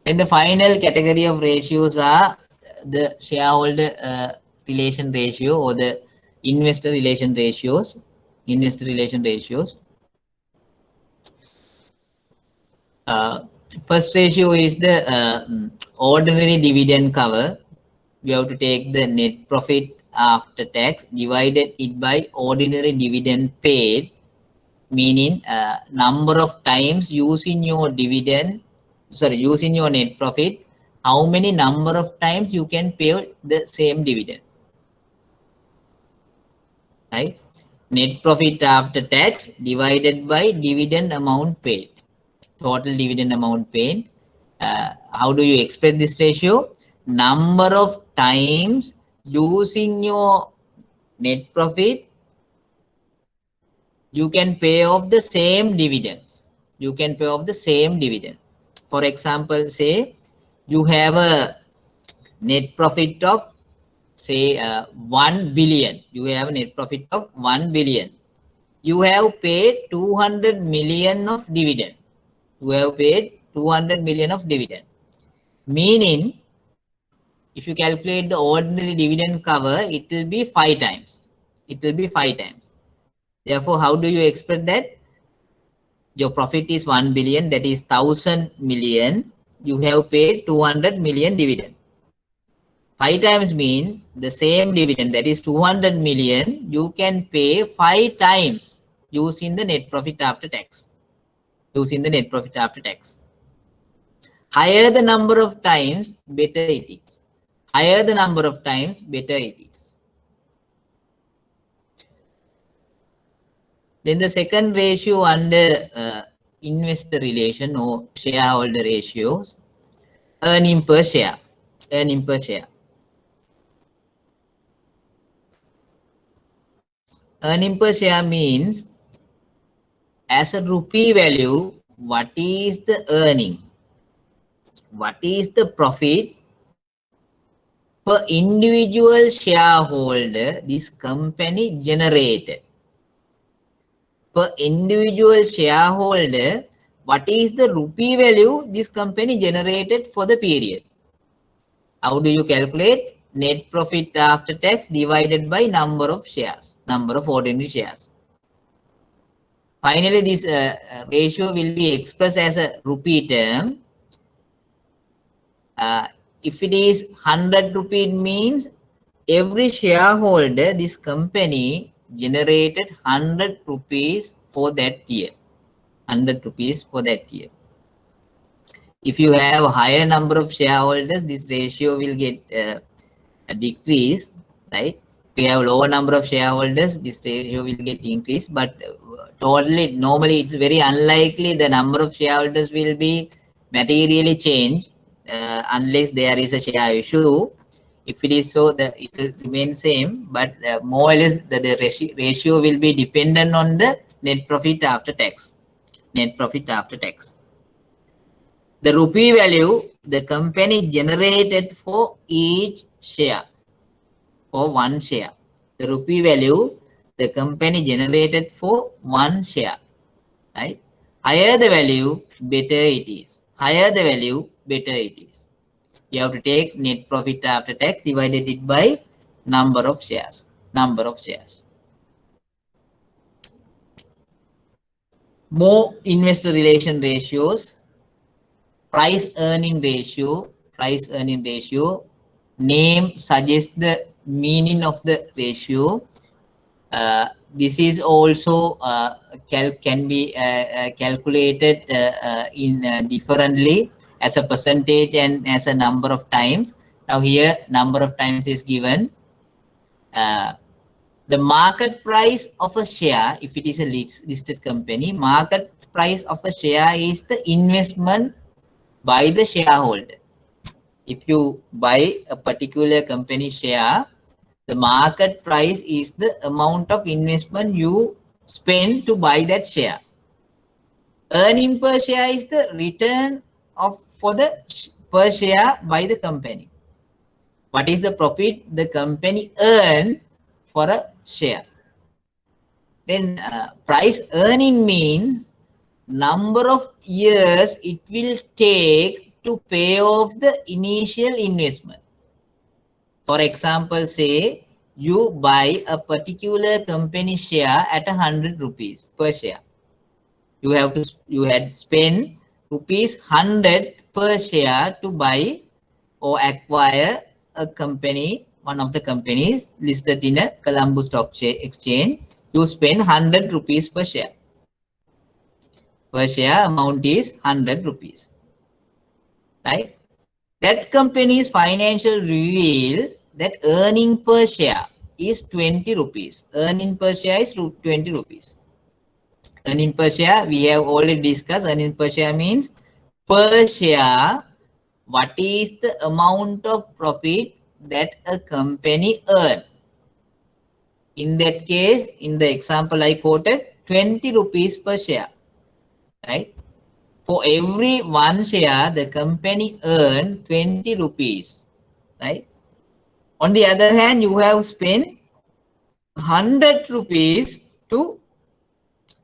And the final category of ratios are the shareholder relation ratio or the investor relation ratios. Investor relation ratios. First ratio is the ordinary dividend cover. We have to take the net profit after tax, divided it by ordinary dividend paid, meaning number of times using your dividend, using your net profit, how many number of times you can pay the same dividend, right? net profit after tax divided by dividend amount paid. Total dividend amount paid. How do you express this ratio? Number of times using your net profit, you can pay off the same dividends. You can pay off the same dividend. For example, say you have a net profit of say 1 billion. You have a net profit of 1 billion. You have paid 200 million of dividend. You have paid 200 million of dividend. Meaning, if you calculate the ordinary dividend cover, it will be 5 times. It will be 5 times. Therefore, how do you express that? Your profit is 1 billion, that is 1000 million. You have paid 200 million dividend. 5 times mean the same dividend, that is 200 million, you can pay 5 times using the net profit after tax. Using the net profit after tax. Higher the number of times, better it is. Higher the number of times, better it is. Then the second ratio under investor relation or shareholder ratios, earning per share. Earning per share. Earning per share means as a rupee value, what is the earning? What is the profit per individual shareholder this company generated? Per individual shareholder, what is the rupee value this company generated for the period? How do you calculate? Net profit after tax divided by number of shares, number of ordinary shares. Finally, this ratio will be expressed as a rupee term. If it is 100 rupee, means every shareholder, this company generated 100 rupees for that year. 100 rupees for that year. If you have a higher number of shareholders, this ratio will get decreased, right? If you have lower number of shareholders, this ratio will get increased, but normally it's very unlikely the number of shareholders will be materially changed unless there is a share issue. If it is so, it will remain same, but more or less the ratio will be dependent on the net profit after tax. Net profit after tax. The rupee value the company generated for each share, for one share. The rupee value the company generated for one share, right? Higher the value, better it is. Higher the value, better it is. You have to take net profit after tax divided it by number of shares. Number of shares. More investor relation ratios. Price earning ratio. Price earning ratio. Name suggests the meaning of the ratio. This is also can be calculated in differently as a percentage and as a number of times. Now here number of times is given. The market price of a share, if it is a listed company, market price of a share is the investment by the shareholder. If you buy a particular company share, the market price is the amount of investment you spend to buy that share. Earning per share is the return for the per share by the company. What is the profit the company earned for a share? Then price earning means number of years it will take to pay off the initial investment. For example, say you buy a particular company share at 100 rupees per share. You had spent rupees 100 per share to buy or acquire a company, one of the companies listed in a Colombo Stock Exchange. You spend 100 rupees per share. Per share amount is 100 rupees. Right? That company's financial reveal that earning per share. is 20 rupees. Earning per share is 20 rupees. Earning per share, we have already discussed. Earning per share means per share, what is the amount of profit that a company earn. In that case, in the example I quoted, 20 rupees per share, right? For every one share, the company earn 20 rupees, right? On the other hand, you have spent 100 rupees to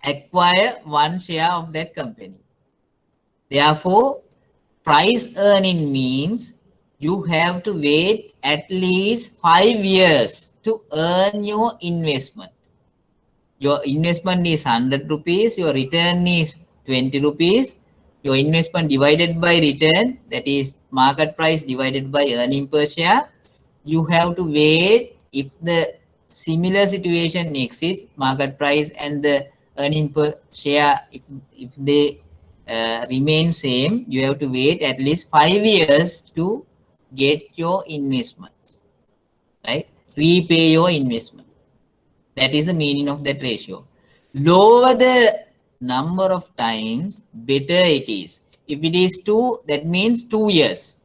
acquire one share of that company. Therefore, price earning means you have to wait at least 5 years to earn your investment. Your investment is 100 rupees, your return is 20 rupees. Your investment divided by return, that is market price divided by earning per share. You have to wait if the similar situation exists, market price and the earning per share, if they remain same, you have to wait at least 5 years to get your investments, right? Repay your investment. That is the meaning of that ratio. Lower the number of times, better it is. If it is 2, that means 2 years.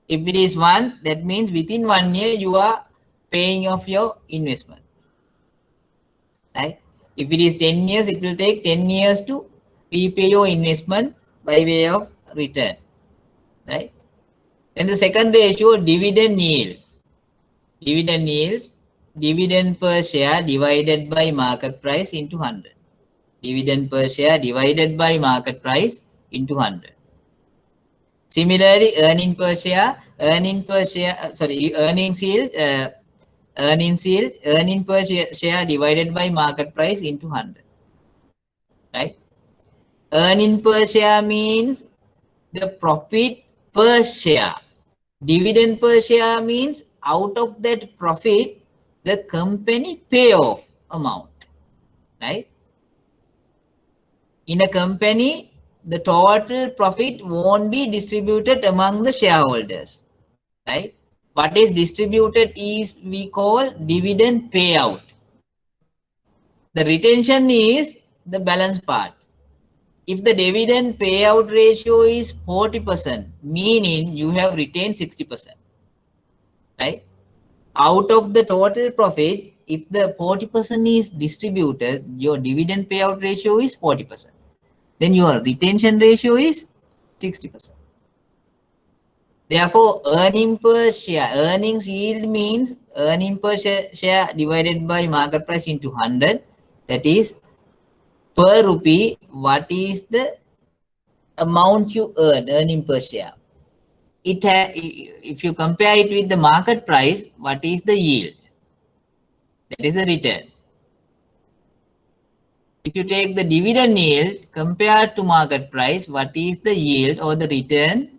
If it is 1, that means within 1 year you are paying off your investment, right? If it is 10 years, it will take 10 years to repay your investment by way of return, right? Then the second ratio, dividend yield. Dividend yields, dividend per share divided by market price into 100. Dividend per share divided by market price into 100. Similarly, earning per share, earnings yield, earning per share divided by market price into 100, right? Earning per share means the profit per share. Dividend per share means out of that profit, the company payoff amount, right? In a company, the total profit won't be distributed among the shareholders, right? What is distributed is we call dividend payout. The retention is the balance part. If the dividend payout ratio is 40%, meaning you have retained 60%, right? Out of the total profit, if the 40% is distributed, your dividend payout ratio is 40%. Then your retention ratio is 60%. Therefore, earning per share, earnings yield means earning per share divided by market price into 100. That is per rupee, what is the amount you earn, earning per share. If you compare it with the market price, what is the yield? That is the return. If you take the dividend yield compared to market price, what is the yield or the return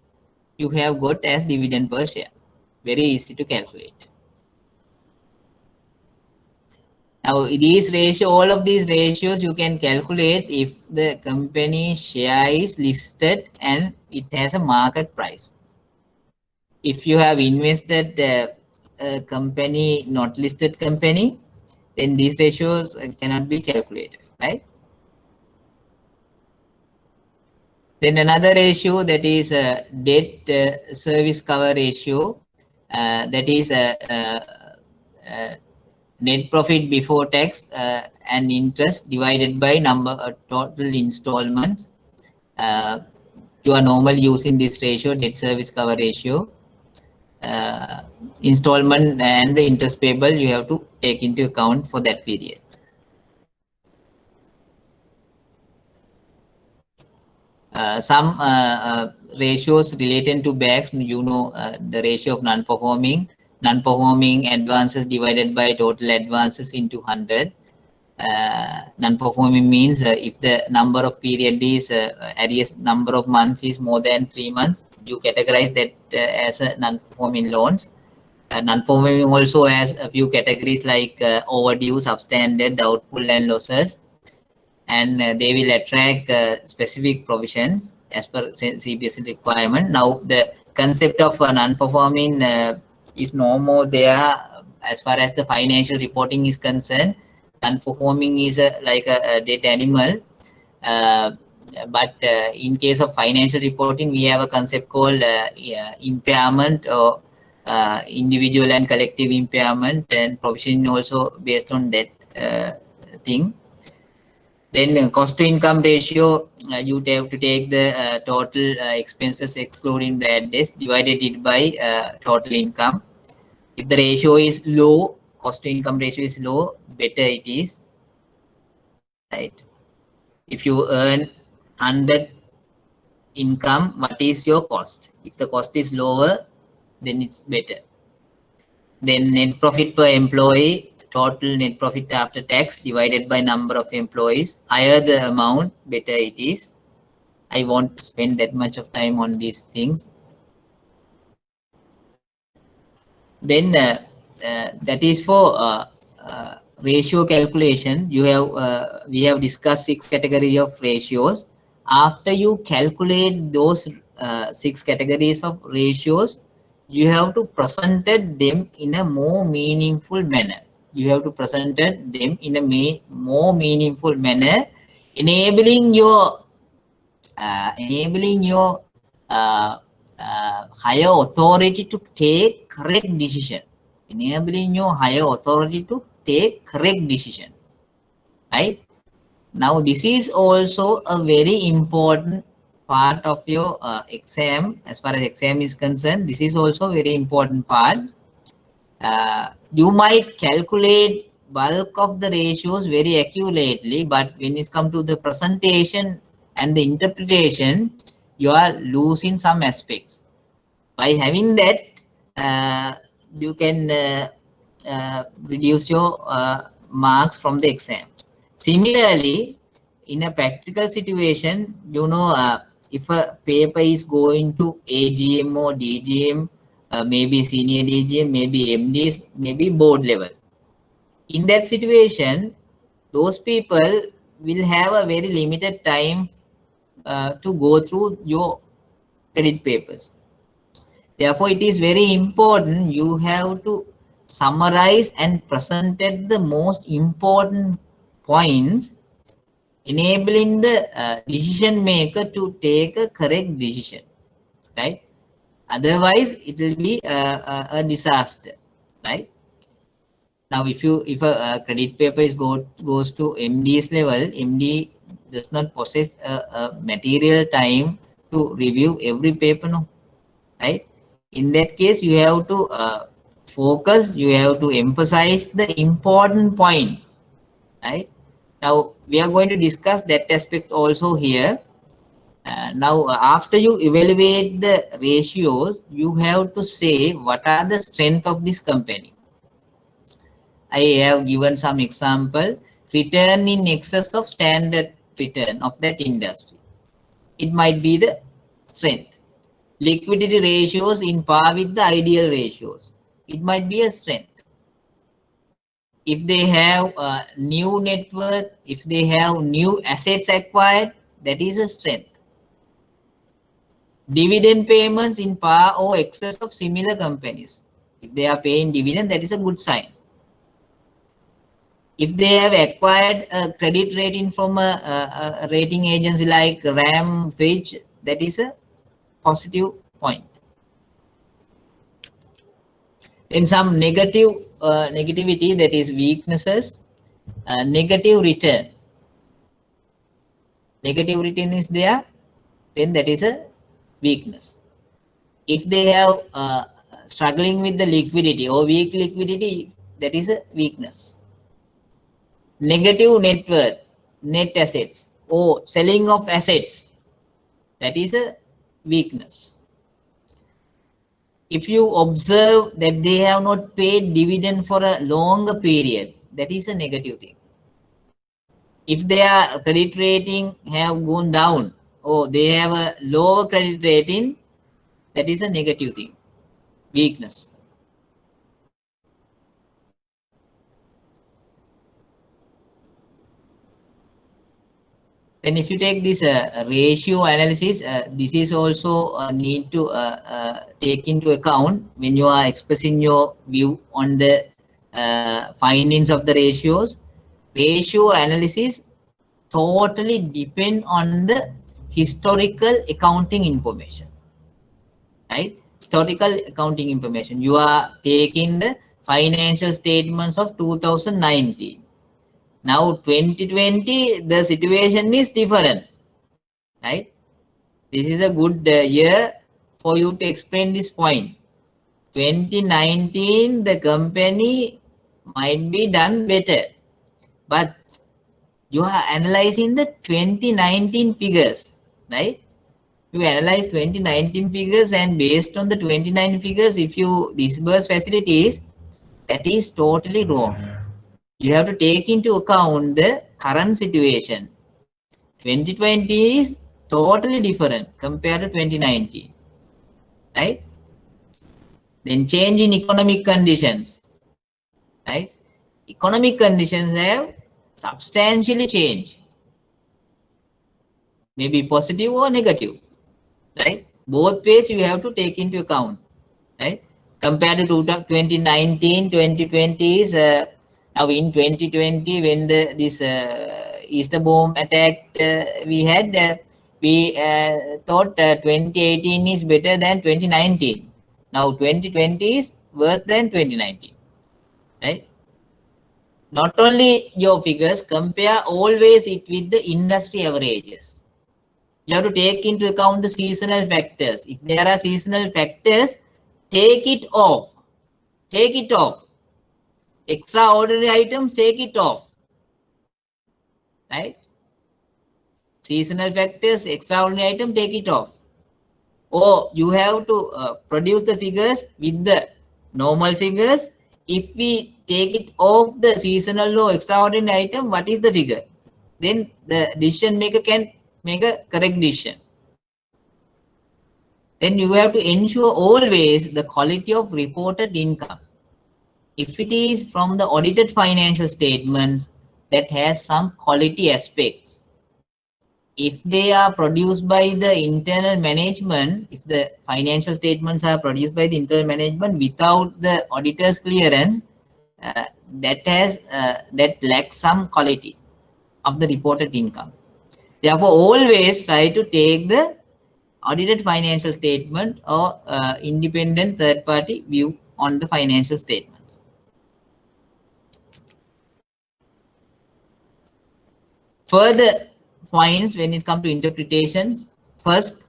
you have got as dividend per share? Very easy to calculate. Now, these ratio, all of these ratios you can calculate if the company share is listed and it has a market price. If you have invested a company, not listed company, then these ratios cannot be calculated, right? Then another ratio, that is debt service cover ratio, that is net profit before tax and interest divided by number of total installments. You are normally using this ratio, debt service cover ratio. Installment and the interest payable you have to take into account for that period. Some ratios related to banks, you know, the ratio of non-performing advances divided by total advances into 100. Non-performing means if the number of period is arrears number of months is more than 3 months, you categorize that as a non-performing loans. Non-performing also has a few categories like overdue, substandard, doubtful, and losses, and they will attract specific provisions as per CBSE requirement. Now, the concept of non-performing is no more there as far as the financial reporting is concerned, non-performing is like a dead animal. Uh, but in case of financial reporting, we have a concept called impairment, or individual and collective impairment, and provisioning also based on that thing. Then cost to income ratio, you have to take the total expenses excluding bad debts divided it by total income. If the ratio is low, cost to income ratio is low, better it is, right? If you earn 100 income, what is your cost? If the cost is lower, then it's better. Then net profit per employee, total net profit after tax divided by number of employees. Higher the amount, better it is. I won't spend that much of time on these things. Then that is for ratio calculation. You have we have discussed 6 categories of ratios. After you calculate those 6 categories of ratios, you have to present them in a more meaningful manner. You have to present them in a more meaningful manner, enabling your uh, higher authority to take correct decision. Enabling your higher authority to take correct decision, right? Now this is also a very important part of your exam. As far as exam is concerned, this is also a very important part. You might calculate bulk of the ratios very accurately, but when it comes to the presentation and the interpretation, you are losing some aspects. By having that, you can reduce your marks from the exam. Similarly, in a practical situation, if a paper is going to AGM or DGM, maybe senior DGM, maybe MDs, maybe board level. In that situation, those people will have a very limited time to go through your credit papers. Therefore, it is very important you have to summarize and presented the most important points, enabling the decision maker to take a correct decision, right? Otherwise, it will be a disaster, right? Now, if a credit paper goes to MD's level, MD does not possess a material time to review every paper, no, right? In that case, you have to focus, you have to emphasize the important point, right? Now, we are going to discuss that aspect also here. Now, after you evaluate the ratios, you have to say what are the strength of this company. I have given some example. Return in excess of standard return of that industry. It might be the strength. Liquidity ratios in par with the ideal ratios. It might be a strength. If they have new net worth, if they have new assets acquired, that is a strength. Dividend payments in par or excess of similar companies. If they are paying dividend, that is a good sign. If they have acquired a credit rating from a rating agency like RAM, Fitch, that is a positive point. Then some negativity, that is weaknesses. Negative return. Negative return is there, then that is a weakness. If they have struggling with the liquidity or weak liquidity, that is a weakness. Negative net worth, net assets, or selling of assets, that is a weakness. If you observe that they have not paid dividend for a longer period, that is a negative thing. If their credit rating have gone down or they have a lower credit rating, that is a negative thing, weakness. Then if you take this ratio analysis, this is also need to take into account when you are expressing your view on the findings of the ratios. Ratio analysis totally depend on the historical accounting information, right? Historical accounting information. You are taking the financial statements of 2019. Now 2020, the situation is different, right? This is a good year for you to explain this point. 2019, the company might be done better, but you are analyzing the 2019 figures, right? You analyze 2019 figures, and based on the 2019 figures, if you disburse facilities, that is totally wrong. You have to take into account the current situation. 2020 is totally different compared to 2019, right? Then change in economic conditions, right? Economic conditions have substantially changed, maybe positive or negative, right? Both ways you have to take into account, right? Compared to 2019, 2020 is now in 2020 when this Easter bomb attack we had, we thought 2018 is better than 2019. Now 2020 is worse than 2019, right? Not only your figures, compare always it with the industry averages. You have to take into account the seasonal factors. If there are seasonal factors, take it off. Take it off. Extraordinary items, take it off. Right? Seasonal factors, extraordinary item, take it off. Or you have to produce the figures with the normal figures. If we take it off the seasonal or extraordinary item, what is the figure? Then the decision maker can make a correct decision. Then you have to ensure always the quality of reported income. If it is from the audited financial statements, that has some quality aspects. If they are produced by the internal management, if the financial statements are produced by the internal management without the auditor's clearance, that lacks some quality of the reported income. Therefore, always try to take the audited financial statement or independent third-party view on the financial statements. Further points when it comes to interpretations. First,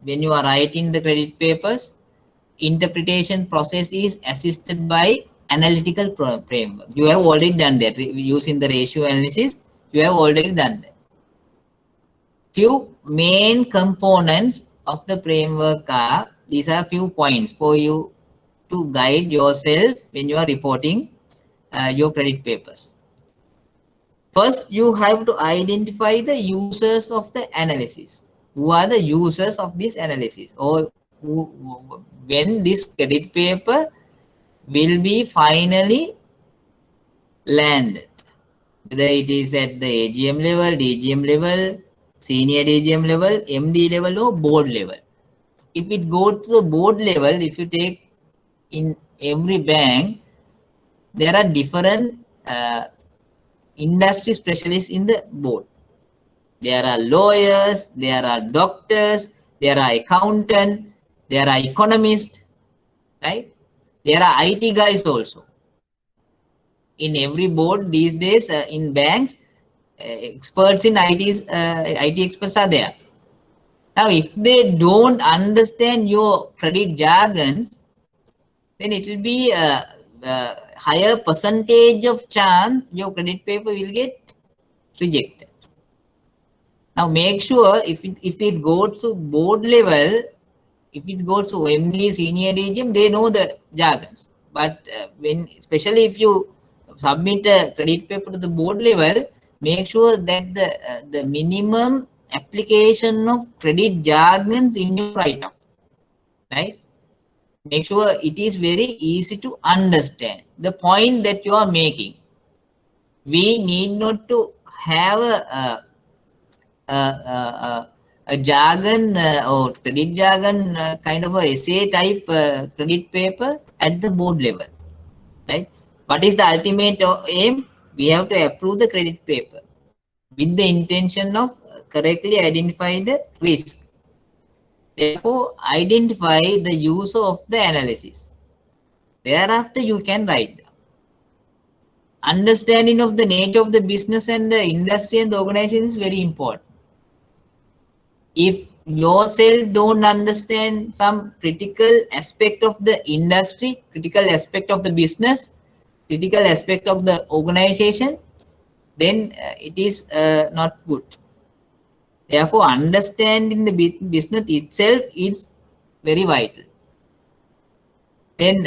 when you are writing the credit papers, interpretation process is assisted by analytical framework. You have already done that using the ratio analysis. You have already done that. Few main components of the framework are, these are few points for you to guide yourself when you are reporting your credit papers. First, you have to identify the users of the analysis. Who are the users of this analysis, or when this credit paper will be finally landed, whether it is at the AGM level, DGM level, senior DGM level, MD level, or board level. If it goes to the board level, if you take in every bank, there are different industry specialists in the board. There are lawyers, there are doctors, there are accountants, there are economists, right? There are IT guys also. In every board these days, in banks, experts in IT experts are there. Now, if they don't understand your credit jargons, then it will be a higher percentage of chance your credit paper will get rejected. Now, make sure if it goes to board level, if it goes to MD, senior DGM, they know the jargons. But when, especially if you submit a credit paper to the board level, make sure that the minimum application of credit jargons in your write-up, right? Make sure it is very easy to understand the point that you are making. We need not to have a jargon or credit jargon kind of a essay type credit paper at the board level, right? What is the ultimate aim? We have to approve the credit paper with the intention of correctly identify the risk. Therefore, identify the use of the analysis. Thereafter, you can write. Understanding of the nature of the business and the industry and the organization is very important. If yourself don't understand some critical aspect of the industry, critical aspect of the business, critical aspect of the organization, then it is not good. Therefore, understanding the business itself is very vital. Then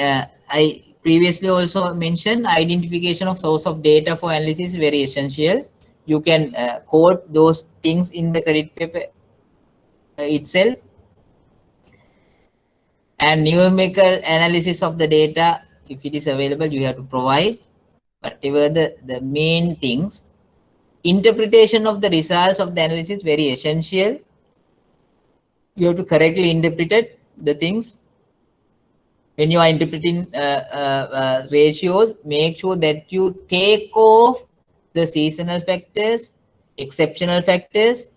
I previously also mentioned identification of source of data for analysis is very essential. You can quote those things in the credit paper itself. And numerical analysis of the data, if it is available, you have to provide whatever the main things. Interpretation of the results of the analysis very essential. You have to correctly interpret the things. When you are interpreting ratios, make sure that you take off the seasonal factors, exceptional factors,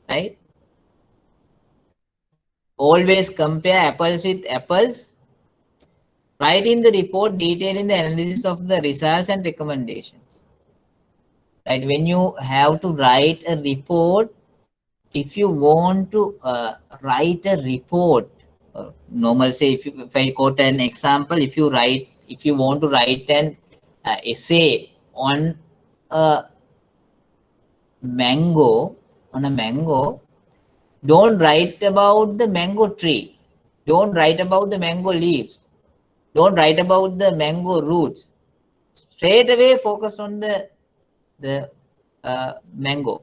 right? Always compare apples with apples. Write in the report detailing the analysis of the results and recommendations. Right? When you have to write a report, if you want to write a report, normal say if I quote an example, if you want to write an essay on a mango, don't write about the mango tree. Don't write about the mango leaves. Don't write about the mango roots. Straight away focus on the mango,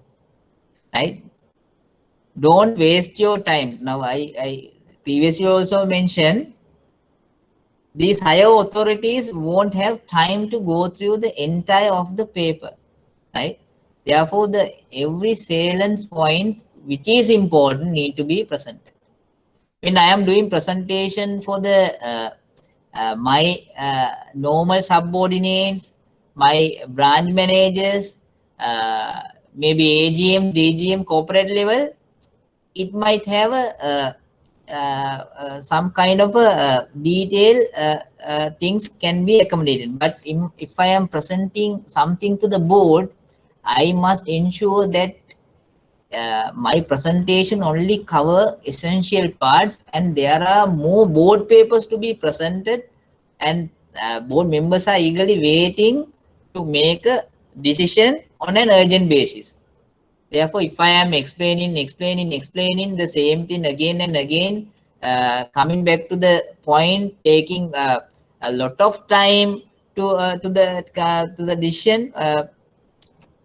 right? Don't waste your time. Now I previously also mentioned these higher authorities won't have time to go through the entire of the paper, right? Therefore, the every salient point which is important need to be presented. When I am doing presentation for the my normal subordinates, my branch managers, maybe AGM, DGM, corporate level, it might have some kind of a detail things can be accommodated. But if I am presenting something to the board, I must ensure that my presentation only cover essential parts, and there are more board papers to be presented, and board members are eagerly waiting to make a decision on an urgent basis. Therefore, if I am explaining the same thing again and again, coming back to the point, taking a lot of time to the decision,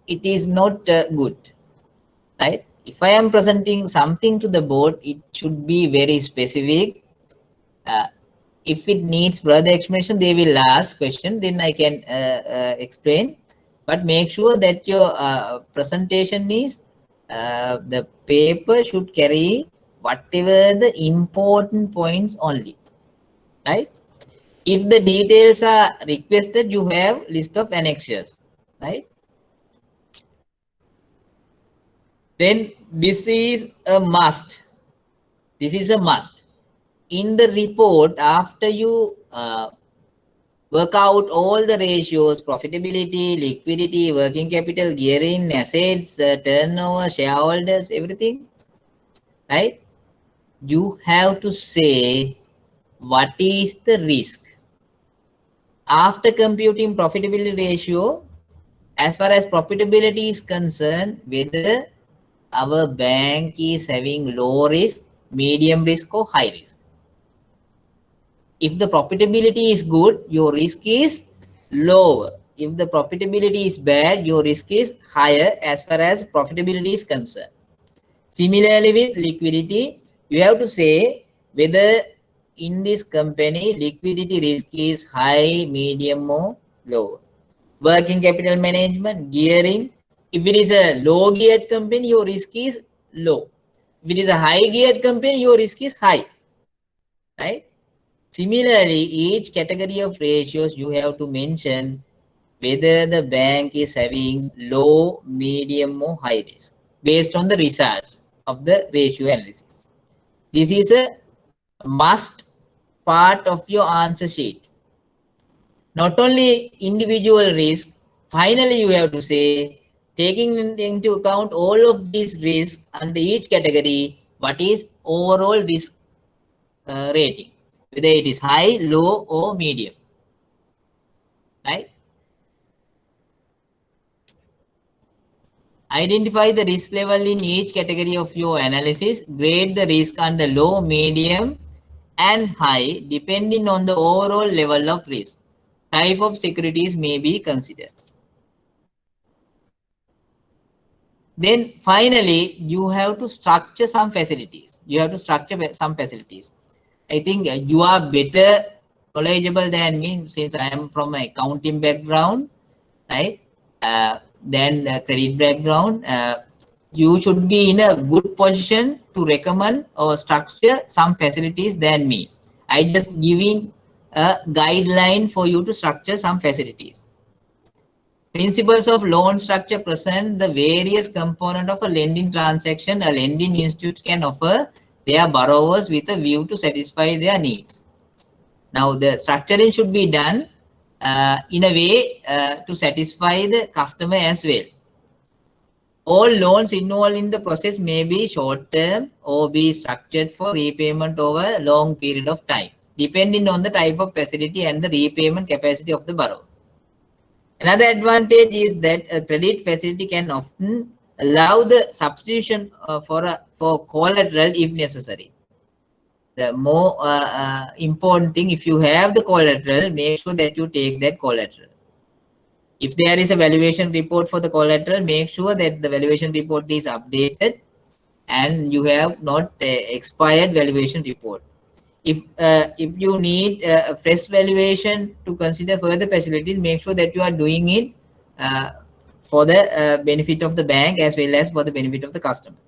it is not good, right? If I am presenting something to the board, it should be very specific. Uh, if it needs further explanation, they will ask question, then I can explain. But make sure that your presentation is the paper should carry whatever the important points only, right? If the details are requested, you have list of annexures, right? Then this is a must. This is a must. In the report, after you work out all the ratios, profitability, liquidity, working capital, gearing, assets, turnover, shareholders, everything, right? You have to say what is the risk. After computing profitability ratio, as far as profitability is concerned, whether our bank is having low risk, medium risk, or high risk. If the profitability is good, your risk is lower. If the profitability is bad, your risk is higher as far as profitability is concerned. Similarly, with liquidity, you have to say whether in this company liquidity risk is high, medium, or low. Working capital management, gearing. If it is a low geared company, your risk is low. If it is a high geared company, your risk is high, right? Similarly, each category of ratios you have to mention whether the bank is having low, medium, or high risk based on the results of the ratio analysis. This is a must part of your answer sheet. Not only individual risk, finally you have to say, taking into account all of these risks under each category, what is overall risk rating, whether it is high, low, or medium, right? Identify the risk level in each category of your analysis. Grade the risk under low, medium, and high depending on the overall level of risk. Type of securities may be considered. Then finally, you have to structure some facilities. You have to structure some facilities. I think you are better knowledgeable than me since I am from an accounting background, right? Then the credit background. You should be in a good position to recommend or structure some facilities than me. I just giving a guideline for you to structure some facilities. Principles of loan structure present the various components of a lending transaction a lending institute can offer their borrowers with a view to satisfy their needs. Now, the structuring should be done in a way to satisfy the customer as well. All loans involved in the process may be short-term or be structured for repayment over a long period of time, depending on the type of facility and the repayment capacity of the borrower. Another advantage is that a credit facility can often allow the substitution for collateral if necessary. The more important thing, if you have the collateral, make sure that you take that collateral. If there is a valuation report for the collateral, make sure that the valuation report is updated and you have not expired valuation report. If you need a fresh valuation to consider further facilities, make sure that you are doing it for the benefit of the bank as well as for the benefit of the customer.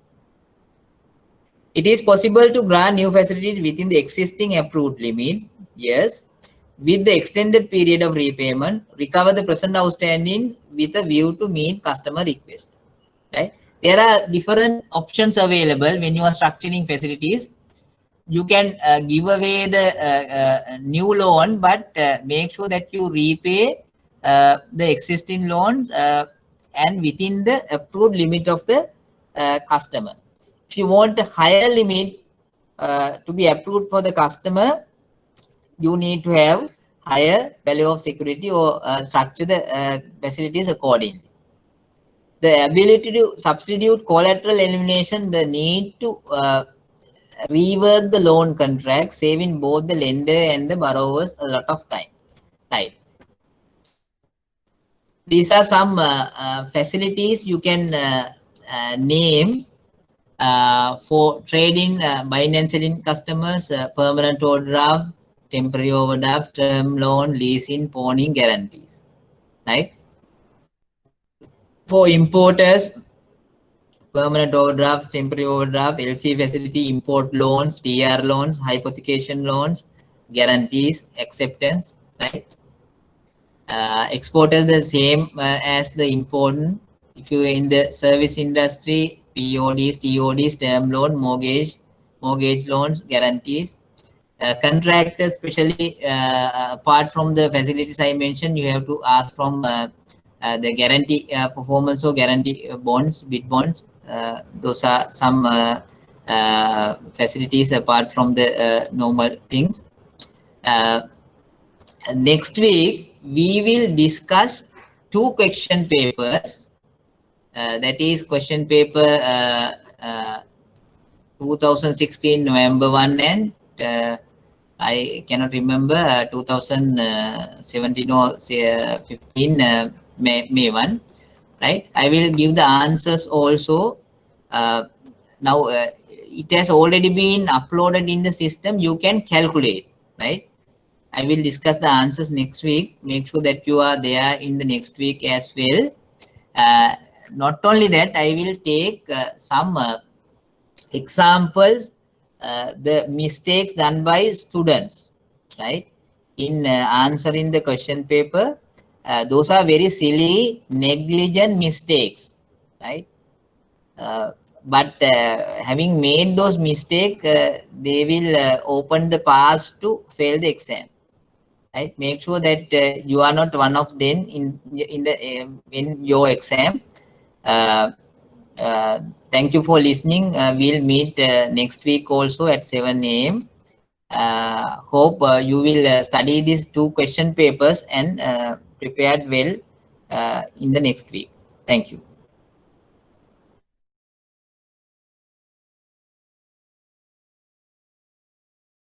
It is possible to grant new facilities within the existing approved limit. Yes. With the extended period of repayment, recover the present outstandings with a view to meet customer request. Right? There are different options available when you are structuring facilities. You can give away the new loan, but make sure that you repay the existing loans and within the approved limit of the customer. If you want a higher limit to be approved for the customer, you need to have higher value of security or structure the facilities accordingly. The ability to substitute collateral elimination, the need to rework the loan contract, saving both the lender and the borrowers a lot of time. Right. These are some facilities you can name for trading, buying and selling customers, permanent overdraft, temporary overdraft, term loan, leasing, pawning, guarantees. Right. For importers, permanent overdraft, temporary overdraft, LC facility, import loans, TR loans, hypothecation loans, guarantees, acceptance, right? Exporters the same as the important. If you're in the service industry, PODs, TODs, term loan, mortgage loans, guarantees. Contractors, especially apart from the facilities I mentioned, you have to ask from the guarantee performance or guarantee bonds, bid bonds. Those are some facilities apart from the normal things. Next week, we will discuss two question papers. That is question paper 2016 November 1 and I cannot remember 2017 or 15 May 1, right? I will give the answers also. Now it has already been uploaded in the system. You can calculate, right? I will discuss the answers next week. Make sure that you are there in the next week as well. Not only that, I will take some examples, the mistakes done by students, right? In answering the question paper, those are very silly, negligent mistakes, right? But having made those mistakes, they will open the path to fail the exam. Right? Make sure that you are not one of them in your exam. Uh, Thank you for listening. We'll meet next week also at 7 a.m. Hope you will study these two question papers and prepared well in the next week. Thank you.